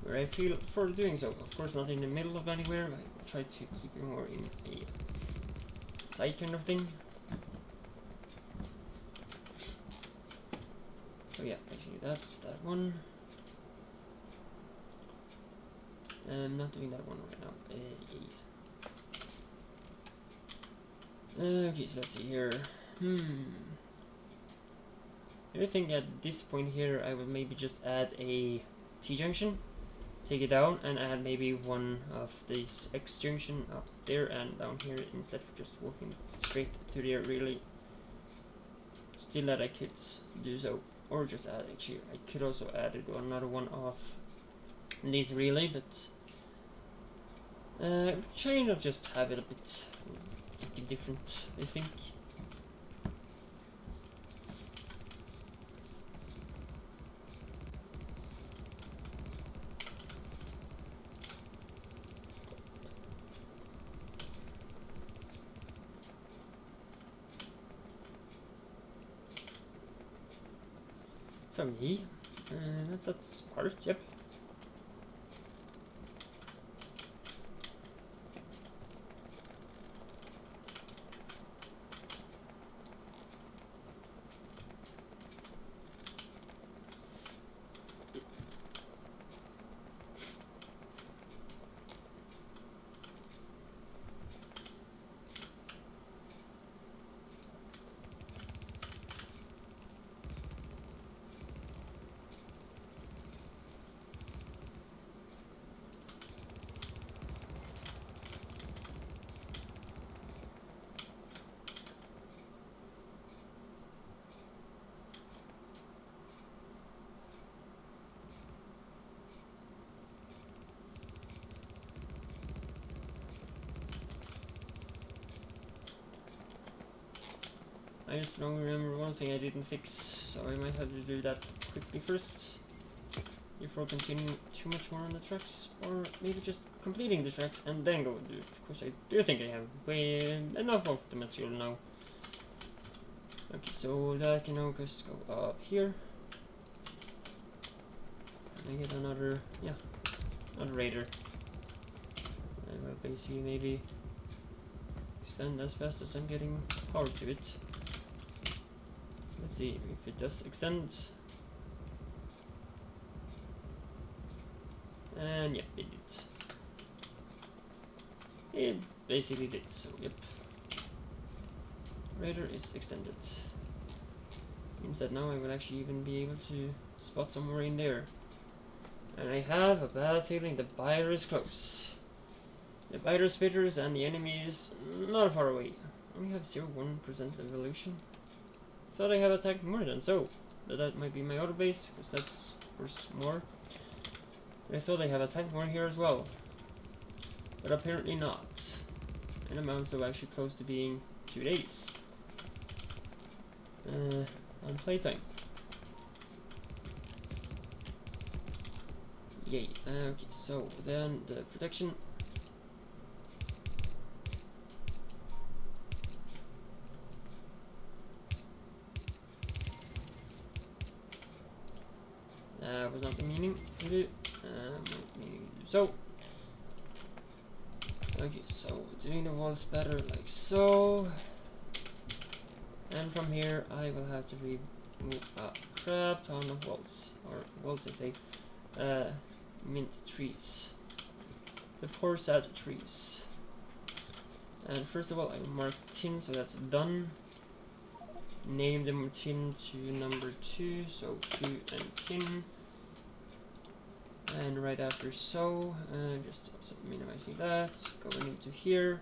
Where I feel for doing so. Of course, not in the middle of anywhere. I will try to keep it more in a side kind of thing. So yeah, basically that's that one. I'm not doing that one right now. Okay, so let's see here. I think at this point here I will maybe just add a T-junction, take it down, and add maybe one of these X-junction up there and down here, instead of just walking straight to there, really. Still that I could do so, or just add, actually I could also add another one off these really, but trying to just have it a bit different, I think. So yeah, that's that part. Yep. I just don't remember one thing I didn't fix, so I might have to do that quickly first before continuing too much more on the tracks, or maybe just completing the tracks and then go and do it. Of course, I do think I have way enough of the material now. Okay, so that can now just go up here, and I get another, yeah, another raider. I will basically maybe extend as fast as I'm getting power to it. Let's see if it does extend. And yeah, it did. It basically did, so yep. Radar is extended. Means that now I will actually even be able to spot somewhere in there. And I have a bad feeling the buyer is close. The buyer spitters and the enemy is not far away. Only have 0.1% evolution. Thought I have attacked more than so. But that might be my auto base, because that's of course more. But I thought I have attacked more here as well. But apparently not. And amounts to actually close to being 2 days. On playtime. Yay. Okay, so then the protection. Was not the meaning to do. Meaning to do so. Okay, so doing the walls better like so. And from here I will have to remove a crap ton of walls. Or walls I say. Mint trees. The poor sad trees. And first of all I will mark tin, so that's done. Name the tin to number 2, so 2 and tin. And right after so, just also minimizing that, going into here,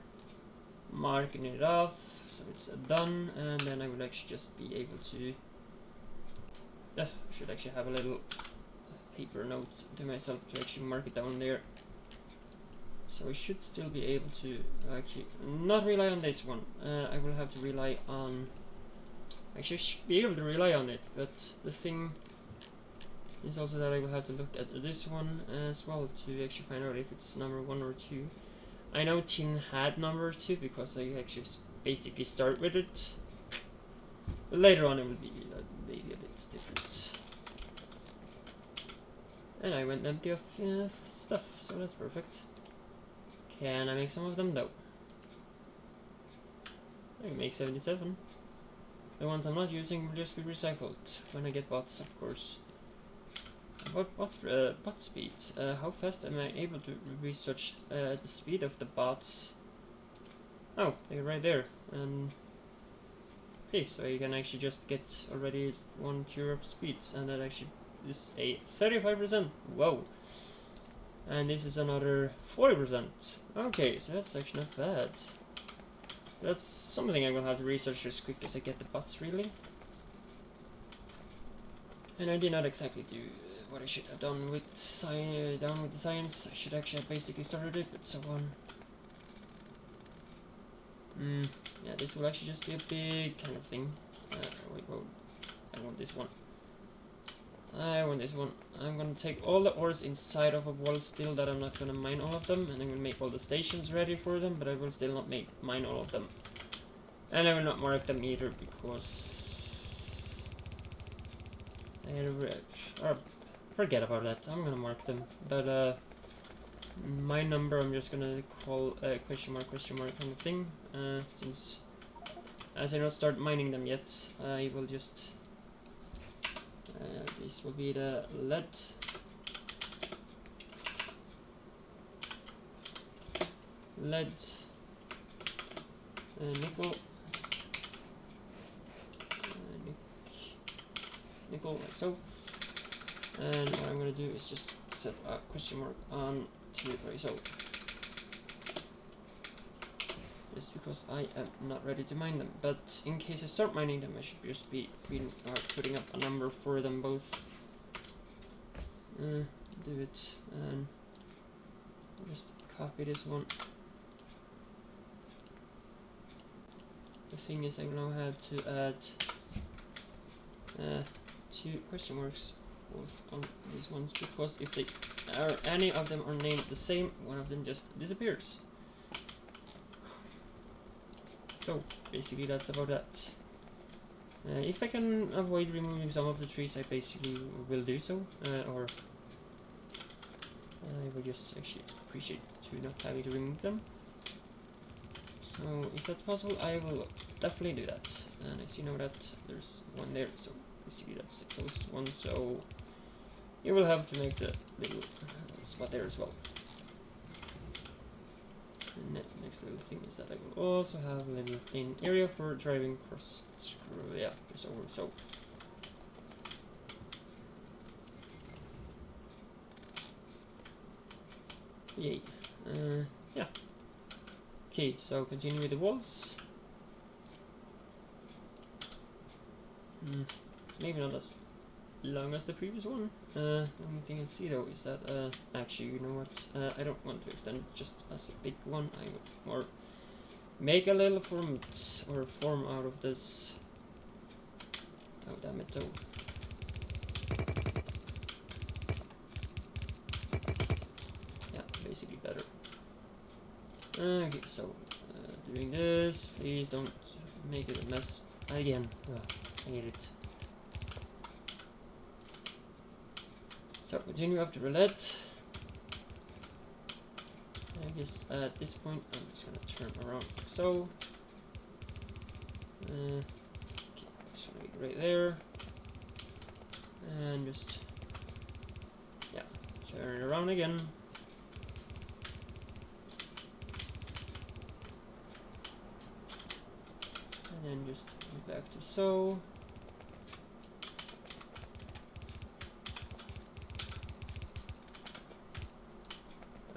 marking it off, so it's done, and then I would actually just be able to, I should actually have a little paper note to myself to actually mark it down there. So I should still be able to actually not rely on this one. I will have to rely on, actually I should be able to rely on it, but the thing is also that I will have to look at this one as well to actually find out if it's number 1 or 2. I know tin had number 2 because I actually basically start with it. But later on it will be maybe a bit different. And I went empty of stuff, so that's perfect. Can I make some of them? No. I can make 77. The ones I'm not using will just be recycled when I get bots, of course. About bot speed, how fast am I able to research the speed of the bots? Oh, they're right there. And okay, so you can actually just get already 1 tier of speed, and that actually is a 35%. Whoa! And this is another 40%. Okay, so that's actually not bad. That's something I will have to research as quick as I get the bots, really. And I did not exactly do what I should have done with down with the science. I should actually have basically started it, but so on. Yeah, this will actually just be a big kind of thing. Wait, whoa. I want this one. I want this one. I'm gonna take all the ores inside of a wall still that I'm not gonna mine all of them, and I'm gonna make all the stations ready for them, but I will still not mine all of them. And I will not mark them either because or forget about that. I'm gonna mark them, but my number I'm just gonna call question mark kind of thing. Since as I don't start mining them yet, I will just this will be the lead. Nickel, nickel like so. And what I'm going to do is just set a question mark on to it right so. Just because I am not ready to mine them, but in case I start mining them, I should just be putting up a number for them both. Do it, and just copy this one. The thing is, I now have to add 2 question marks both on these ones, because if they are any of them are named the same, one of them just disappears. So basically that's about that. If I can avoid removing some of the trees, I basically will do so, or I would just actually appreciate to not having to remove them. So if that's possible, I will definitely do that. And as you know that there's one there, so basically that's the closest one, so you will have to make the little spot there as well. And the next little thing is that I will also have a little plain area for driving across. Yeah, just over so. Yay. Yeah. Okay, so continue with the walls. It's maybe not as long as the previous one. The only thing I see though is that actually, you know what? I don't want to extend it just as a big one. I would more make a little form out of this. Oh damn it though. Yeah, basically better. Okay, so doing this, please don't make it a mess again. I hate it. So continue up to roulette. I guess at this point I'm just gonna turn around like so. Okay, that's gonna be right there. And just yeah, turn it around again. And then just back to so.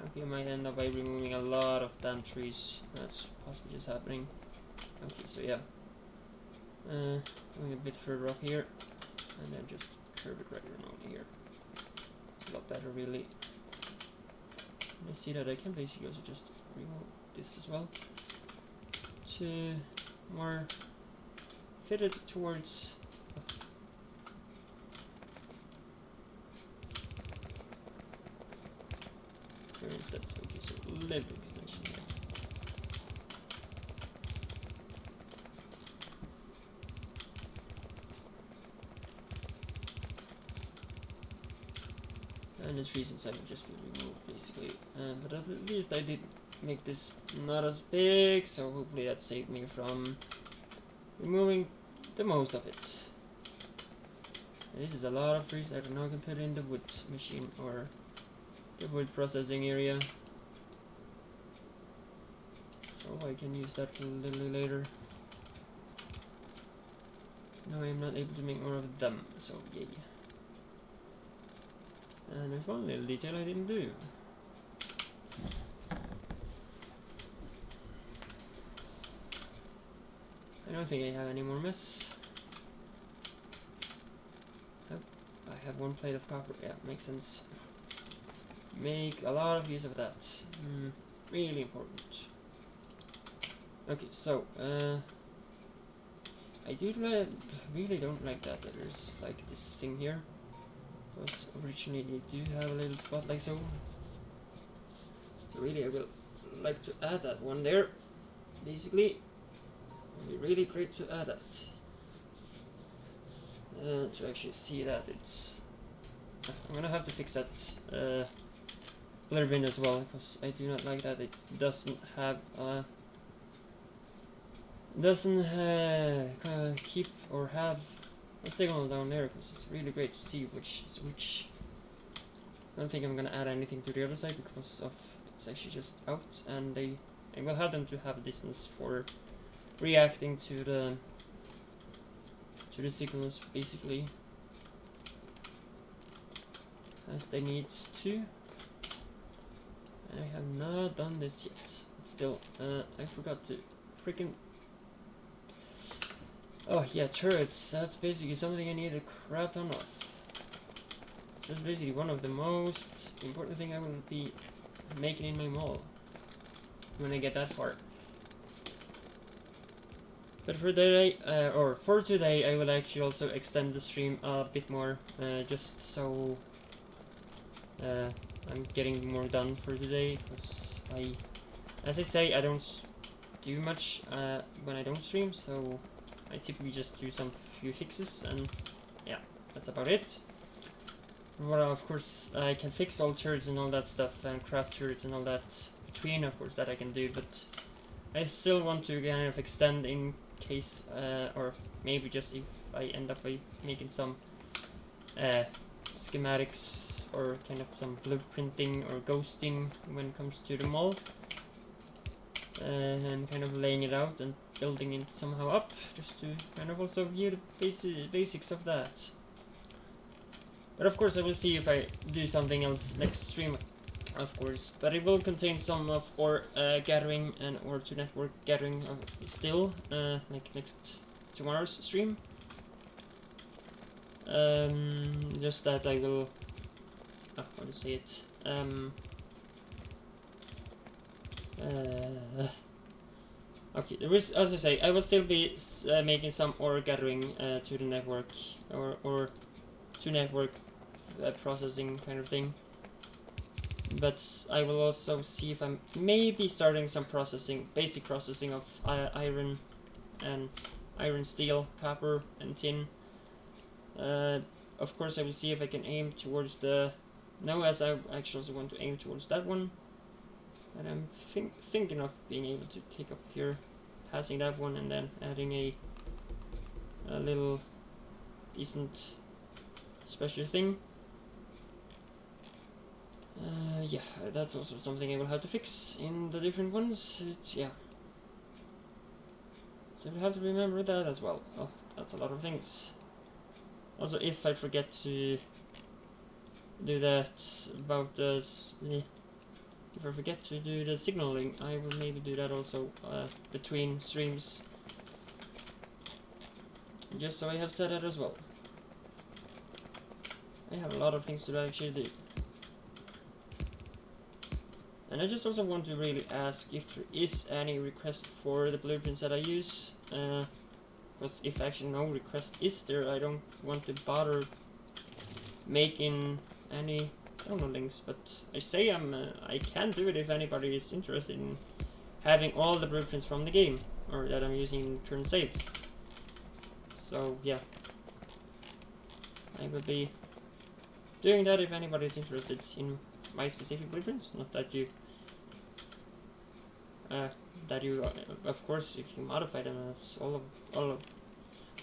Okay, I might end up by removing a lot of damn trees. That's possibly just happening. Okay, so yeah. Going a bit further up here. And then just curve it right around here. It's a lot better really. And I see that I can basically also just remove this as well. To more fitted towards where is that? Okay, so level extension here. And the trees inside will just be removed basically. But at least I did make this not as big, so hopefully that saved me from removing the most of it. And this is a lot of trees. I don't know I can put in the wood machine or the wood processing area, so I can use that a little later. No, I'm not able to make more of them, so yay. And there's one little detail I didn't do. I don't think I have any more mess. Oh, I have one plate of copper. Yeah, makes sense. Make a lot of use of that. Really important. Okay, so I really don't like that there's like this thing here. Because originally they do have a little spot like so. So really I will like to add that one there. Basically, it would be really great to add that. to actually see that it's... I'm gonna have to fix that blur bin as well, because I do not like that it doesn't have keep or have a signal down there, because it's really great to see which is which. I don't think I'm gonna add anything to the other side because of it's actually just out, and I will have them to have a distance for reacting to the signals basically as they need to. And I have not done this yet, but still, I forgot to freaking... Oh yeah, turrets, that's basically something I need a crap ton of. That's basically one of the most important thing I will be making in my mall when I get that far. But for today, I will actually also extend the stream a bit more, just so I'm getting more done for today, because as I say, I don't do much when I don't stream, so I typically just do some few fixes, and yeah, that's about it. Well, of course, I can fix all turrets and all that stuff, and craft turrets and all that between, of course, that I can do, but I still want to kind of extend in case, or maybe just if I end up by making some schematics or kind of some blueprinting or ghosting when it comes to the mall, and kind of laying it out and building it somehow up, just to kind of also view the basics of that. But of course I will see if I do something else next stream, of course. But it will contain some of ore gathering and ore to network gathering still, like tomorrow's stream. Just that I will... Oh, how to say it? Okay, there is, as I say, I will still be making some ore gathering to the network, or to network processing kind of thing. But I will also see if I'm maybe starting some processing, basic processing of iron and iron, steel, copper, and tin. Of course, I will see if I can aim towards the... No, as I actually also want to aim towards that one. And I'm thinking of being able to take up here, passing that one, and then adding a little decent special thing. Yeah, that's also something I will have to fix in the different ones. Yeah. So I have to remember that as well. Oh, that's a lot of things. Also, if I forget to do that about the... If I forget to do the signaling, I will maybe do that also between streams. Just so I have said that as well. I have a lot of things to actually do. And I just also want to really ask if there is any request for the blueprints that I use. Because if actually no request is there, I don't want to bother making any download links. But I say I can do it if anybody is interested in having all the blueprints from the game, or that I'm using in current save. So yeah, I will be doing that if anybody is interested in my specific blueprints. Not that you of course, if you modify them, it's all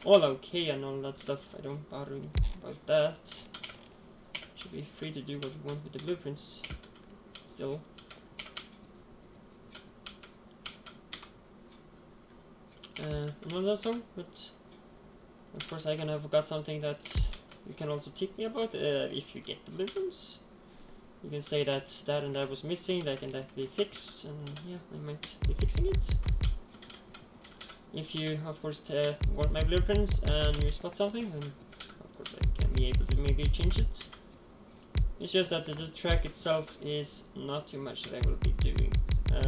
okay and all that stuff. I don't bother about that. Should be free to do what you want with the blueprints still. And all that song, but of course I can have got something that you can also tip me about if you get the blueprints. You can say that and that was missing, that can be fixed, and yeah, I might be fixing it. If you, of course, want my blueprints and you spot something, then of course I can be able to maybe change it. It's just that the track itself is not too much that I will be doing.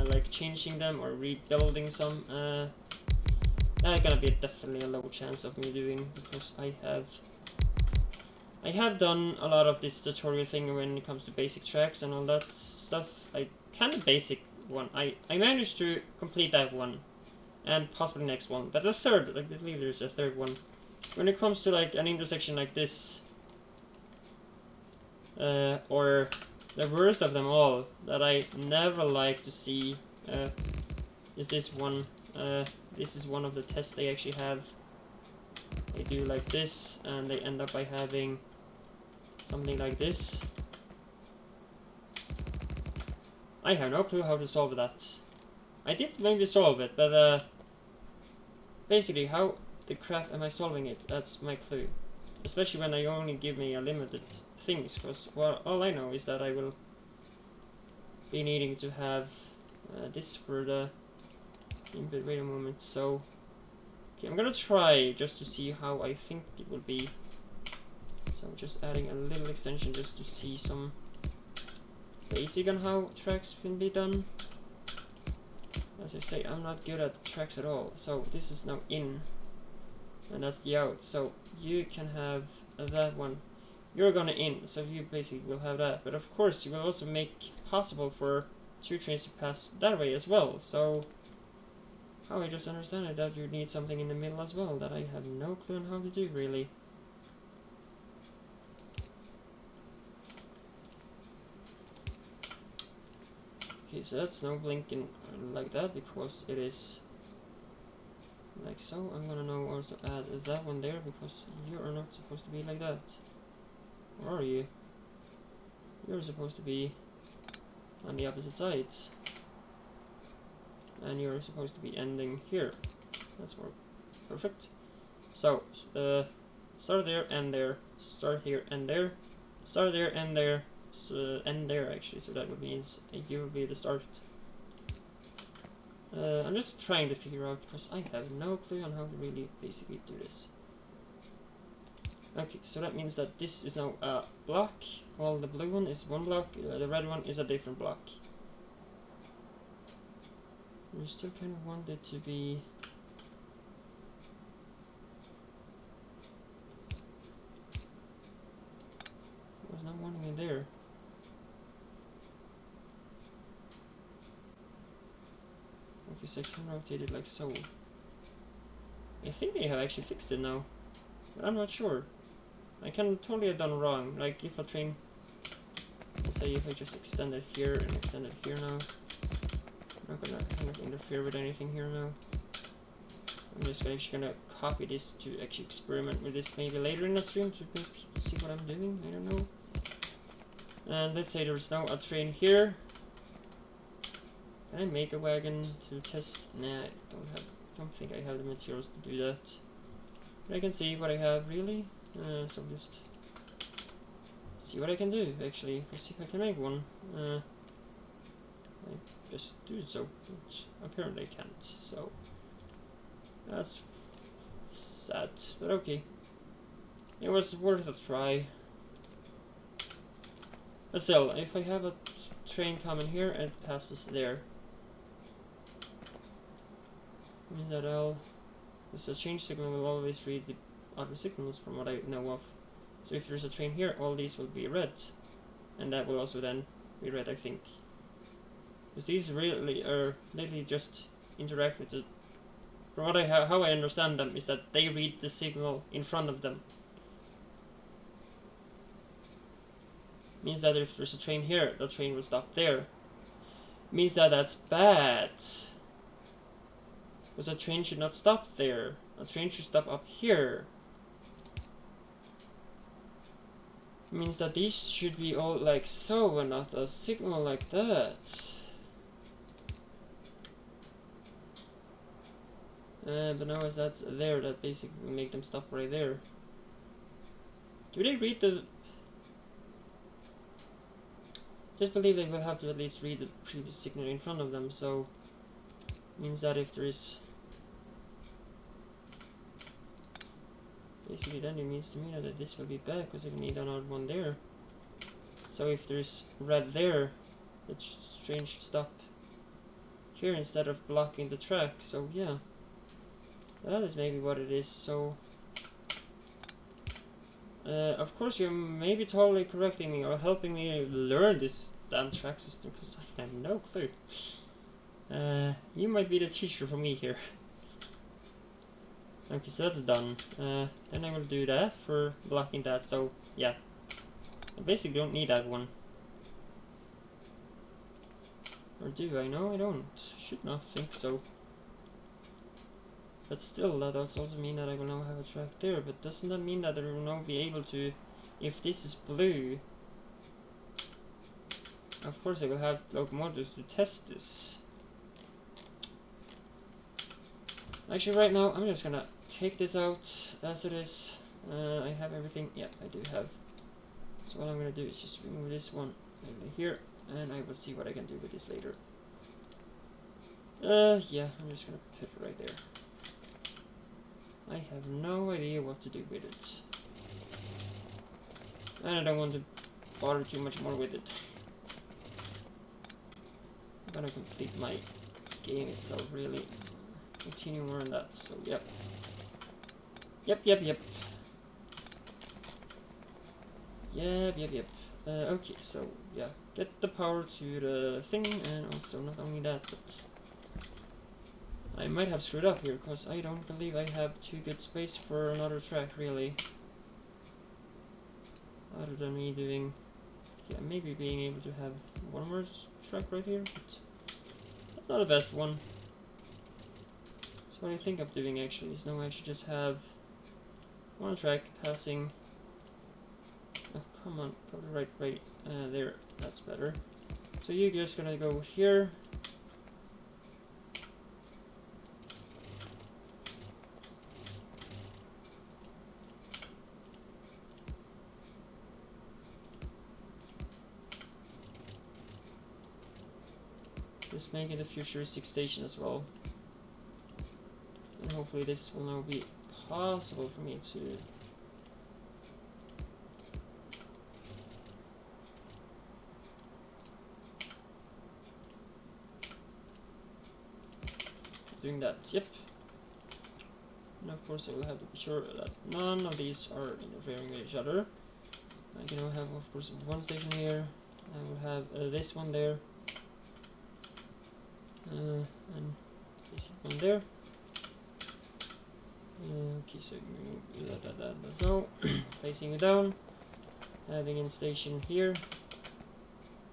Like changing them or rebuilding some, that's gonna be definitely a low chance of me doing, because I have done a lot of this tutorial thing when it comes to basic tracks and all that stuff. I kind of basic one. I managed to complete that one, and possibly next one. But the third, I believe there's a third one. when it comes to like an intersection like this, or the worst of them all that I never like to see, is this one. This is one of the tests they actually have. They do like this, and they end up by having something like this. I have no clue how to solve that. I did maybe solve it, but basically how the crap am I solving it? That's my clue. Especially when they only give me a limited things, because well, all I know is that I will be needing to have this for the input. Wait a moment, so okay, I'm gonna try just to see how I think it will be. So I'm just adding a little extension just to see some basic on how tracks can be done. As I say, I'm not good at tracks at all. So this is now in, and that's the out. So you can have that one. You're gonna in, so you basically will have that. But of course, you will also make possible for two trains to pass that way as well. So how I just understand it, that you need something in the middle as well that I have no clue on how to do really. Okay, so that's now blinking like that because it is like so. I'm gonna now also add that one there because you are not supposed to be like that. Or are you? You're supposed to be on the opposite sides. And you're supposed to be ending here. That's more perfect. So, start there, end there, start here, end there, start there, end there, so end there actually, so that would mean you will be the start. I'm just trying to figure out, because I have no clue on how to really basically do this. Okay, so that means that this is now a block, while the blue one is one block, the red one is a different block. We still kind of want it to be... I was not wanting it there. Okay, so I can rotate it like so. I think they have actually fixed it now, but I'm not sure. I can totally have done wrong. Like if a train, let's say if I just extend it here and extend it here now, I'm not gonna kind of interfere with anything here now. I'm just actually gonna copy this to actually experiment with this maybe later in the stream to make people see what I'm doing. I don't know. And let's say there's now a train here. Can I make a wagon to test? Nah, I don't think I have the materials to do that. But I can see what I have really. So just see what I can do actually. Let's see if I can make one. I just do so, but apparently I can't. So that's sad, but okay. It was worth a try. But still, if I have a train coming here and it passes there, means that the change signal will always read the other signals from what I know of. So if there's a train here, all these will be red, and that will also then be red, I think. Because these really are literally just interact with the. From what how I understand them is that they read the signal in front of them. Means that if there's a train here, the train will stop there. Means that that's bad. Because a train should not stop there. A train should stop up here. Means that these should be all like so and not a signal like that. But now as that's there, that basically will make them stop right there. Do they read the... Just believe they will have to at least read the previous signal in front of them, so... Means that if there is... Basically then it means to me that this will be bad, because I need another one there. So if there's red there, the train should stop here instead of blocking the track, so yeah. That is maybe what it is, so... of course you're maybe totally correcting me or helping me learn this damn track system, because I have no clue. You might be the teacher for me here. Okay, so that's done. Then I will do that for blocking that. So yeah, I basically don't need that one. Or do I? No, I don't. Should not think so. But still, that does also mean that I will now have a track there. But doesn't that mean that I will now be able to, if this is blue, of course I will have locomotives to test this. Actually, right now, I'm just gonna take this out as it is. I have everything. Yeah, I do have. So what I'm gonna do is just remove this one over here, and I will see what I can do with this later. Yeah, I'm just gonna put it right there. I have no idea what to do with it. And I don't want to bother too much more with it. I'm gonna complete my game itself, really. Continue more on that, so yep. Yep. Yep. Okay, so yeah, get the power to the thing, and also not only that, but I might have screwed up here, because I don't believe I have too good space for another track, really. Other than me doing, yeah, maybe being able to have one more track right here, but that's not the best one. So what I think I'm doing actually is now I should just have one track passing. Oh, come on, go the right way. There, that's better. So you're just gonna go here. Just make it a futuristic station as well. And hopefully this will now be possible for me to doing that. Yep. And of course I will have to be sure that none of these are interfering with each other. I can now have, of course, one station here. I will have this one there. And this one there. Okay, so you move that. So, placing it down. Having in station here.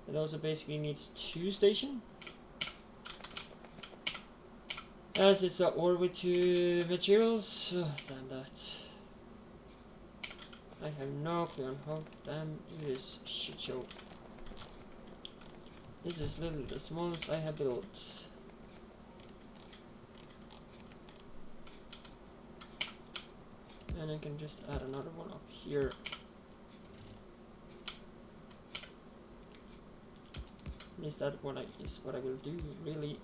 It also basically needs 2 stations. As it's an ore with 2 materials. Oh, damn that. I have no clue on how damn this shit show. This is literally the smallest I have built. And I can just add another one up here. Is that what I will do, really?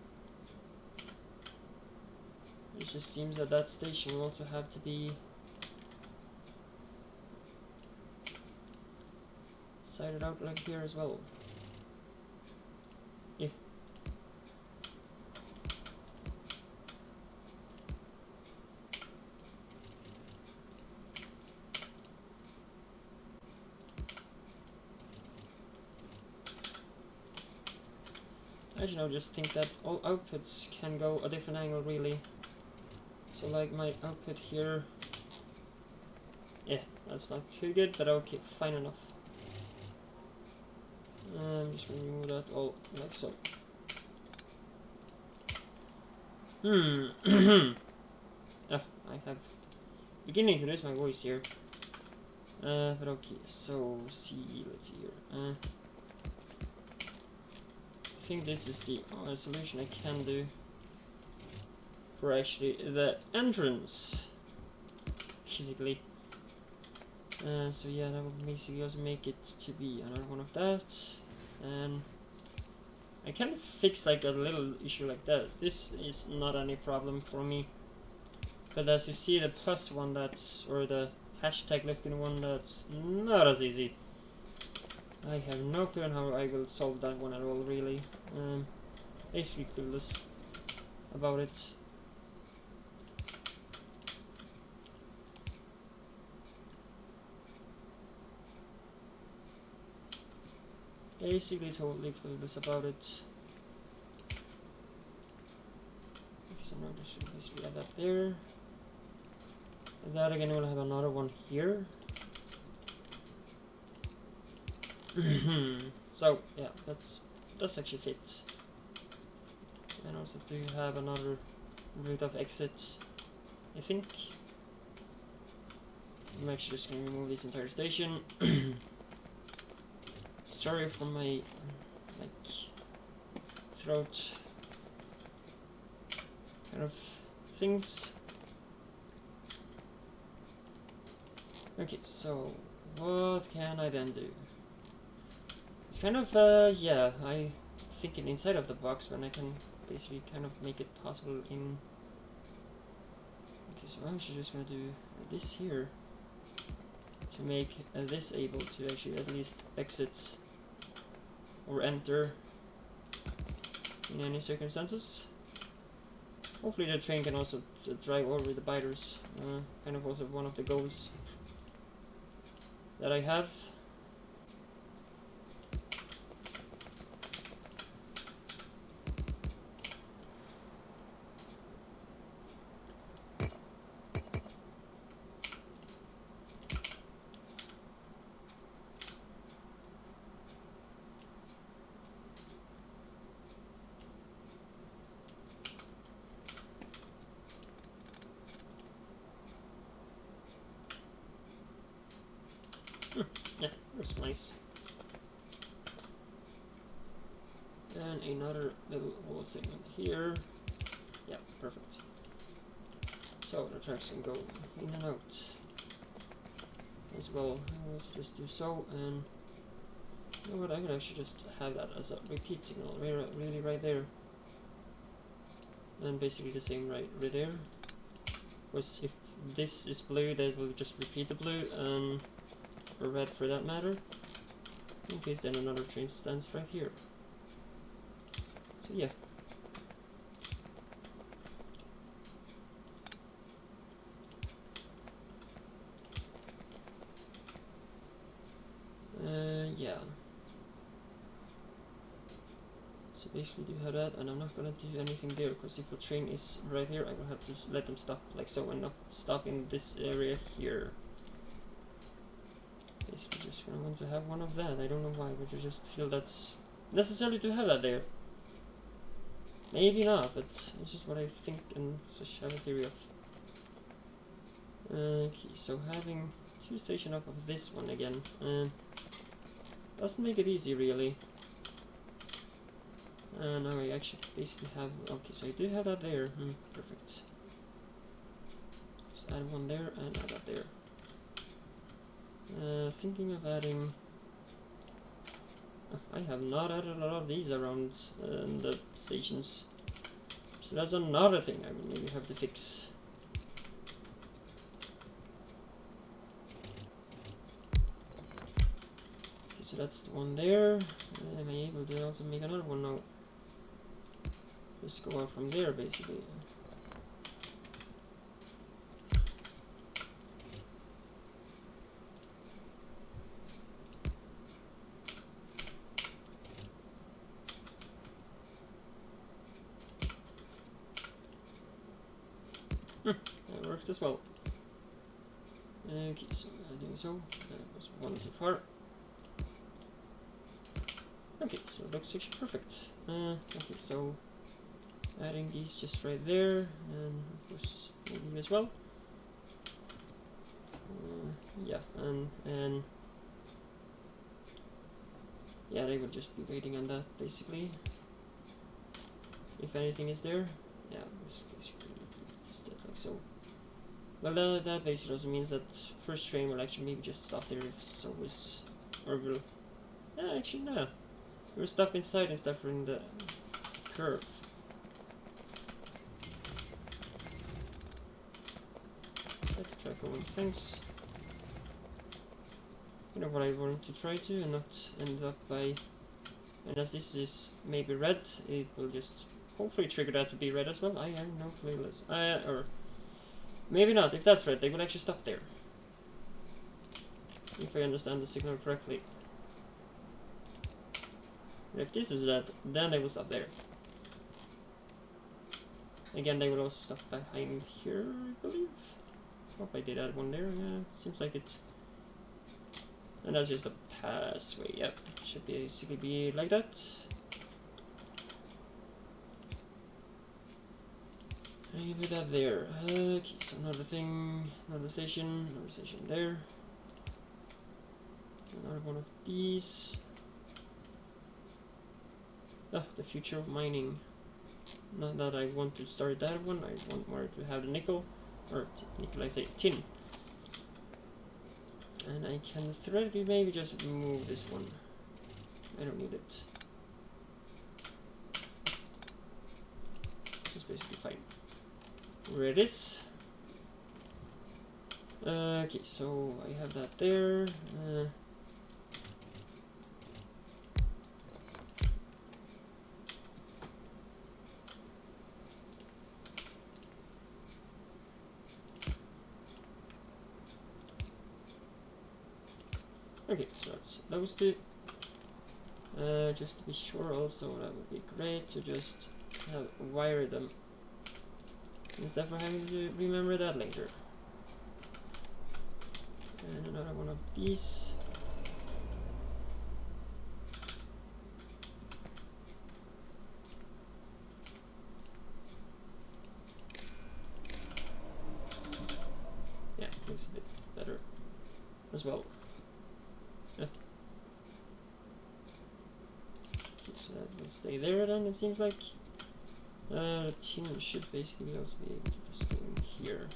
It just seems that that station will also have to be sided out like here as well. Yeah. I just think that all outputs can go a different angle, really. So like my output here, yeah, that's not too good, but okay, fine enough. I'm just gonna remove that all like so. I have beginning to lose my voice here. But okay, so let's see here. I think this is the solution I can do for actually the entrance, basically. So yeah, that will basically also make it to be another one of that. And I can fix like a little issue like that. This is not any problem for me. But as you see, the plus one that's, or the hashtag looking one, that's not as easy. I have no clue on how I will solve that one at all, really. Basically clueless about it. Basically totally clueless about it. Okay, so now just basically add that there. That again, we'll have another one here. So yeah, that's actually fits. And also, do you have another route of exit? I think I'm actually just gonna remove this entire station. Sorry for my like throat kind of things. Okay, so what can I then do? It's kind of yeah, I thinking inside of the box when I can basically kind of make it possible in. Okay, so I'm actually just gonna do this here to make this able to actually at least exit or enter in any circumstances. Hopefully the train can also drive over the biters, kind of also one of the goals that I have. Yeah, that's nice. And another little wall segment here. Yeah, perfect. So the tracks can go in and out as well. Let's just do so, and you know what, I could actually just have that as a repeat signal really right there. And basically the same right there. Because if this is blue, that will just repeat the blue, or red for that matter. In case then another train stands right here. So yeah. Yeah. So basically do have that, and I'm not gonna do anything there, because if the train is right here, I will have to let them stop like so, and not stop in this area here. Basically just gonna want to have one of that. I don't know why, but I just feel that's necessary to have that there. Maybe not, but it's just what I think and just have a theory of. Okay, so having two stations up of this one again doesn't make it easy really. Now I actually basically have, okay, so I do have that there. Perfect. Just add one there and add that there. Thinking of adding. I have not added a lot of these around the stations, so that's another thing I will maybe have to fix. Okay, so that's the one there. Am I able to also make another one now? Just go out from there basically. That worked as well. Okay, so doing so, that was one too far. Okay, so it looks actually perfect. Okay, so adding these just right there, and of course maybe as well. Yeah, and yeah, they will just be waiting on that basically. If anything is there, yeah, just basically stuff like so. Well, that basically also means that first train will actually maybe just stop there if so is, or will. Yeah, actually no, we'll stop inside instead of in the curve. Let's try going things. You know what I want to try to, and not end up by. And as this is maybe red, it will just hopefully trigger that to be red as well. I have no clue. Or maybe not. If that's red, they will actually stop there. If I understand the signal correctly. And if this is red, then they will stop there. Again, they will also stop behind here, I believe. hope I did add one there. Yeah, seems like it. And that's just a passway. Yep, should basically be like that. Maybe that there. Okay, so another thing, another station there. Another one of these. Ah, the future of mining. Not that I want to start that one, I want more to have the nickel, or nickel, I say tin. And I can theoretically maybe just remove this one. I don't need it. It's basically fine. Where it is. Okay, so I have that there. Okay, so that's those two. Just to be sure also, that would be great to just wire them instead of having to remember that later. And another one of these. Yeah, looks a bit better as well. Yeah. Okay, so that will stay there then, it seems like. The tin should basically also be able to just go in here.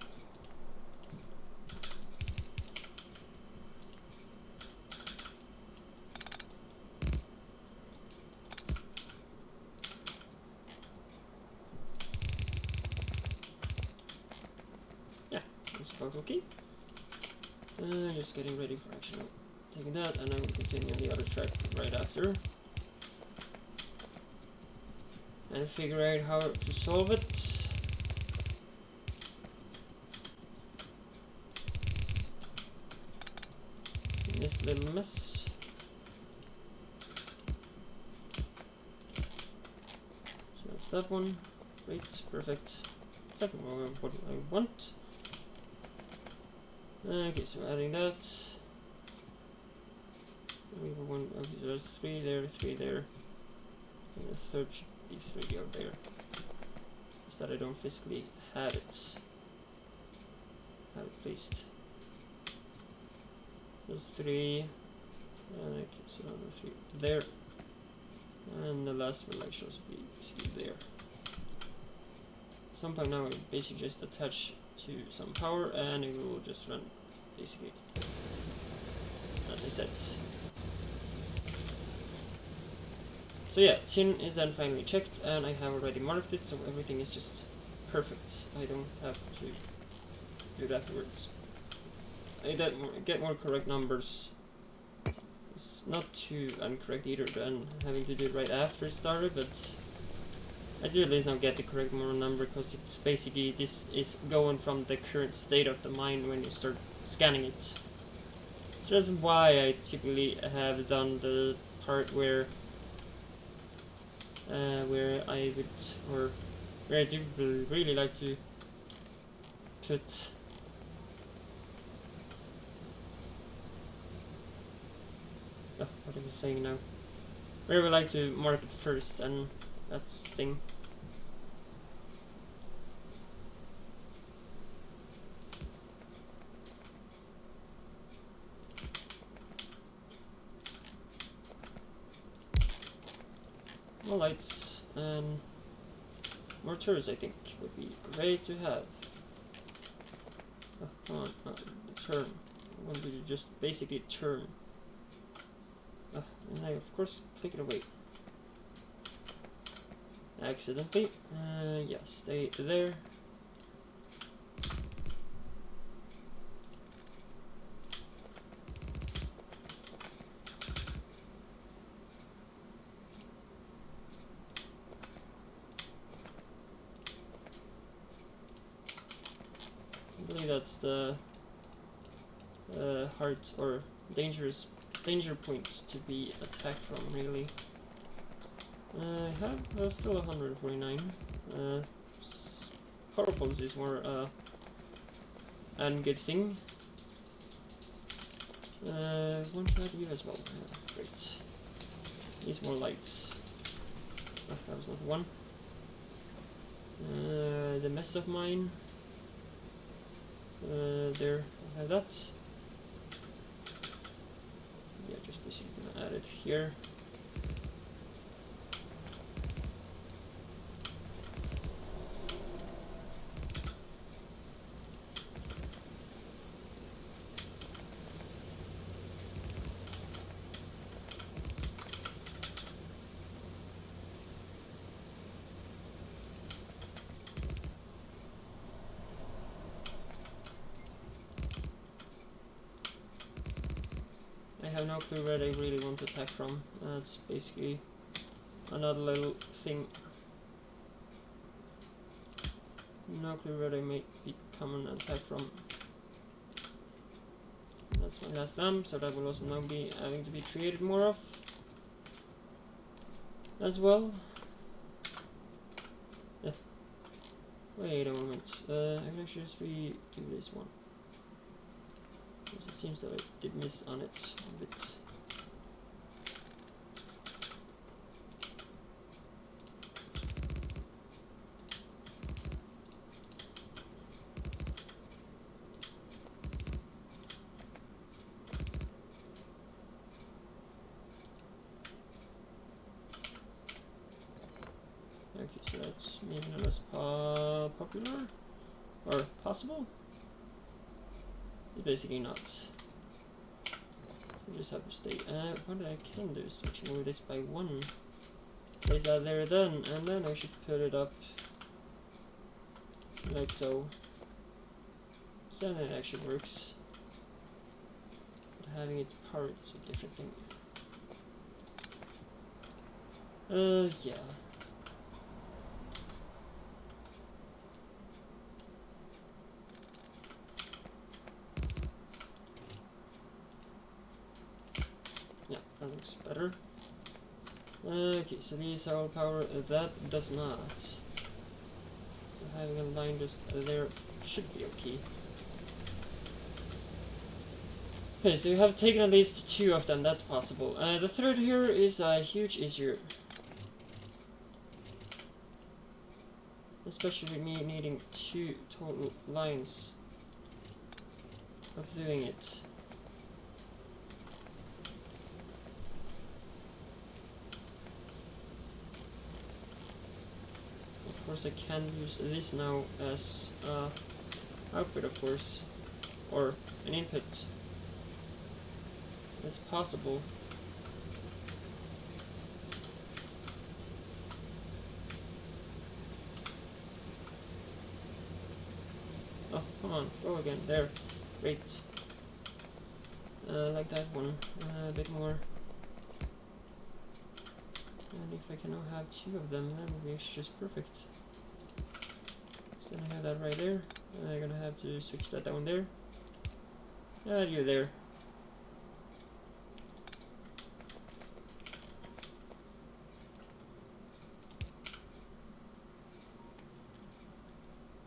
Yeah, that's about okay. Just getting ready for action. Taking that, and I will continue on the other track right after. And figure out how to solve it. In this little mess. So that's that one. Great, perfect. Second one, what I want. Okay, so adding that. We have one. Okay, so there's three there, and the third should be three out there. Just that I don't physically have it. Have it placed. There's three. Okay, so another three there, and the last one like should be basically there. Somehow now it basically just attach to some power, and it will just run basically as I said. So yeah, tin is then finally checked, and I have already marked it, so everything is just perfect. I don't have to do it afterwards. I get more correct numbers. It's not too incorrect either than having to do it right after it started, but I do at least now get the correct number, because it's basically, this is going from the current state of the mine when you start scanning it. So that's why I typically have done the part where I would, or where I do really like to put what am I saying now? Where we like to mark it first, and that's the thing. More lights and more turrets, I think, would be great to have. Oh, come on, the turn. I want to just basically turn. And I of course click it away. Accidentally. Yeah, stay there. I believe that's the hard or danger points to be attacked from, really. I have still 149. Power pulse is more and good thing. One can I leave as well? Great. Needs more lights. Oh, that was not one. The mess of mine. There, I have that. Yeah, just basically gonna add it here. I have no clue where they really want to attack from. That's basically another little thing. No clue where they may be coming and attack from. That's my last lamp, so that will also now be having to be created more of as well. Wait a moment. I can actually just redo this one. Because it seems that I did miss on it a bit. Okay, so that's maybe not as popular or possible. It's basically not. You just have to stay. What I can do is actually move this by one. Place that there then, and then I should put it up like so. So then it actually works. But having it powered is a different thing. Yeah. Yeah, that looks better. Okay, so these are all power, that does not. So having a line just there should be okay. Okay, so you have taken at least 2 of them, that's possible. The third here is a huge issue. Especially with me needing 2 total lines of doing it. Of course I can use this now as output, of course, or an input. It's possible. Oh, come on, go again. There. Great. Like that one. A bit more. And if I can now have 2 of them, that would be actually just perfect. So then I have that right there. I'm gonna have to switch that down there. And you there.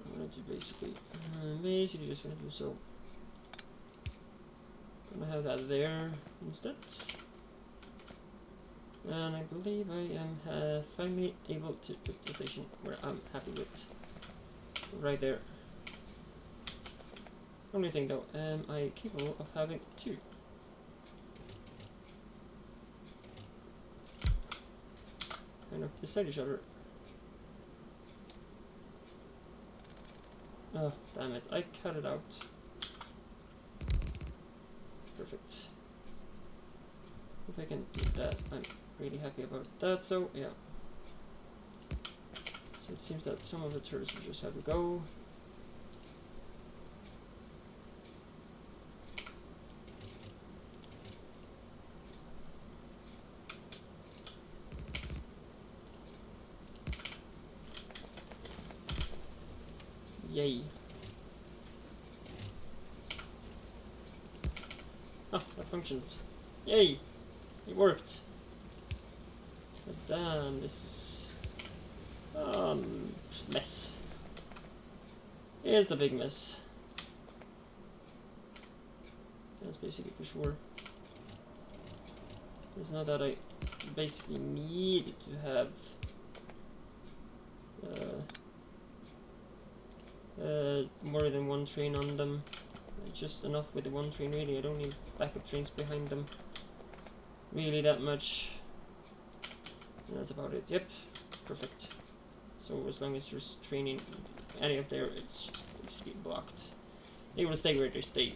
I'm gonna do basically just gonna do so. Gonna have that there instead. And I believe I am finally able to put the station where I'm happy with. Right there. Only thing though, am I capable of having 2? Kind of beside each other. Oh, damn it, I cut it out. Perfect. If I can do that, I'm really happy about that, so yeah. So it seems that some of the turrets will just have to go. Yay. Ah, that functioned. Yay! It worked. But damn, this is mess. It's a big mess. That's basically for sure. It's not that I basically needed to have more than one train on them. It's just enough with the one train really. I don't need backup trains behind them really that much. And that's about it. Yep, perfect. So as long as there's training any up there, it's just basically blocked. They will stay where they stay.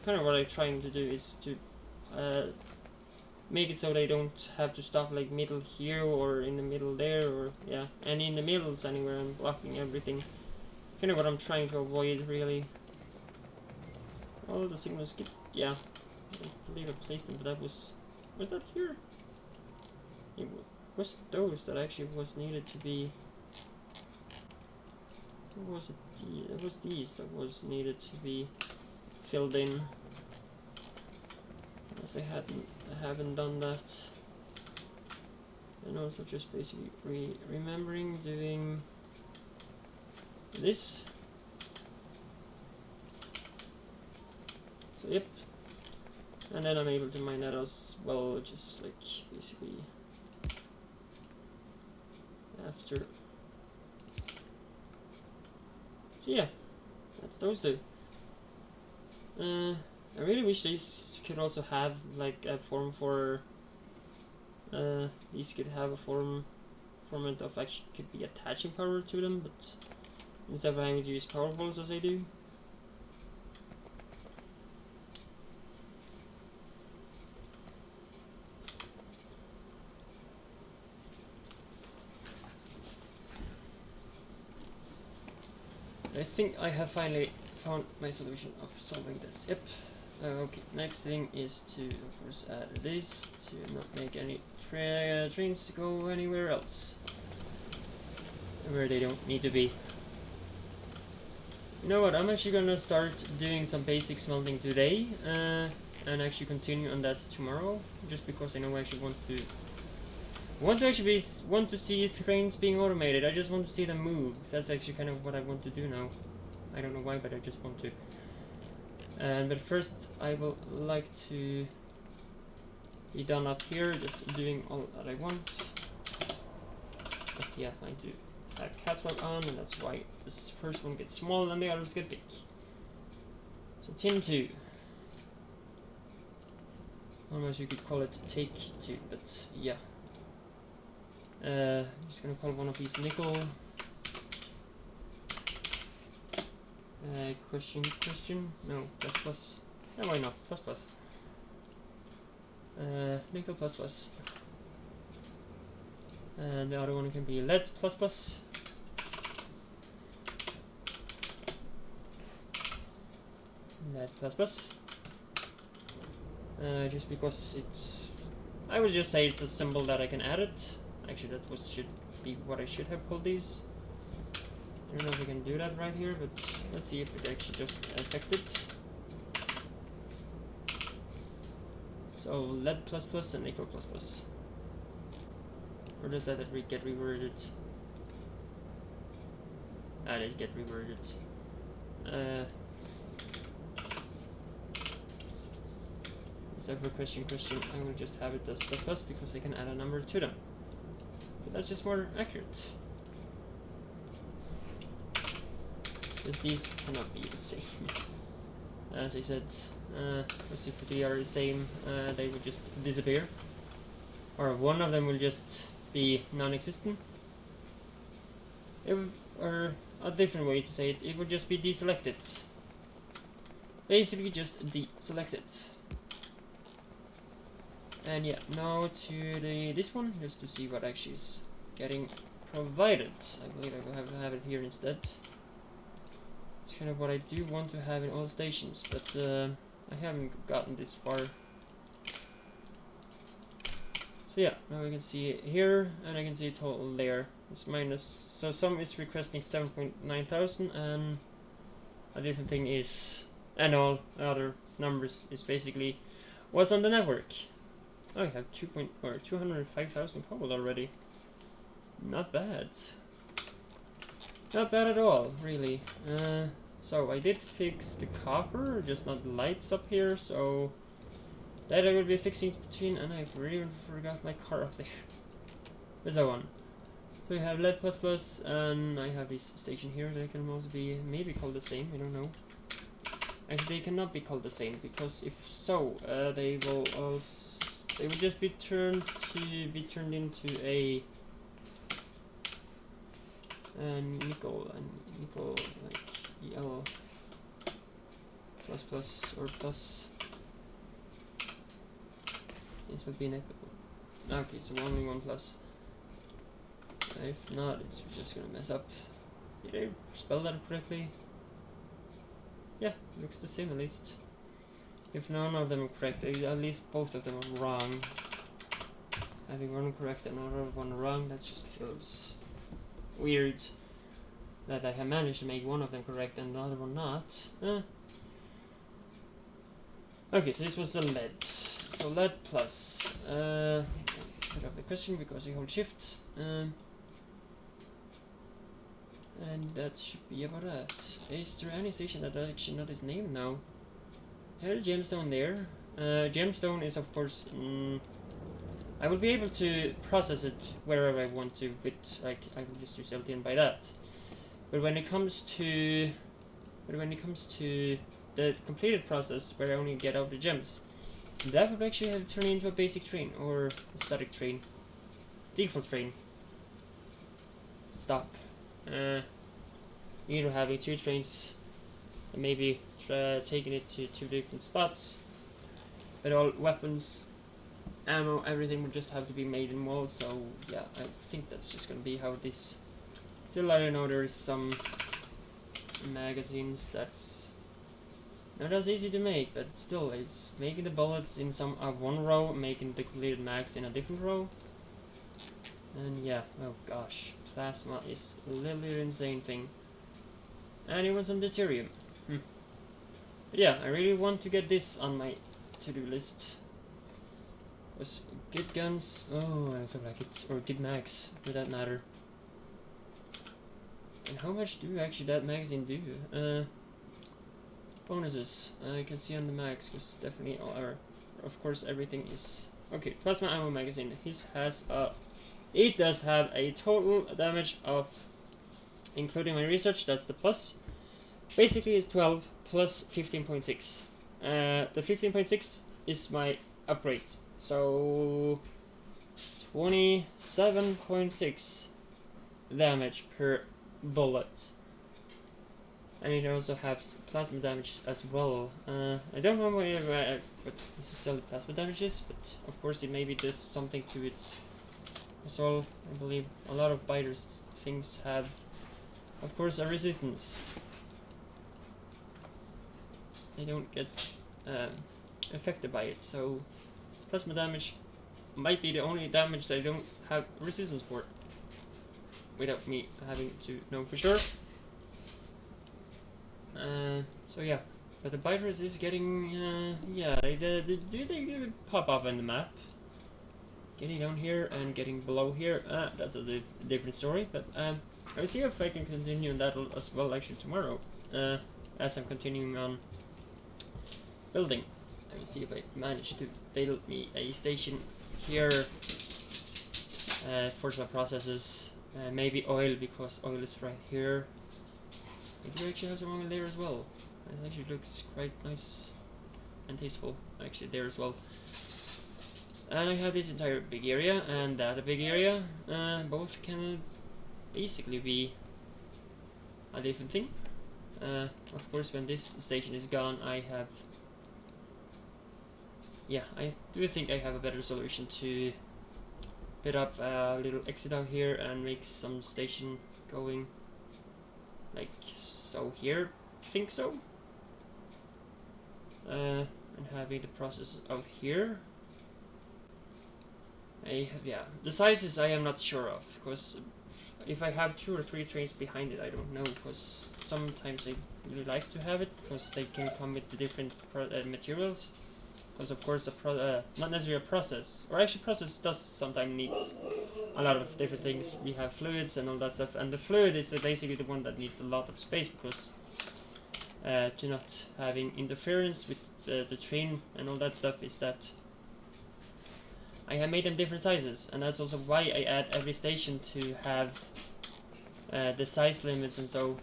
Kind of what I'm trying to do is to make it so they don't have to stop like middle here or in the middle there, or yeah, and in the middles anywhere. I'm blocking everything. Kind of what I'm trying to avoid really. All the signals get, yeah, I believe I placed them, but that was that here? It was those that actually was needed to be. Or was it? It was these that was needed to be filled in. As I haven't done that. And also just basically remembering doing this. So yep. And then I'm able to mine that as well, just like basically after. So yeah, that's those two. I really wish these could also have like a form for. These could have a format of actually could be attaching power to them, but instead of having to use power balls as I do. I think I have finally found my solution of solving this. Yep. Okay, next thing is to, of course, add this to not make any trains go anywhere else where they don't need to be. You know what, I'm actually gonna start doing some basic smelting today and actually continue on that tomorrow, just because I know I actually want to see trains being automated. I just want to see them move. That's actually kind of what I want to do now. I don't know why, but I just want to. But first, I will like to be done up here, just doing all that I want. But yeah, I do have caps lock on, and that's why this first one gets small and the others get big. So tin 2. Otherwise you could call it take 2, but yeah. I'm just gonna call one of these nickel. Question? No, plus. No, why not? Plus. Nickel plus. And the other one can be lead plus. Lead plus. Just because it's. I would just say it's a symbol that I can add it. Actually, that should be what I should have pulled these. I don't know if we can do that right here, but let's see if it actually just affected. So lead plus and nickel plus. Or does that get reworded? Ah, it get reworded. Instead of a question, I will just have it as plus because I can add a number to them. But that's just more accurate. Because these cannot be the same. As I said, if they are the same, they would just disappear. Or one of them will just be non-existent. Or a different way to say it, it would just be deselected. Basically just deselected. And yeah, now to this one, just to see what actually is getting provided. I believe I will have to have it here instead. It's kind of what I do want to have in all stations, but I haven't gotten this far. So yeah, now we can see it here, and I can see a total there. It's minus, so some is requesting 7,900, and a different thing is, and all other numbers is basically what's on the network. Oh, I have 205,000 cobalt already. Not bad. Not bad at all, really. So I did fix the copper, just not the lights up here, so that I will be fixing between, and I really forgot my car up there. Where's that one? So we have lead plus plus, and I have this station here. They can also be maybe called the same, I don't know. Actually, they cannot be called the same, because if so, they will just be turned into a nickel like EL plus plus or plus. This would be nickel. Okay, so only one plus. If not, it's just gonna mess up. Did I spell that correctly? Yeah, looks the same at least. If none of them are correct, at least both of them are wrong. Having one correct and another one wrong, that just feels weird. That I have managed to make one of them correct and the other one not. Okay, so this was the lead. So lead plus. Put up the question because I hold shift. And that should be about that. Is there any station that actually not is named now? Here, gemstone there. Gemstone is of course. I will be able to process it wherever I want to. With like I will just use LTN by that. But when it comes to the completed process where I only get out the gems, that would actually have turned into a basic train or a static train, default train. Stop. Either having two trains and maybe taking it to two different spots, but all weapons, ammo, everything would just have to be made in walls. So yeah, I think that's just gonna be how this. Still, I know there's some magazines that's not as easy to make, but still, it's making the bullets in some one row, making the completed mags in a different row. And yeah, oh gosh, plasma is literally an insane thing. And it was on deuterium. But yeah, I really want to get this on my to-do list. Was good guns. Oh, I also like it. Or good mags, for that matter. And how much do actually that magazine do? Bonuses. I can see on the mags, because definitely are. Of course, everything is okay. Plasma ammo magazine. His has a. It does have a total damage of, including my research. That's the plus. Basically, it's 12 plus 15.6. The 15.6 is my upgrade. So 27.6 damage per bullet. And it also has plasma damage as well. I don't know what necessarily plasma damage is, but of course it maybe does something to it as well. I believe a lot of biters things have, of course, a resistance. They don't get affected by it, so plasma damage might be the only damage that I don't have resistance for, without me having to know for sure. So yeah, but the biters is getting, yeah, they pop up on the map. Getting down here and getting below here, that's a different story, but I will see if I can continue on that as well actually tomorrow, as I'm continuing on building. Let me see if I manage to build me a station here for some processes, maybe oil, because oil is right here. I do actually have some oil there as well. It actually looks quite nice and tasteful actually there as well. And I have this entire big area and that a big area. Both can basically be a different thing. Of course, when this station is gone, I have. Yeah, I do think I have a better solution to put up a little exit out here and make some station going like so here. I think so. And having the process out here. Yeah, the sizes I am not sure of, because if I have 2 or 3 trains behind it, I don't know, because sometimes I really like to have it, because they can come with the different materials, because of course not necessarily a process, or actually process does sometimes needs a lot of different things. We have fluids and all that stuff, and the fluid is basically the one that needs a lot of space, because to not having interference with the train and all that stuff is that I have made them different sizes, and that's also why I add every station to have the size limits and so.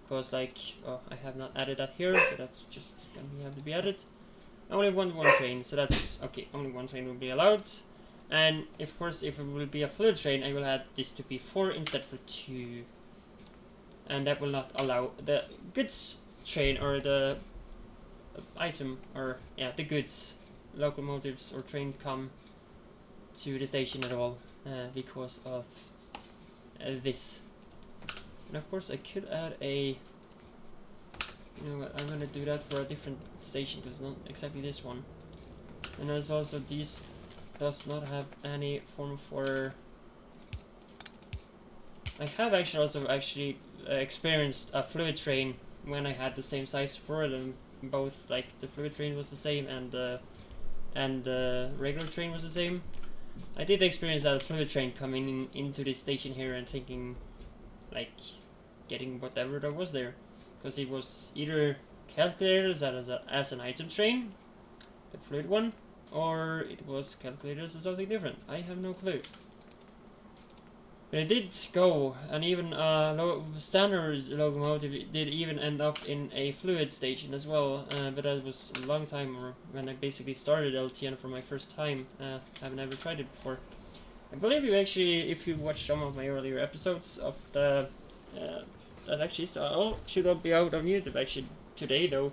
Because like, oh, I have not added that here, so that's just gonna have to be added. I only want one train, so that's okay. Only one train will be allowed, and of course, if it will be a fluid train, I will add this to be 4 instead for 2, and that will not allow the goods train or the item or yeah the goods locomotives or trains come to the station at all because of this. And of course I could add a, you know what, I'm gonna do that for a different station because not exactly this one. And as also these does not have any form for, I have actually experienced a fluid train when I had the same size for them both, like the fluid train was the same and the regular train was the same. I did experience that fluid train coming into this station here and thinking like getting whatever that was there, because it was either calculated as an item train, the fluid one, or it was calculated as something different. I have no clue. But it did go, and even a standard locomotive did even end up in a fluid station as well, but that was a long time, or when I basically started LTN for my first time. I've never tried it before. I believe you actually, if you watch some of my earlier episodes of the, that actually should all be out on YouTube actually today though,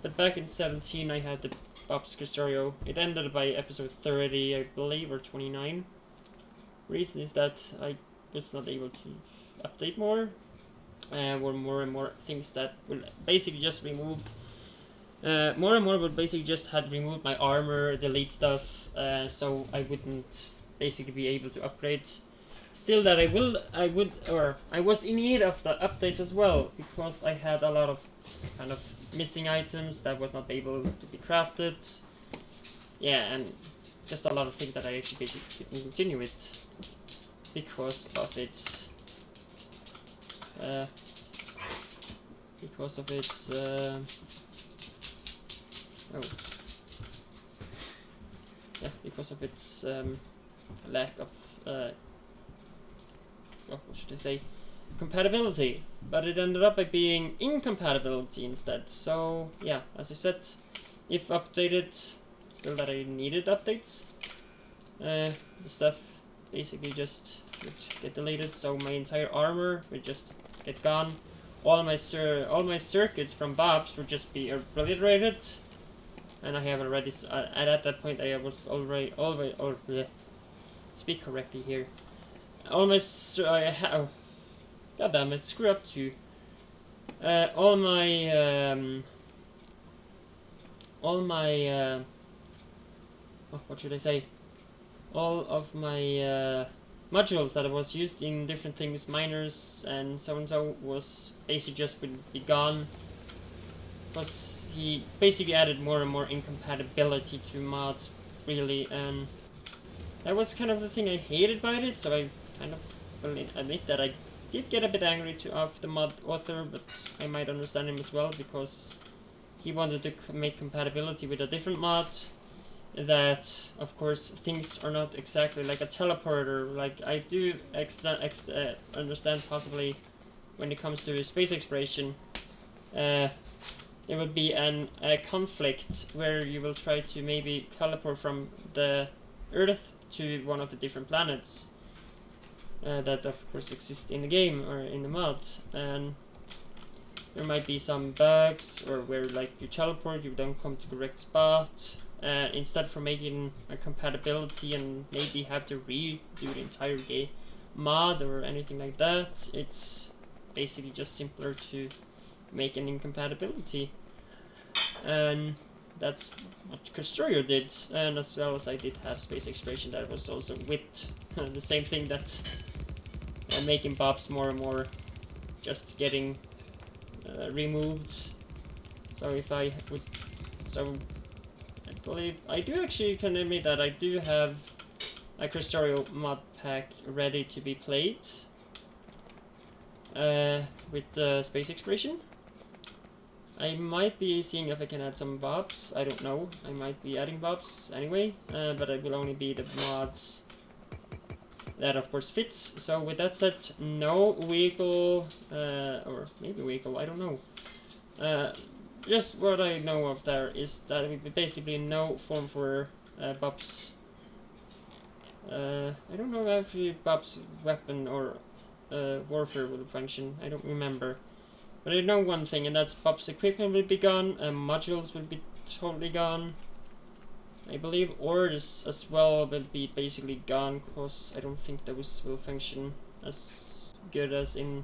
but back in 17 I had the Bob's Castorio. It ended by episode 30 I believe, or 29. Reason is that I was not able to update more, or more and more things that will basically just remove more and more would basically just had removed my armor, delete stuff, so I wouldn't basically be able to upgrade. Still that I was in need of the updates as well, because I had a lot of kind of missing items that was not able to be crafted. Yeah, and just a lot of things that I actually basically couldn't continue with because of its because of its lack of what should I say, compatibility, but it ended up by being incompatibility instead. So yeah, as I said, if updated, still that I needed updates, the stuff basically just would get deleted, so my entire armor would just get gone. All my circuits from Bob's would just be obliterated, and I have already at that point I was already speak correctly here. All my God damn it, screw up too. All my what should I say? All of my modules that I was used in different things, miners and so was basically just would be gone. Because he basically added more and more incompatibility to mods, really, and that was kind of the thing I hated about it. So I kind of will admit that I did get a bit angry off the mod author, but I might understand him as well, because he wanted to make compatibility with a different mod. That, of course, things are not exactly like a teleporter. Like, I do understand possibly when it comes to space exploration, there would be a conflict where you will try to maybe teleport from the Earth to one of the different planets that of course exist in the game or in the mod, and there might be some bugs, or where like you teleport, you don't come to the correct spot. Instead for making a compatibility and maybe have to redo the entire game mod or anything like that, it's basically just simpler to make an incompatibility, and that's what Castorio did. And as well as I did have space exploration that was also with the same thing, that making Bobs more and more just getting removed. So if I would, so I believe I do actually can admit that I do have a Castorio mod pack ready to be played with space exploration. I might be seeing if I can add some bobs. I don't know. I might be adding bobs anyway, but it will only be the mods that of course fits. So with that said, no vehicle, or maybe vehicle, I don't know. Just what I know of there is that it would be basically no form for Bob's. I don't know if Bob's weapon or warfare will function. I don't remember. But I know one thing, and that's Bob's equipment will be gone, and modules will be totally gone. I believe orders as well will be basically gone, because I don't think those will function as good as in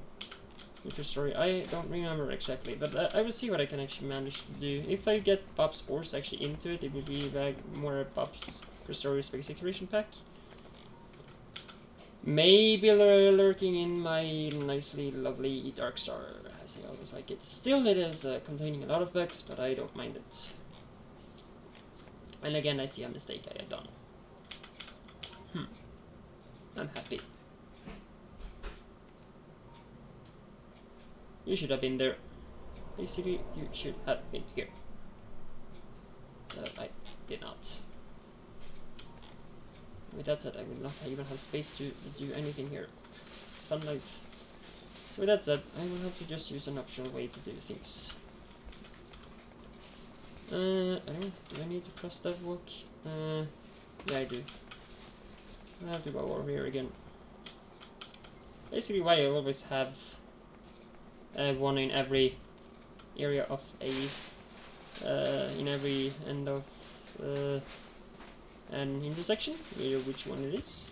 Winter Story. I don't remember exactly, but I will see what I can actually manage to do. If I get Bob's ores actually into it, it will be like more Bob's Story Space Exploration Pack. Maybe lurking in my nicely lovely Darkstar, as I always like it. Still, it is containing a lot of bugs, but I don't mind it. And again, I see a mistake I had done. I'm happy. You should have been there. Basically, you should have been here. I did not. With that said, I will not even have space to do anything here. Fun life. So with that said, I will have to just use an optional way to do things. I don't. Do I need to cross that walk? Yeah, I do. I have to go over here again. Basically, why I always have one in every area of a in every end of an intersection, which one it is.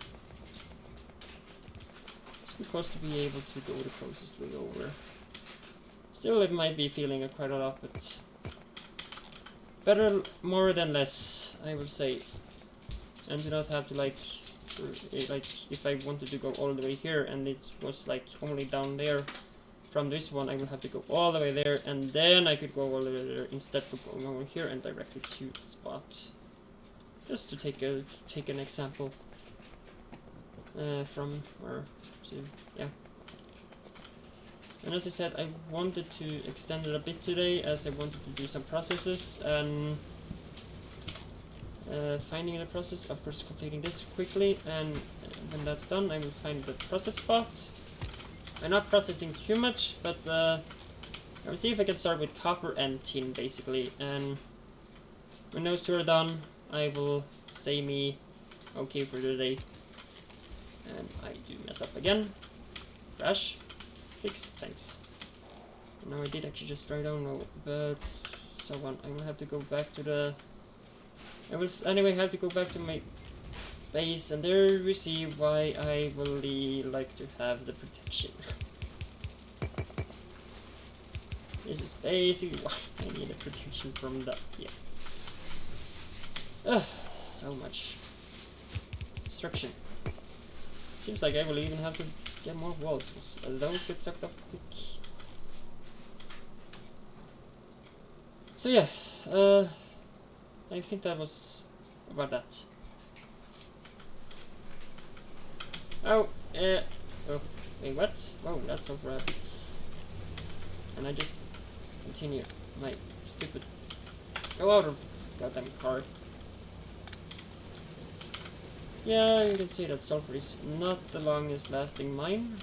Just because to be able to go the closest way over. Still, it might be feeling quite a lot, but better more than less, I will say. And do not have to like if I wanted to go all the way here and it was like only down there from this one, I will have to go all the way there, and then I could go all the way there instead of going over here and directly to the spot. Just to take an example from or to yeah. And as I said, I wanted to extend it a bit today, as I wanted to do some processes and finding the process, of course completing this quickly, and when that's done I will find the process spot. I'm not processing too much, but I will see if I can start with copper and tin basically, and when those two are done I will say me okay for the day. And I do mess up again. Crash. Fix. Thanks. No, I did actually just write down no, but so on. I will have to go back to the. I will anyway have to go back to my base, and there we see why I really like to have the protection. This is basically why I need a protection from that. Yeah. Ugh, so much destruction. Seems like I will even have to get more walls, because those get sucked up quick. So yeah, I think that was about that. Oh, oh, wait, what? Whoa, that's so bad. And I just continue my stupid. Go out of goddamn car. Yeah, you can see that sulfur is not the longest lasting mine.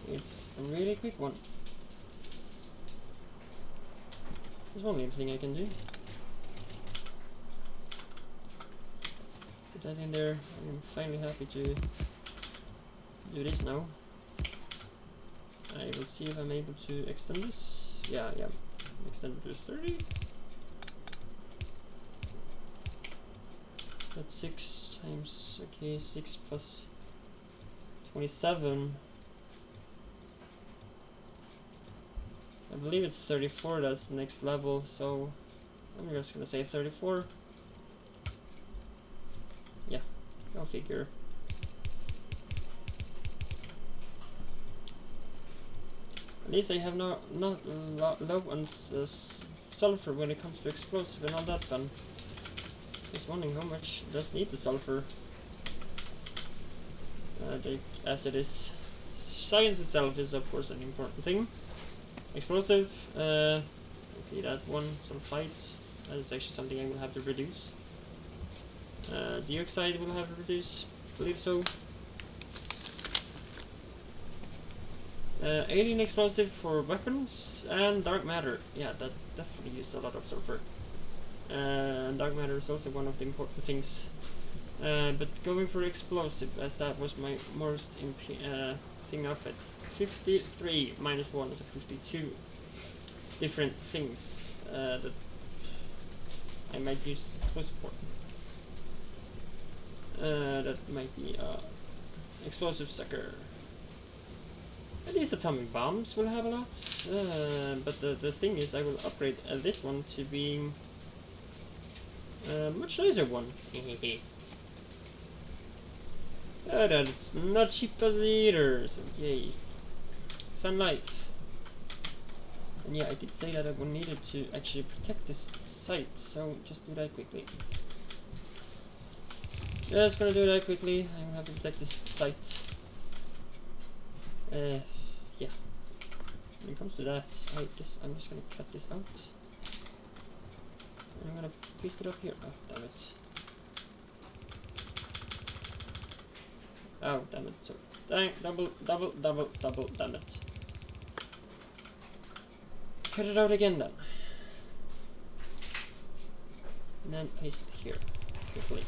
It's a really quick one. There's one little thing I can do. Put that in there. I'm finally happy to do this now. I will see if I'm able to extend this. Yeah, extend it to 30. That's 6 times, okay, 6 plus 27. I believe it's 34, that's the next level, so I'm just gonna say 34. Yeah, go figure. At least I have not low on sulfur when it comes to explosive and all that fun. Just wondering how much does need the sulfur. As it is, science itself is of course an important thing. explosive. Okay, that one, some fight. That is actually something I will have to reduce. Dioxide will have to reduce, I believe so. Alien explosive for weapons, and dark matter. Yeah, that definitely used a lot of sulfur. Dark matter is also one of the important things. But going for explosive, as that was my most thing of it. 53 minus 1 is a 52 different things that I might use explosive for. That might be explosive sucker. At least atomic bombs will have a lot, but the thing is I will upgrade this one to being a much nicer one. That's not cheap as either, so yay. Fun life. And yeah, I did say that I would needed to actually protect this site, so just do that quickly. Just gonna do that quickly. I'm gonna have to protect this site. Yeah. When it comes to that, I guess I'm just gonna cut this out. And I'm gonna paste it up here. Oh, damn it. Oh, damn it. So, dang, double, damn it. Cut it out again then. And then paste it here. Carefully.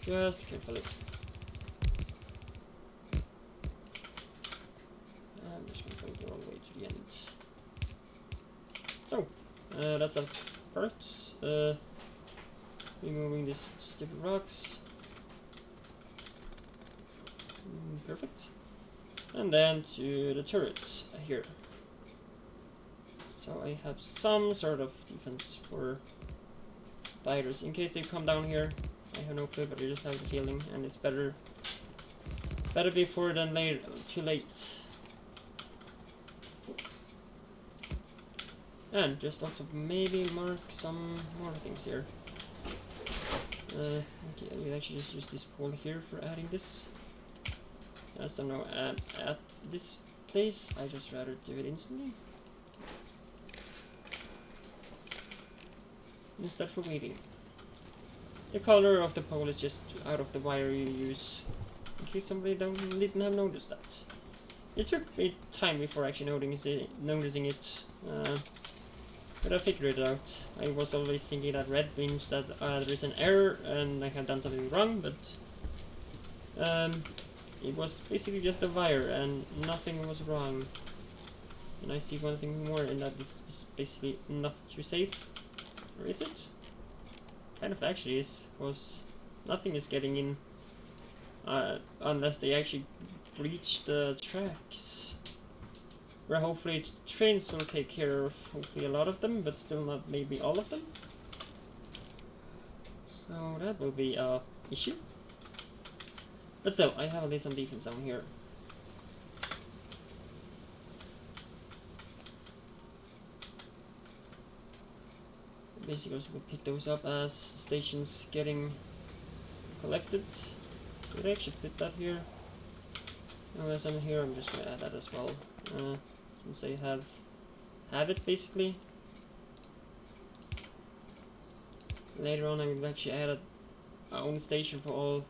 Just carefully. I'm just gonna go all the way to the end. So, that's that part. Removing these stupid rocks. Perfect. And then to the turrets here. So I have some sort of defense for fighters in case they come down here. I have no clue, but I just have the healing, and it's better before than later. Too late. And just also maybe mark some more things here. Okay, I will actually just use this pole here for adding this. I just don't know, at this place, I just rather do it instantly. Instead for waiting. The color of the pole is just out of the wire you use, in case somebody didn't have noticed that. It took me time before actually noticing it, but I figured it out. I was always thinking that red means that there is an error and I have done something wrong, but it was basically just a wire and nothing was wrong. And I see one thing more, and that this is basically not too safe. Or is it? Kind of actually is, because nothing is getting in unless they actually breach the tracks. Where hopefully trains will take care of hopefully a lot of them, but still not maybe all of them. So that will be a issue. But still, I have at least some defense down here. Basically, we'll pick those up as stations getting collected. Did I actually put that here? No, as I'm here, I'm just gonna add that as well. Since I have it basically. Later on, I will actually add our own station for all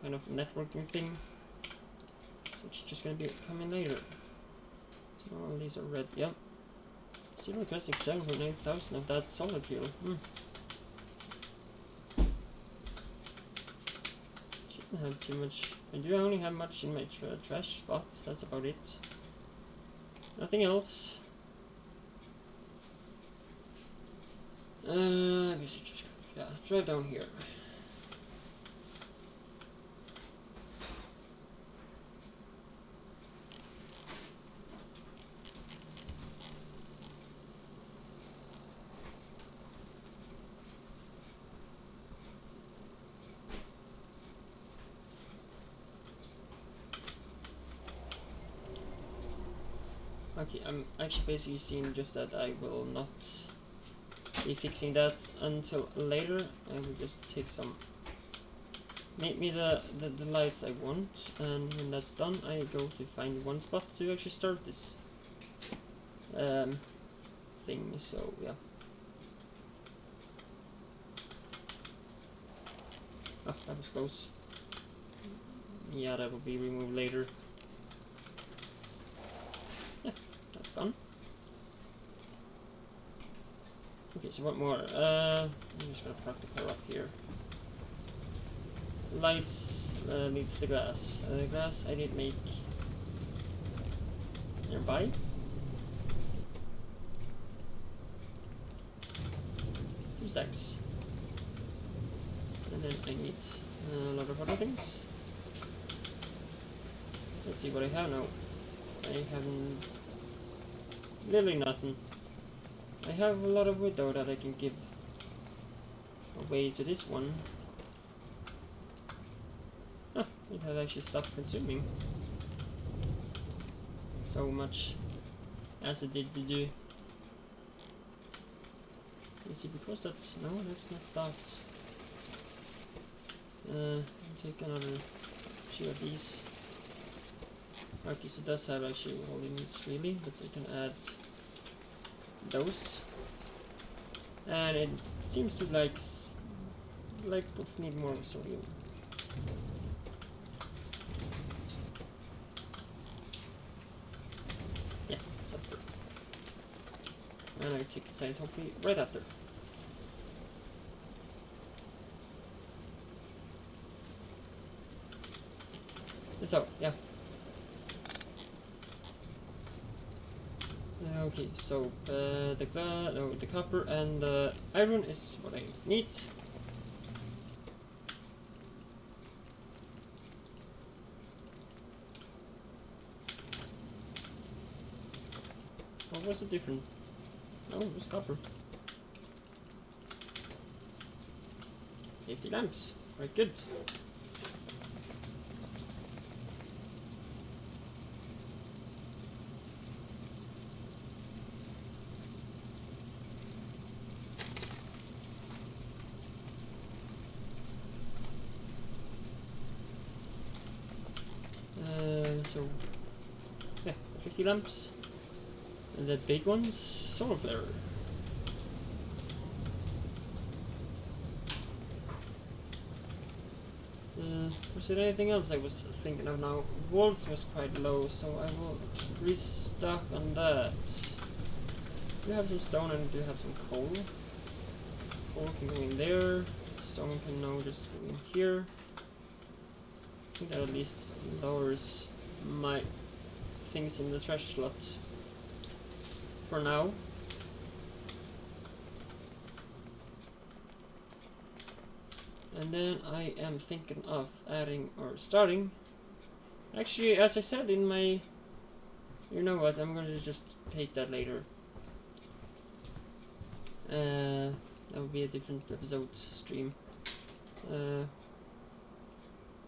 kind of networking thing. So it's just gonna be coming later. So all these are red. Yep. Still requesting 7,000 of that solid fuel. Shouldn't have too much. I do only have much in my trash spot. That's about it. Nothing else. I guess I just drive down here. Okay, I'm actually basically seeing just that I will not be fixing that until later. I will just take some make me the lights I want, and when that's done I go to find one spot to actually start this thing, so yeah. Oh, that was close. Yeah, that will be removed later. Yeah, that's gone. Okay, so what more? I'm just gonna park the car up here. Lights needs the glass. Glass I did make nearby. 2 stacks. And then I need a lot of other things. Let's see what I have now. I have literally nothing. I have a lot of wood though that I can give away to this one. Huh, it has actually stopped consuming so much as it did to do. Is it because that... no, that's not stopped. I'll take another 2 of these. Okay, so it does have actually all it needs really, but we can add those. And it seems to like to need more sodium. Yeah, sulfur. And I take the size hopefully right after. So, yeah. Okay, so the copper and the iron is what I need. What was it different? No, it was copper. 50 lamps. Right, good. So, yeah, 50 lamps. And the big ones, solar flare. Was there anything else I was thinking of now? Walls was quite low, so I will restock on that. Do have some stone and do have some coal. Coal can go in there. Stone can now just go in here. I think that at least lowers my things in the trash slot for now. And then I am thinking of adding or starting. Actually, as I said in my... you know what, I'm gonna just take that later. That will be a different episode stream.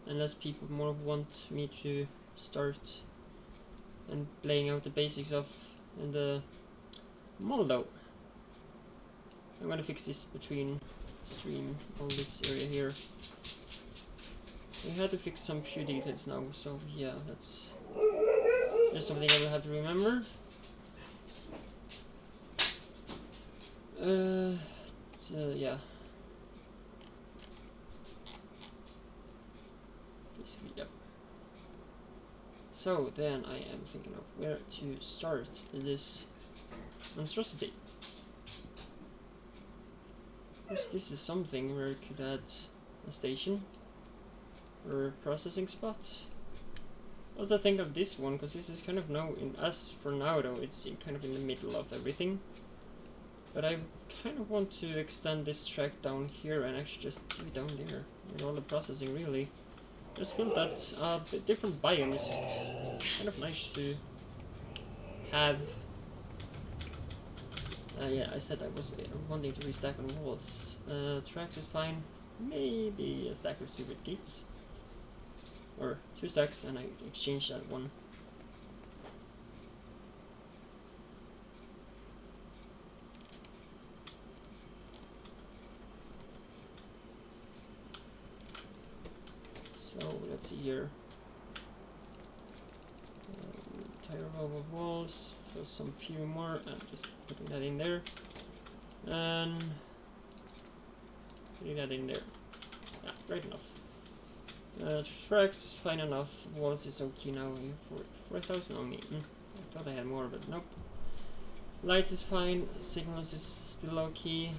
Unless people more want me to start and playing out the basics of in the Moldo. I'm gonna fix this between stream on this area here. We had to fix some few details now, so yeah, that's something I will have to remember. So yeah. Yep. So then I am thinking of where to start this monstrosity. Because this is something where I could add a station or a processing spot. Also think of this one, because this is kind of now in as for now though it's kind of in the middle of everything. But I kind of want to extend this track down here and actually just do it down there with all the processing really. Just feel that different biome is just kind of nice to have. Yeah, I said I was wanting to restack on walls. Tracks is fine. Maybe a stack or 2 with gates. Or 2 stacks and I exchange that one. So let's see here. Tire row of walls, plus some few more, and just putting that in there. And putting that in there. Yeah, great enough. Tracks, fine enough. Walls is okay now. For 4,000 only. I thought I had more, but nope. Lights is fine. Signals is still okay.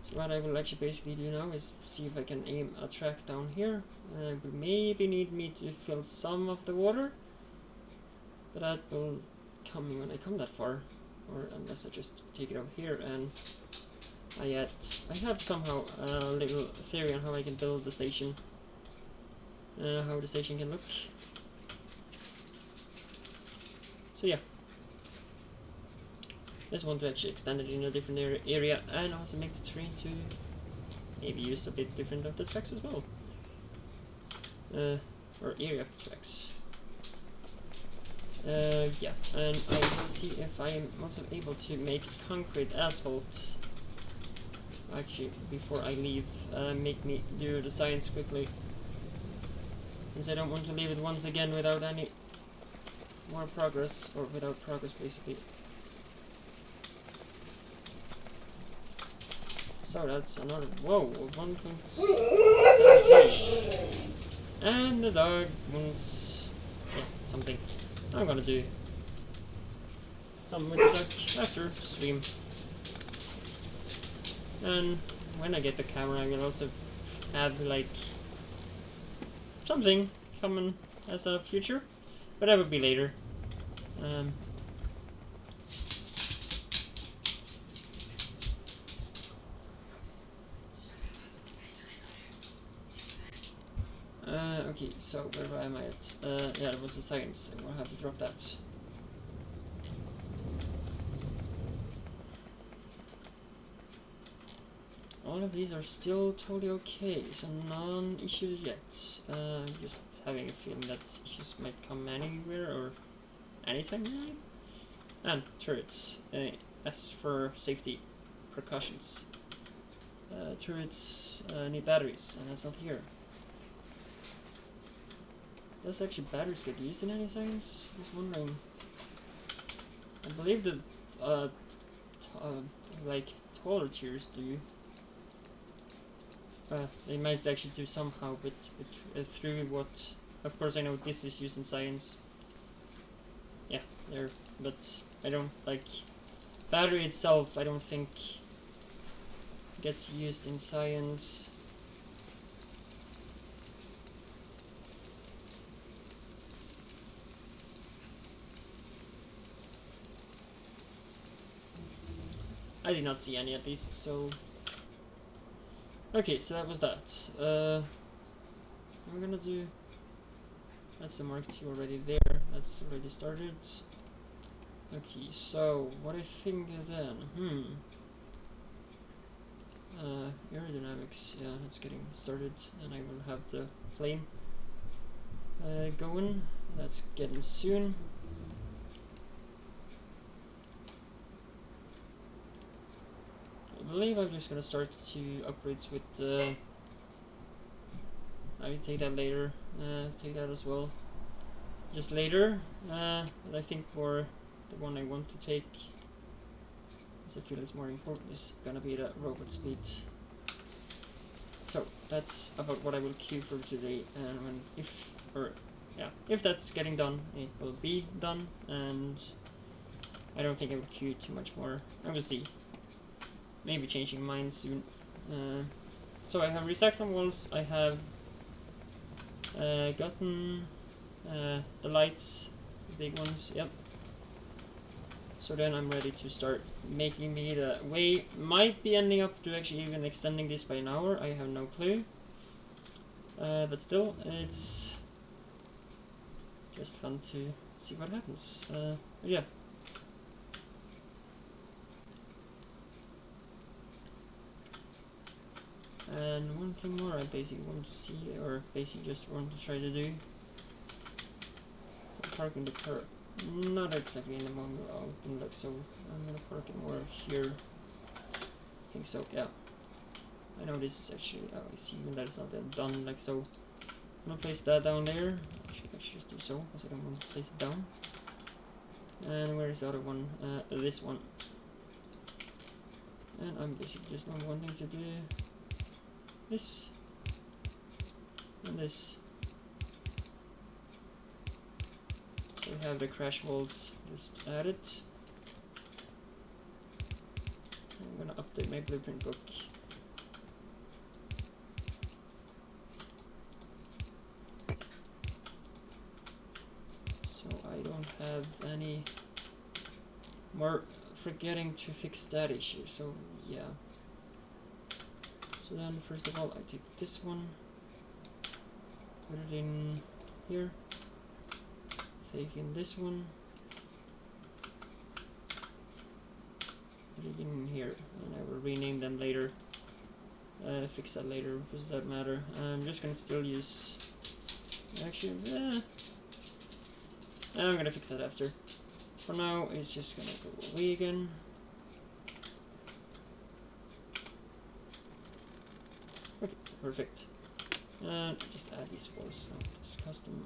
So what I will actually basically do now is see if I can aim a track down here. Will maybe need me to fill some of the water, but that will come when I come that far, or unless I just take it over here. And I have somehow a little theory on how I can build the station, how the station can look. So yeah, just want to actually extend it in a different area, and also make the terrain to maybe use a bit different of the tracks as well, or area of the tracks. Yeah, and I will see if I am also able to make concrete asphalt. Actually, before I leave, make me do the science quickly, since I don't want to leave it once again without any more progress, or without progress basically. So that's another, whoa, 1.73. And the dog wants, yeah, something. I'm gonna do something with the dog after stream. And when I get the camera, I will also have like something coming as a future, but that will be later. Okay, so where am I at? Yeah, it was the science, and we'll have to drop that. All of these are still totally okay, so non-issues yet. Just having a feeling that issues might come anywhere or anything really. And turrets. As for safety precautions, turrets need batteries, and that's not here. Does actually batteries get used in any science? I was wondering. I believe the like taller tiers do. They might actually do somehow, but through what? Of course, I know this is used in science. Yeah, there, but I don't like battery itself. I don't think gets used in science. I did not see any at least, so... Okay, so that was that. I'm gonna do... That's the Mark II already there, that's already started. Okay, so what I think then, aerodynamics, yeah, that's getting started, and I will have the plane going. That's getting soon. I believe I'm just gonna start to upgrades with I will take that later, take that as well just later, but I think for the one I want to take, as I feel is more important, is gonna be the robot speed. So that's about what I will queue for today, and when if that's getting done, it will be done, and I don't think I will queue too much more. I will see. Maybe changing mine soon. So I have recycling walls, I have gotten the lights, the big ones, yep. So then I'm ready to start making me the way. Might be ending up to actually even extending this by an hour, I have no clue. But still, it's just fun to see what happens. Yeah. And one thing more I basically want to see, or basically just want to try to do. Parking the car not exactly in the moment like so. I'm gonna park it more here. I think so, yeah. I know this is actually, oh, I see that it's not that done like so. I'm gonna place that down there. I should actually just do so, because I don't want to place it down. And where is the other one? This one. And I'm basically just not wanting to do this and this. So we have the crash walls just added. I'm gonna update my blueprint book. So I don't have any more forgetting to fix that issue, so yeah. So then first of all I take this one, put it in here, take in this one, put it in here, and I will rename them later, fix that later, does that matter. I'm just gonna still use, actually, I'm gonna fix that after. For now, it's just gonna go away again. Okay, perfect. And just add these walls, so just custom.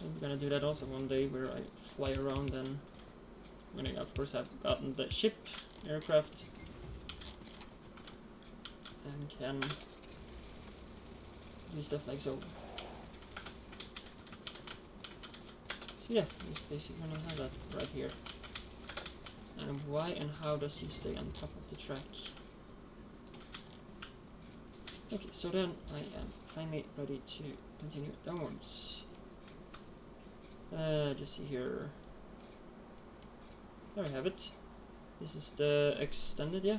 I'm gonna do that also one day where I fly around and when I of course have gotten the ship, aircraft, and can do stuff like so. So yeah, it's basically gonna have that right here. And why and how does you stay on top of the track? Okay, so then I am finally ready to continue downwards. Just see here. There we have it. This is the extended, yeah.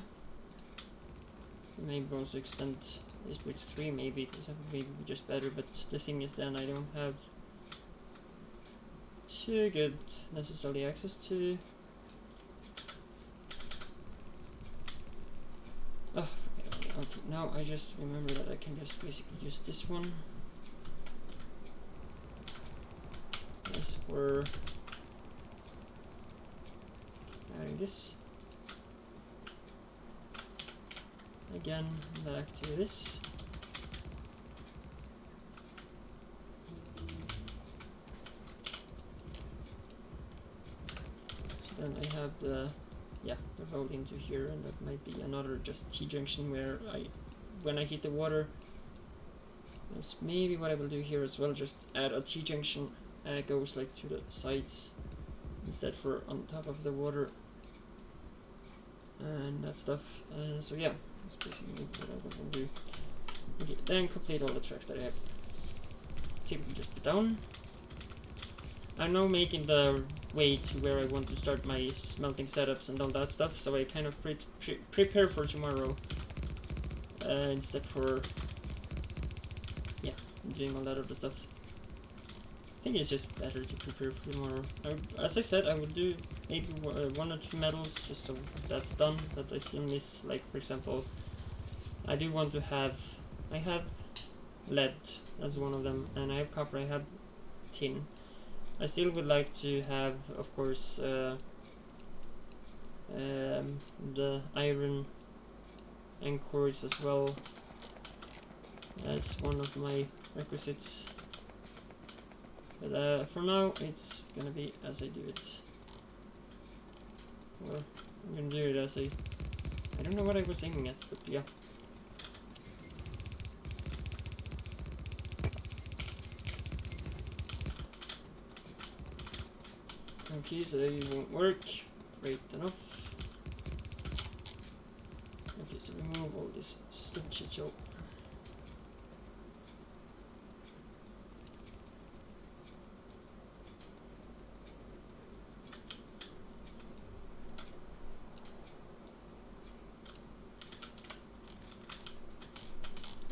Maybe also extend this with 3 maybe, because that would maybe be just better, but the thing is then I don't have too good necessarily access to. Oh, okay, now I just remember that I can just basically use this one. Yes, we're adding this. Again, back to this. So then I have the road into here, and that might be another just T-junction where when I hit the water, that's maybe what I will do here as well, just add a T-junction, goes like to the sides instead for on top of the water and that stuff. So yeah, that's basically what I want to do. Okay, then complete all the tracks that I have. Typically just put down. I'm now making the way to where I want to start my smelting setups and all that stuff, so I kind of prepare for tomorrow instead for doing all that other stuff. I think it's just better to prepare for tomorrow. As I said, I would do maybe 1 or 2 medals just so that's done, but I still miss, like for example, I do want to have, I have lead as one of them, and I have copper, I have tin. I still would like to have, of course, the iron and quartz as well. That's one of my requisites. But for now, it's gonna be as I do it. Or I'm gonna do it as I don't know what I was aiming at, but yeah. Okay, so they won't work. Great enough. Okay, so remove all this stupid shit show.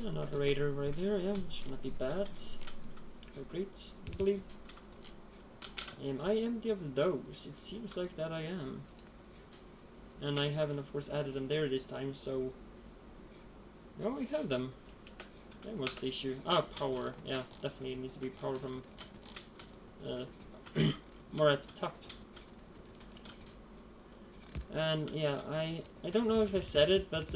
Another radar right there, yeah, should not be bad. Quite great, I believe. Am I empty of those? It seems like that I am. And I haven't, of course, added them there this time, so... No, we have them. Then what's the issue? Ah, power. Yeah, definitely needs to be power from... more at the top. And yeah, I don't know if I said it, but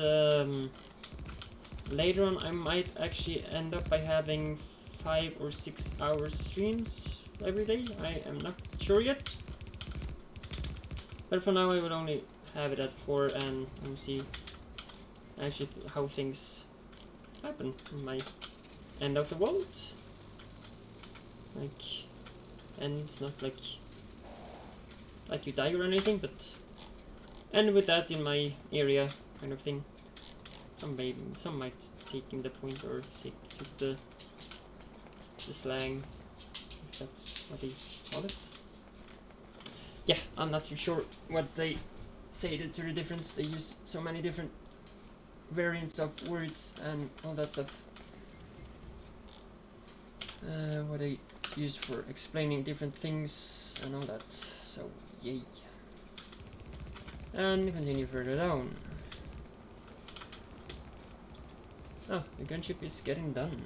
later on I might actually end up by having 5 or 6 hour streams every day. I am not sure yet, but for now I will only have it at 4 and we'll see actually how things happen in my end of the world. Like, and not like you die or anything, but end with that in my area kind of thing. Some might take in the point or take the slang, if that's what they call it. Yeah, I'm not too sure what they say to the difference. They use so many different variants of words and all that stuff. What they use for explaining different things and all that. So yay. And continue further down. Oh, the gunship is getting done.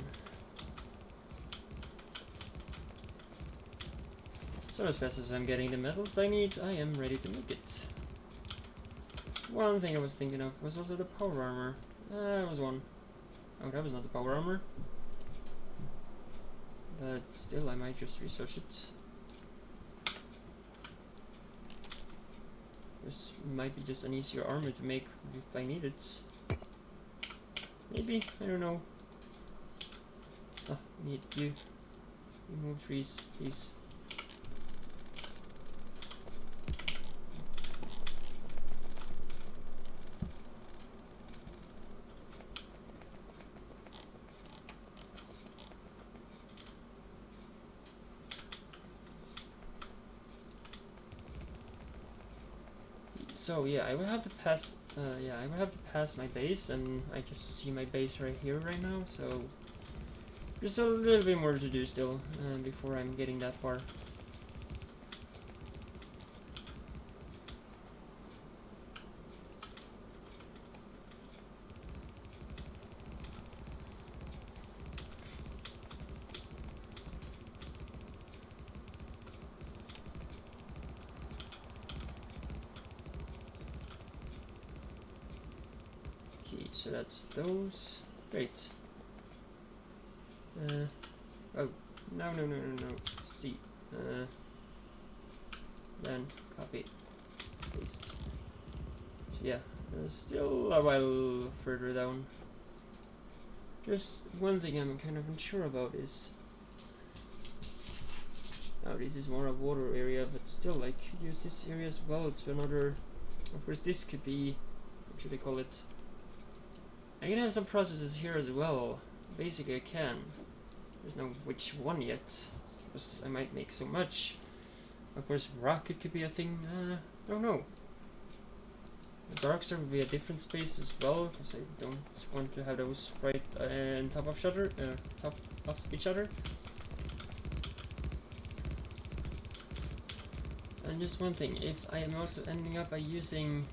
So as fast as I'm getting the metals I need, I am ready to make it. One thing I was thinking of was also the power armor. That was one. Oh, that was not the power armor. But still, I might just research it. This might be just an easier armor to make if I need it. Maybe, I don't know. Oh, need you. Remove trees, please. So yeah, I will have to pass. I will have to pass my base, and I just see my base right here right now. So there's a little bit more to do still before I'm getting that far. So that's those. Great. Oh, no. C. Then copy, paste. So yeah, still a while further down. Just one thing I'm kind of unsure about is. Oh, this is more a water area, but still, like, use this area as well to another. Of course, this could be. What should I call it? I can have some processes here as well. Basically, I can. There's no which one yet, because I might make so much. Of course, rocket could be a thing. I don't know. The Darkstar would be a different space as well, because I don't want to have those right on top of each other. And just one thing, if I am also ending up by using,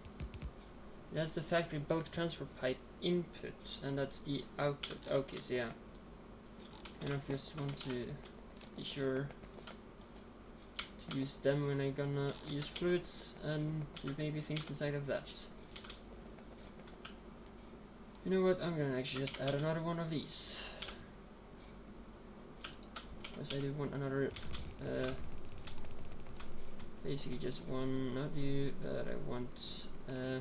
that's the factory bulk transfer pipe input, and that's the output. Okay, so yeah, kind of just want to be sure to use them when I'm gonna use fluids and do maybe things inside of that. You know what, I'm gonna actually just add another one of these, because I do want another, basically just one, not you, but I want, I'm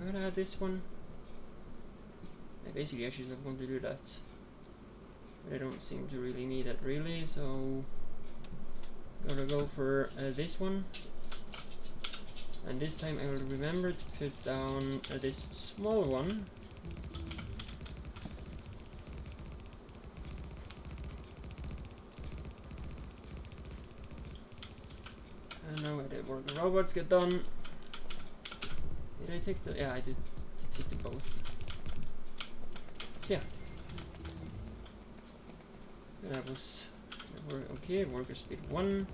gonna add this one. I basically actually don't want to do that, but I don't seem to really need that really, so gotta go for this one. And this time I will remember to put down this small one. And now the worker robots get done. Did I take the? Yeah, I did take the both. Yeah. That was okay. Worker speed 1.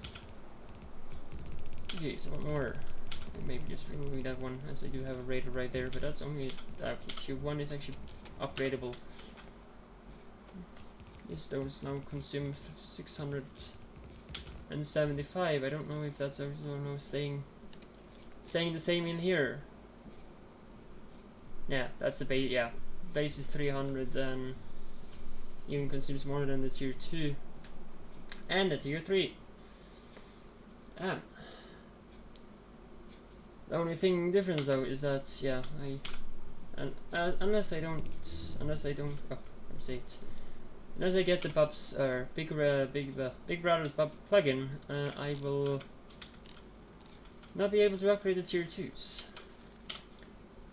Okay, so one more. And maybe just removing that one, as I do have a radar right there, but that's only tier 1 is actually upgradable. These stones now consume 675. I don't know if that's also now staying Saying the same in here. Yeah, that's a base. Yeah, base is 300 and even consumes more than the tier 2 and the tier 3. Damn. The only thing difference though is that yeah, unless I don't, oh, I'm saying it. Unless I get the Bub's Big Brother's Bub plugin, I will not be able to upgrade the tier 2s.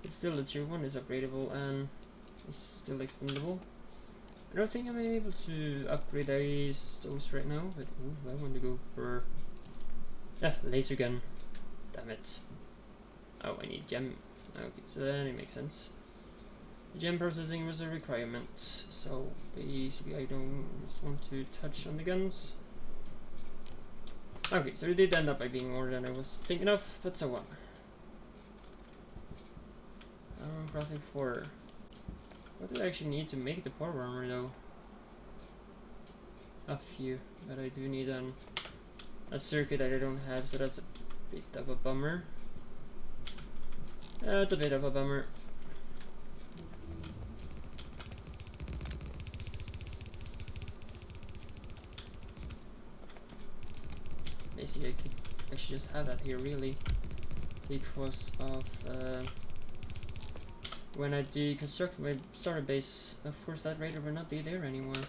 But still, the tier 1 is upgradable and is still extendable. I don't think I'm able to upgrade those right now, but ooh, I want to go for laser gun. Damn it. Oh, I need gem. Okay, so then it makes sense. Gem processing was a requirement, so basically I don't just want to touch on the guns. Okay, so it did end up by being more than I was thinking of, but so on. Graphic 4. What do I actually need to make the power armor though? A few, but I do need a circuit that I don't have, so that's a bit of a bummer. That's a bit of a bummer. Basically, I could actually just have that here really, because of when I deconstruct my starter base, of course that raider will not be there anymore.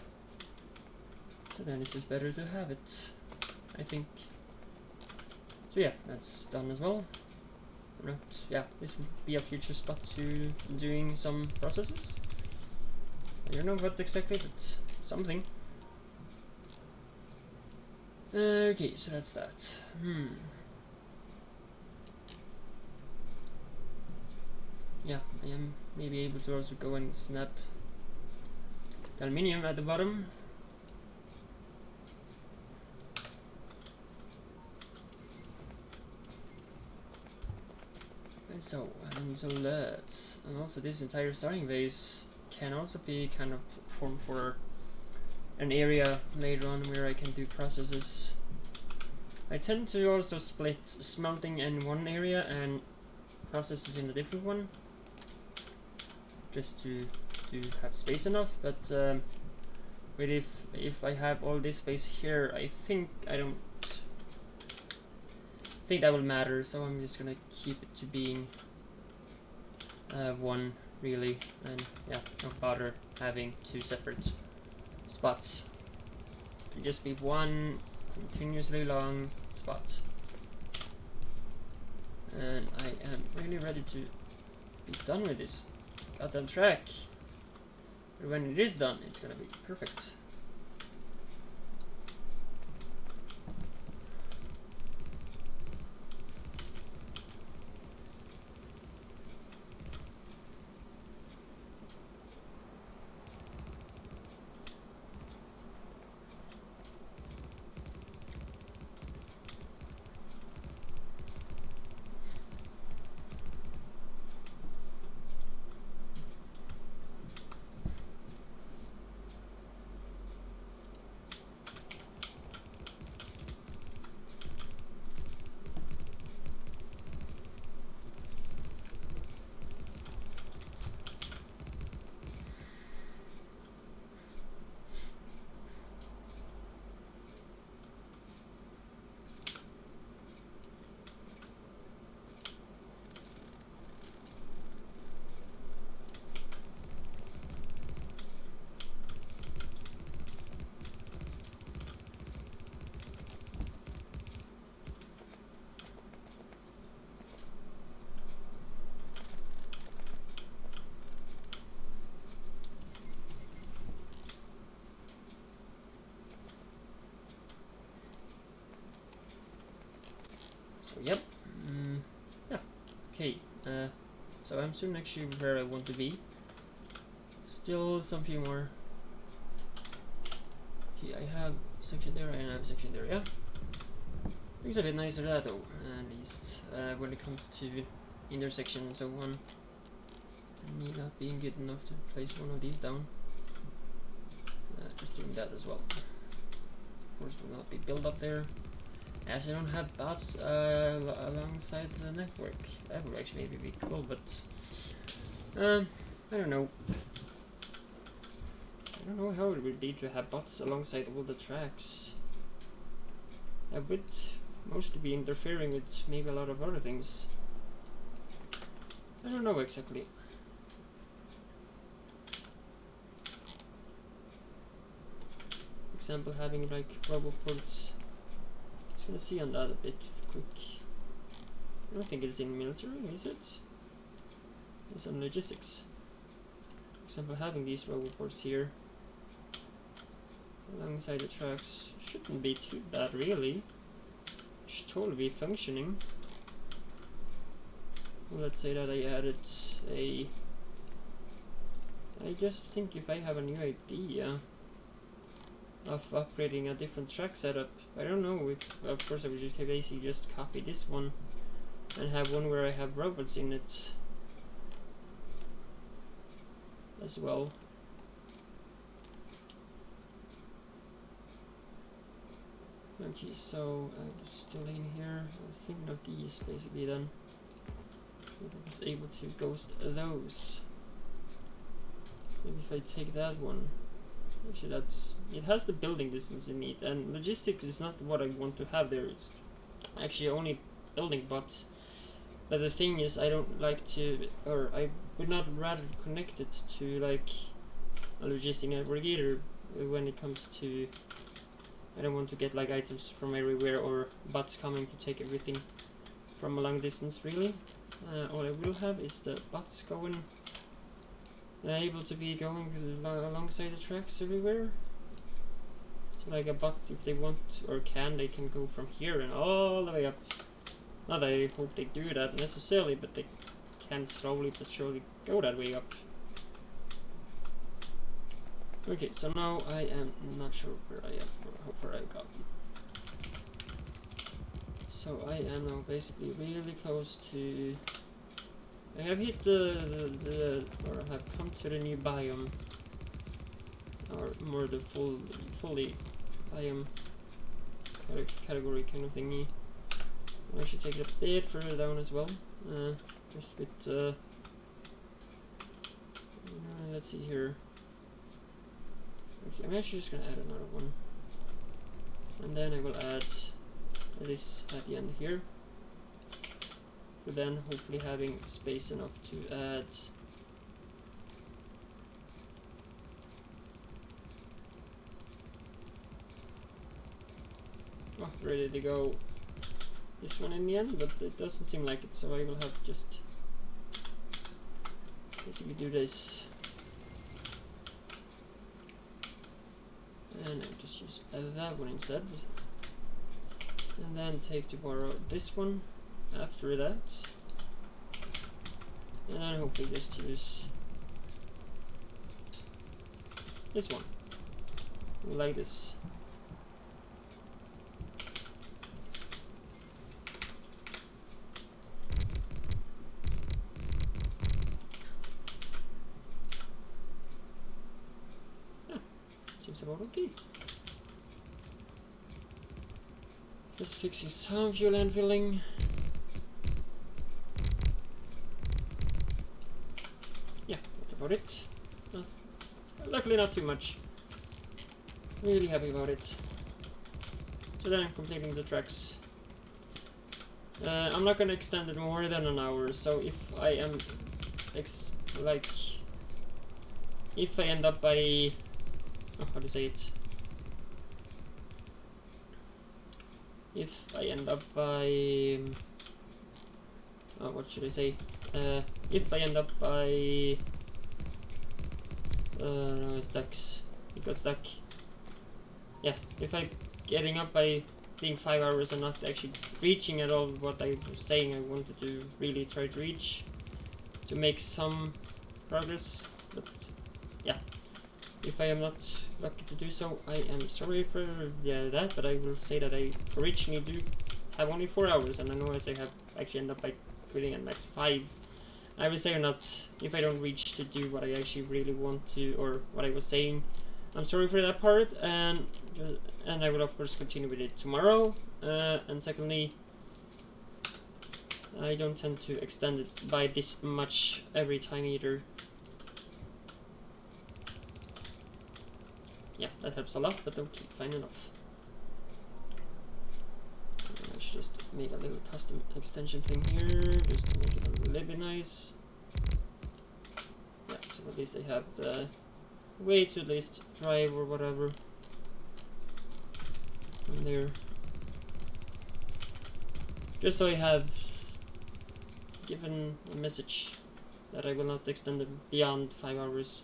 So then it's just better to have it, I think. So yeah, that's done as well. Not, yeah, this would be a future spot to doing some processes. I don't know what exactly, but something. Okay, so that's that. Yeah, I am maybe able to also go and snap the aluminium at the bottom. And so that, and also this entire starting base can also be kind of formed for an area later on where I can do processes. I tend to also split smelting in one area and processes in a different one, just to have space enough. But but if I have all this space here, I think I don't think that will matter. So I'm just gonna keep it to being one really, and yeah, don't bother having two separate spots. And just be one continuously long spot. And I am really ready to be done with this goddamn track. But when it is done, it's gonna be perfect. So yep, yeah, okay. So I'm soon actually where I want to be. Still some few more. Okay, I have section there and I have a section there. Yeah, looks a bit nicer that though. At least when it comes to intersection and so on. Me not being good enough to place one of these down. Just doing that as well. Of course, will not be built up there. as I don't have bots alongside the network. That would actually maybe be cool, but I don't know. I don't know how it would be to have bots alongside all the tracks. I would mostly be interfering with maybe a lot of other things. I don't know exactly. Example, having like roboports. Just gonna see on that a bit quick. I don't think it's in military, is it? It's on logistics. For example, having these roboports here alongside the tracks shouldn't be too bad, really. Should totally be functioning. Well, let's say that I added a... I just think if I have a new idea of upgrading a different track setup, I don't know if, of course I would just basically just copy this one and have one where I have robots in it as well. Okay, so I was still in here. I was thinking of these basically then. I was able to ghost those. Maybe if I take that one. Actually, that's... it has the building distance in it, and logistics is not what I want to have there. It's actually only building bots. But the thing is, I don't like to, or I would not rather connect it to like a logistic navigator when it comes to... I don't want to get like items from everywhere or bots coming to take everything from a long distance, really. All I will have is the bots going, able to be going alongside the tracks everywhere. So like a bot, if they want or can, they can go from here and all the way up. Not that I hope they do that necessarily, but they can slowly but surely go that way up. Okay, so now I am not sure where I am or how far I've gotten. So I am now basically really close to... I have hit or I have come to the new biome, or more the fully biome category kind of thingy. I should take it a bit further down as well, just with, let's see here. Okay, I'm actually just gonna add another one, and then I will add this at the end here, but then hopefully having space enough to add ready to go this one in the end, but it doesn't seem like it, so I will have just basically do this. And I'll just use that one instead. And then take to borrow this one after that. And then hopefully just use this one. Like this. Seems about okay. Just fixing some fuel and filling. Yeah, that's about it. Luckily not too much. Really happy about it. So then I'm completing the tracks. I'm not gonna extend it more than an hour, so if I am if I end up by how to say it? If I end up by what should I say? If I end up by no, it's ducks. It got stuck. Yeah, if I getting up by being 5 hours and not actually reaching at all what I was saying I wanted to really try to reach to make some progress, but yeah. If I am not lucky to do so, I am sorry for that, but I will say that I originally do have only 4 hours, and I know as I have actually end up by quitting at max 5. I will say or not, if I don't reach to do what I actually really want to, or what I was saying, I'm sorry for that part, and I will of course continue with it tomorrow. and secondly, I don't tend to extend it by this much every time either. Yeah, that helps a lot, but okay, fine enough. I should just make a little custom extension thing here, just to make it a little bit nice. Yeah, so at least I have the way to at least drive or whatever from there. Just so I have given a message that I will not extend it beyond 5 hours.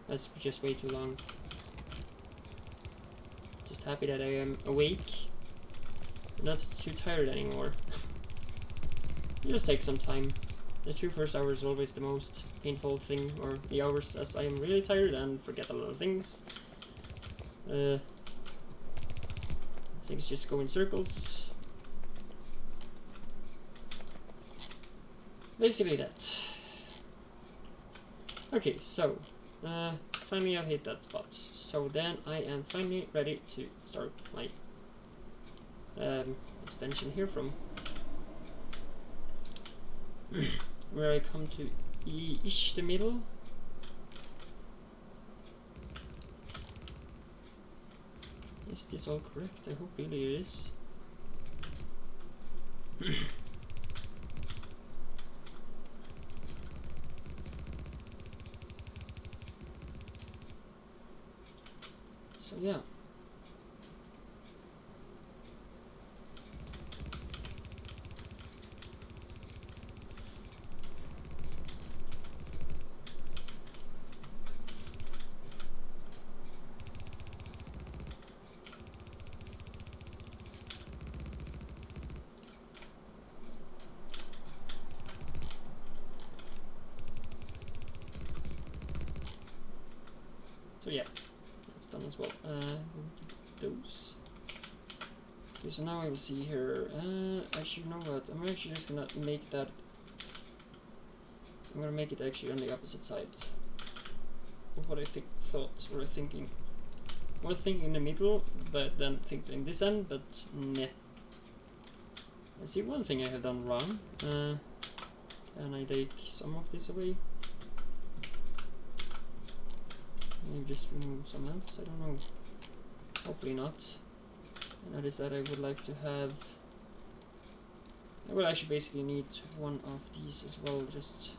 That's just way too long. Just happy that I am awake. I'm not too tired anymore. It just takes some time. The 2 first hours are always the most painful thing, or the hours as I am really tired and forget a lot of things. Things just go in circles. Basically that. Okay, so finally I've hit that spot. So then I am finally ready to start my extension here from where I come to E-ish the middle. Is this all correct? I hope really it is. So yeah. So yeah, that's done as well. Those. Okay, so now I will see here. Actually, you know what? I'm actually just gonna make that. I'm gonna make it actually on the opposite side of what I thought or thinking. I was thinking in the middle, but then thinking this end, but nah. I see one thing I have done wrong. Can I take some of this away? Maybe just remove some else, I don't know. Hopefully not. And that is that I would like to have... I will actually basically need one of these as well, just...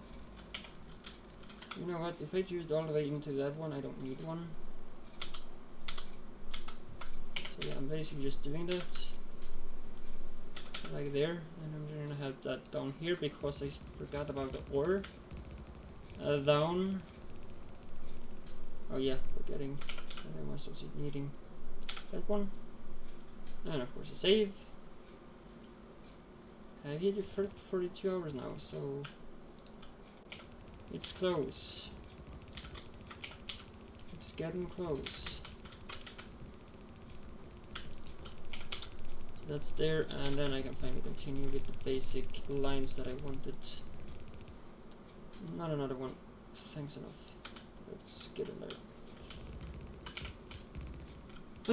You know what, if I do it all the way into that one, I don't need one. So yeah, I'm basically just doing that. Like there, and I'm gonna have that down here because I forgot about the ore. Down. Oh yeah, forgetting that I was also needing that one. And of course a save. I've hit it for 42 hours now, so it's close. It's getting close. So that's there, and then I can finally continue with the basic lines that I wanted. Not another one. Thanks enough. Let's get in there.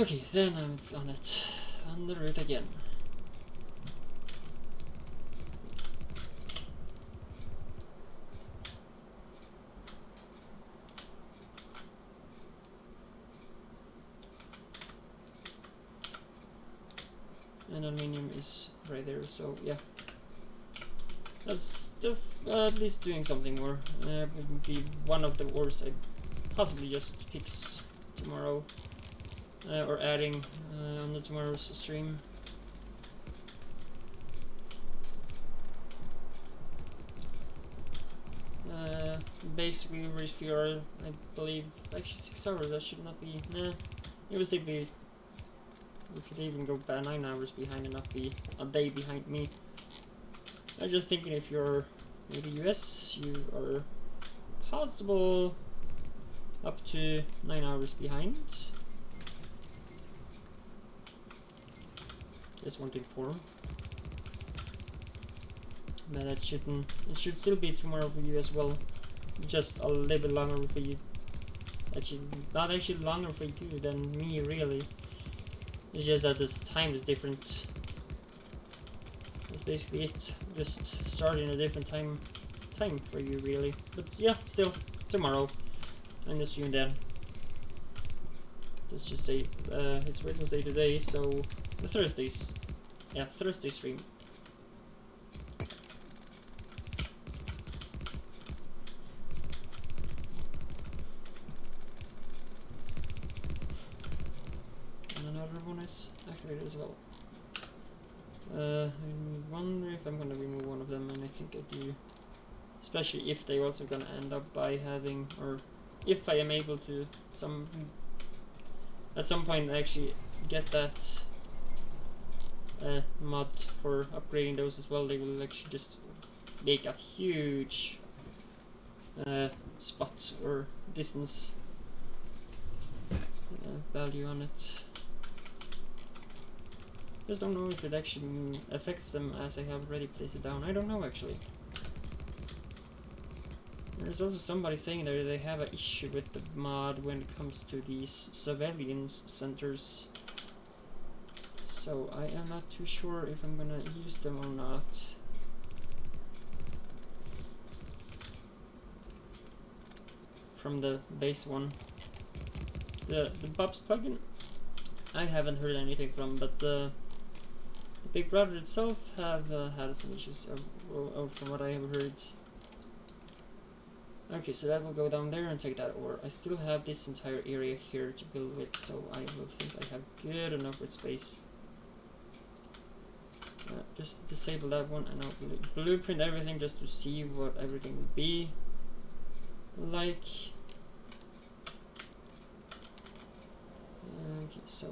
Okay, then I'm on it. On the route again. And aluminium is right there, so yeah. That's at least doing something more. Would be one of the ores I possibly just fix tomorrow, or adding on the tomorrow's stream. Basically, if you are, I believe, actually 6 hours. That should not be. Nah, it would still be. We could even go by 9 hours behind and not be a day behind me. I'm just thinking if you're maybe US, you are possible up to 9 hours behind. Just want to inform. But that shouldn't. It should still be tomorrow for you as well. Just a little bit longer for you. Actually, not actually longer for you than me, really. It's just that this time is different. That's basically it. Just starting a different time for you, really. But yeah, still tomorrow. I'm just doing that. Let's just say it's Wednesday today, so the Thursdays. Yeah, Thursday stream. And another one is activated as well. I wonder if I'm gonna remove one of them, and I think I do. Especially if they're also gonna end up by having, or if I am able to at some point actually get that mod for upgrading those as well. They will actually just make a huge spot or distance value on it. Just don't know if it actually affects them as I have already placed it down. I don't know actually. There's also somebody saying that they have an issue with the mod when it comes to these surveillance centers. So I am not too sure if I'm gonna use them or not. From the base one. The Bob's plugin I haven't heard anything from, but the Big Brother itself have had some issues from what I have heard. Okay, so that will go down there and take that over. I still have this entire area here to build with, so I will think I have good enough with space. Just disable that one, and I'll blueprint everything just to see what everything will be like. Okay, so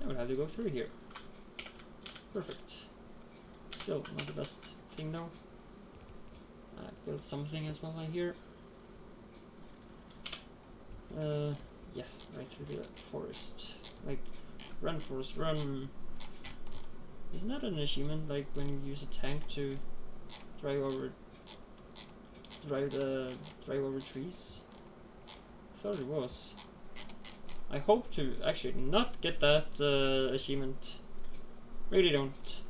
I would have to go through here. Perfect. Still not the best thing though. I built something as well right here. Yeah, right through the forest. Like, run forest, run. Isn't that an achievement? Like when you use a tank to drive over trees? I thought it was. I hope to actually not get that achievement. Really don't.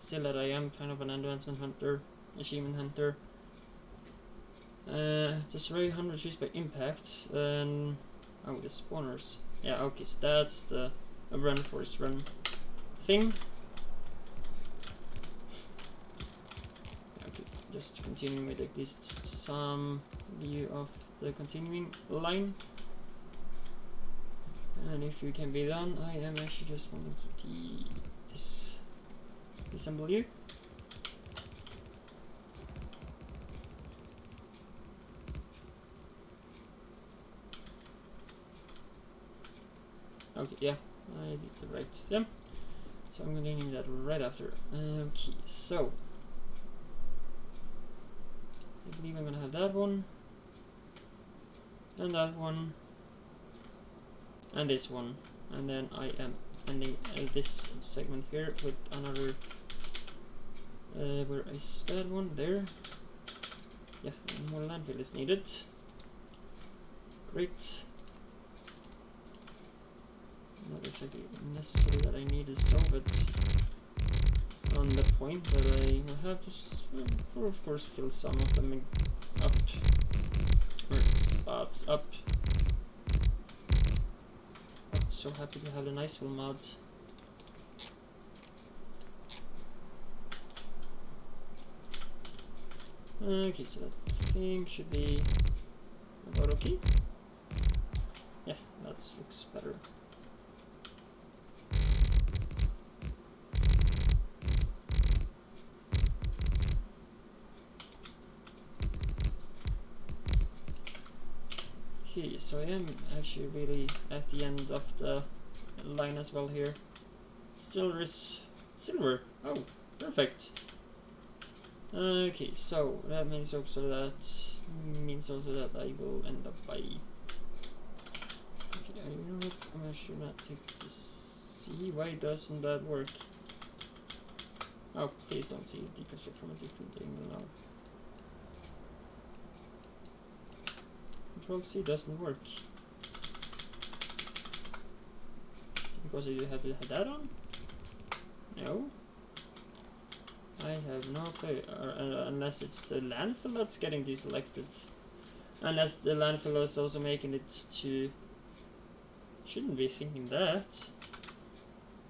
Still that I am kind of an advancement hunter, achievement hunter. Destroy 100 trees by impact, and oh, the spawners. Yeah, okay, so that's the run forest run thing. Okay, just continuing with at least some view of the continuing line. And if you can be done, I am actually just wanting to disassemble you. Okay, yeah, I did the right thing. So I'm gonna need that right after. Okay, so I believe I'm gonna have that one, and that one, and this one, and then I am ending this segment here with another. Where is that one? There. Yeah, more landfill is needed. Great. Not exactly necessary that I need is so, but on the point that I will have to, of course, fill some of them up, or spots up. Oh, so happy to have the Niceville mod. Okay, so that thing should be about okay. Yeah, that looks better. Okay, so I am actually really at the end of the line as well here. Still there is silver. Oh, perfect. Okay, so that means also that I will end up by. Okay, you know what? I should not take this. See, why doesn't that work? Oh, please don't see deconstruct from a different angle now. Control C doesn't work. Is it because you have that on? No. I have no clue. Unless it's the landfill that's getting deselected. Unless the landfill is also making it to... Shouldn't be thinking that.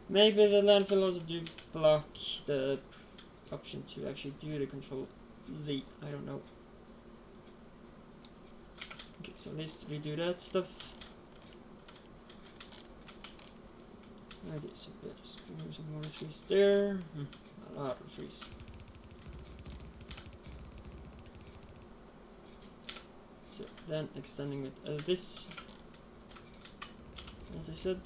Maybe the landfill also do block the option to actually do the control Z. I don't know. Okay, so let's redo that stuff. Okay, so let's remove some more trees there. A lot of trees. So then extending with this. As I said,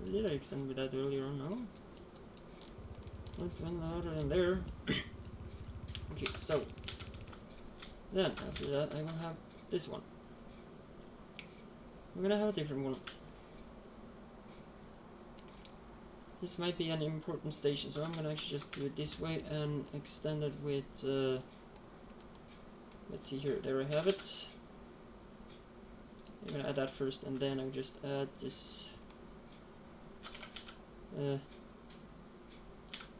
did I extend with that earlier on? No. Not one louder than there. Okay, so then after that I will have this one. We're gonna have a different one. This might be an important station, so I'm gonna actually just do it this way and extend it with let's see here, there I have it. I'm gonna add that first and then I'll just add this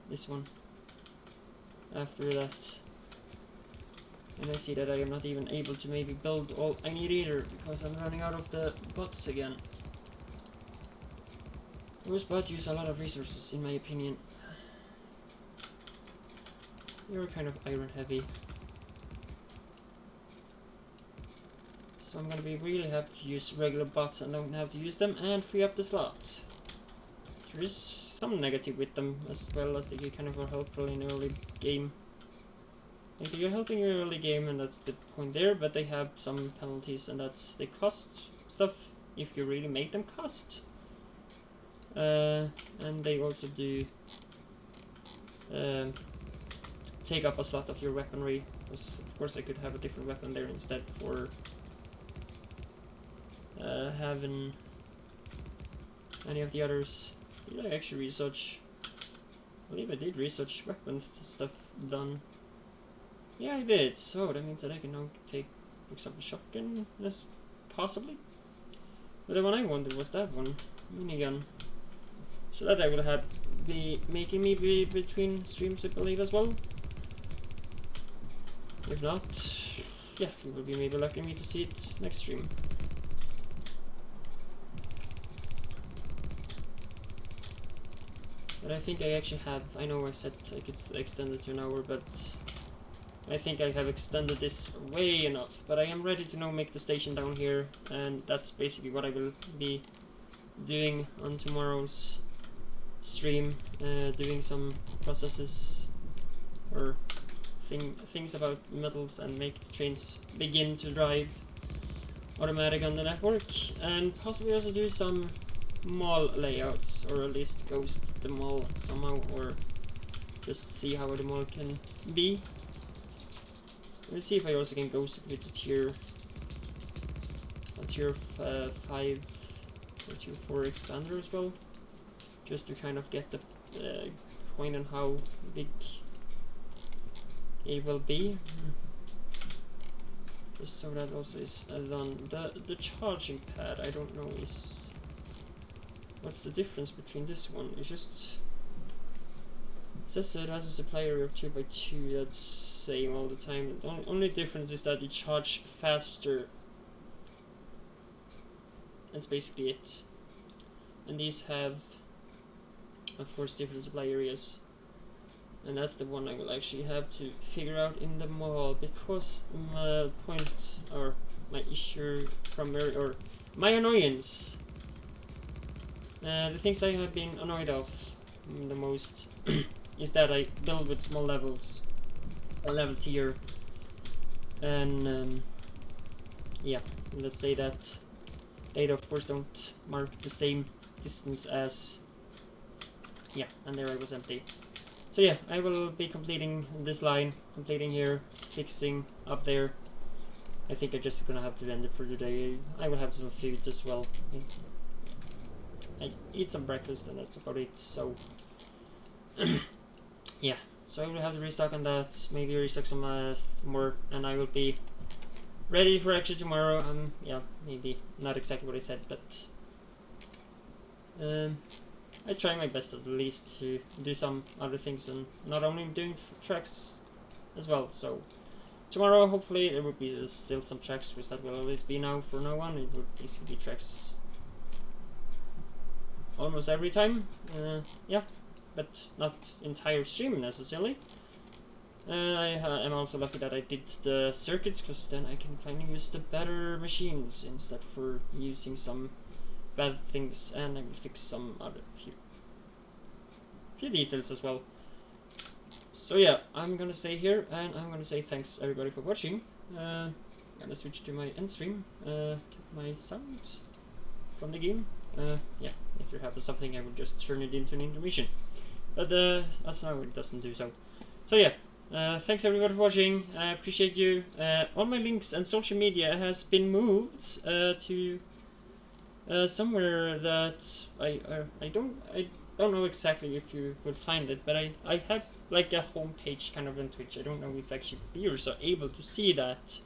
this one after that. And I see that I am not even able to maybe build all I need either because I'm running out of the bots again. Those bots use a lot of resources in my opinion. You're kind of iron heavy. So I'm gonna be really happy to use regular bots and don't have to use them and free up the slots. There is some negative with them as well as they kind of are helpful in early game. Like they're helping you early game and that's the point there, but they have some penalties and that's they cost stuff if you really make them cost. And they also do take up a slot of your weaponry, because of course I could have a different weapon there instead for having any of the others. Did I actually research? I believe I did research weapon stuff done. Yeah, I did. So that means that I can now take, for example, shotgun, yes, possibly. But the one I wanted was that one, minigun. So that I will have be making me be between streams, I believe, as well. If not, yeah, you will be maybe lucky me to see it next stream. But I think I actually have, I know I said I could extend it to an hour, but I think I have extended this way enough. But I am ready to now make the station down here, and that's basically what I will be doing on tomorrow's stream, doing some processes or things about metals and make the trains begin to drive automatic on the network, and possibly also do some mall layouts, or at least ghost the mall somehow, or just see how the mall can be. Let's see if I also can ghost it with the tier 5 or tier 4 expander as well, just to kind of get the point on how big it will be. Just so that also is done. The charging pad, I don't know is what's the difference between this one. It's just it says it has a supply area of 2x2. That's same all the time. The only difference is that you charge faster. That's basically it. And these have, of course, different supply areas. And that's the one I will actually have to figure out in the mall, because my point, or my issue primary, or my annoyance, the things I have been annoyed of the most is that I build with small levels, a level tier, and yeah, let's say that they of course don't mark the same distance as, yeah, and there I was empty. So yeah, I will be completing this line, completing here, fixing up there. I think I'm just gonna have to end it for today. I will have some food as well. I eat some breakfast and that's about it, so yeah, so I will have to restock on that, maybe restock some more, and I will be ready for actually tomorrow. Yeah, maybe not exactly what I said, but I try my best at least to do some other things and not only doing tracks as well. So tomorrow, hopefully, there will be still some tracks, which that will always be now for no one. It will basically be tracks almost every time. Yeah, but not entire stream necessarily. I am also lucky that I did the circuits, because then I can kind of use the better machines instead for using some bad things, and I will fix some other few details as well. So yeah, I'm gonna stay here, and I'm gonna say thanks everybody for watching. I'm gonna switch to my end stream, get my sound from the game. Yeah, if there happens something, I will just turn it into an intermission. But as now it doesn't do so. So yeah, thanks everybody for watching. I appreciate you. All my links and social media has been moved to somewhere that I don't know exactly if you will find it, but I have like a homepage kind of on Twitch. I don't know if actually viewers are able to see that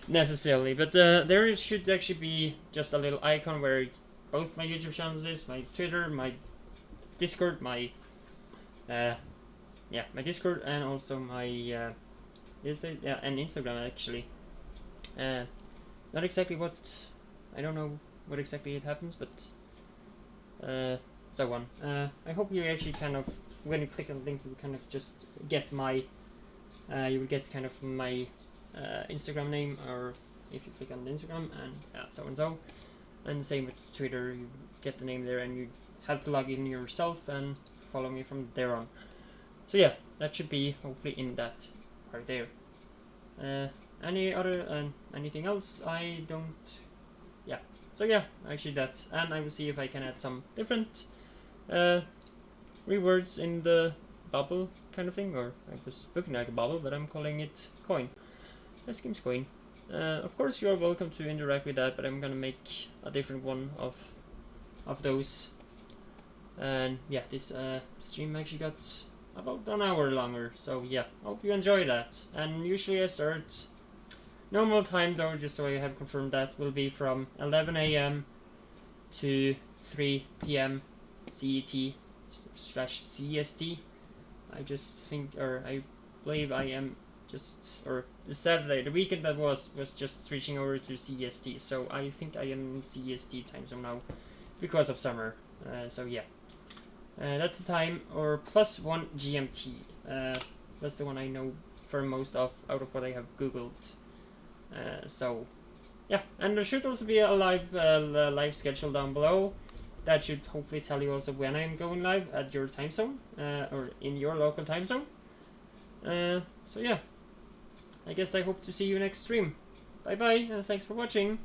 necessarily, but there should actually be just a little icon where both my YouTube channels is, my Twitter, my Discord, my my Discord, and also my and Instagram actually. Not exactly what, I don't know what exactly it happens, but so on. I hope you actually kind of, when you click on the link, you kind of just get my, you will get kind of my Instagram name, or if you click on the Instagram, and so and so. And same with Twitter, you get the name there, and you have to log in yourself and follow me from there on. So yeah, that should be hopefully in that part there. Any other anything else? I don't. Yeah. So yeah, actually that, and I will see if I can add some different rewards in the bubble kind of thing, or I was looking like a bubble, but I'm calling it coin. This game's coin. Of course, you are welcome to interact with that, but I'm gonna make a different one of those. And yeah, this stream actually got about an hour longer, so yeah, hope you enjoy that. And usually I start normal time though, just so I have confirmed that, will be from 11 a.m. to 3 p.m. CET/CST. I just think, or I believe I am just, or the Saturday, the weekend that was just switching over to CST, so I think I am in CST time zone now because of summer. So yeah, that's the time, or +1 GMT. That's the one I know for most of out of what I have googled. So yeah, and there should also be a live schedule down below. That should hopefully tell you also when I'm going live at your time zone, or in your local time zone. So yeah, I guess I hope to see you next stream. Bye bye, and thanks for watching.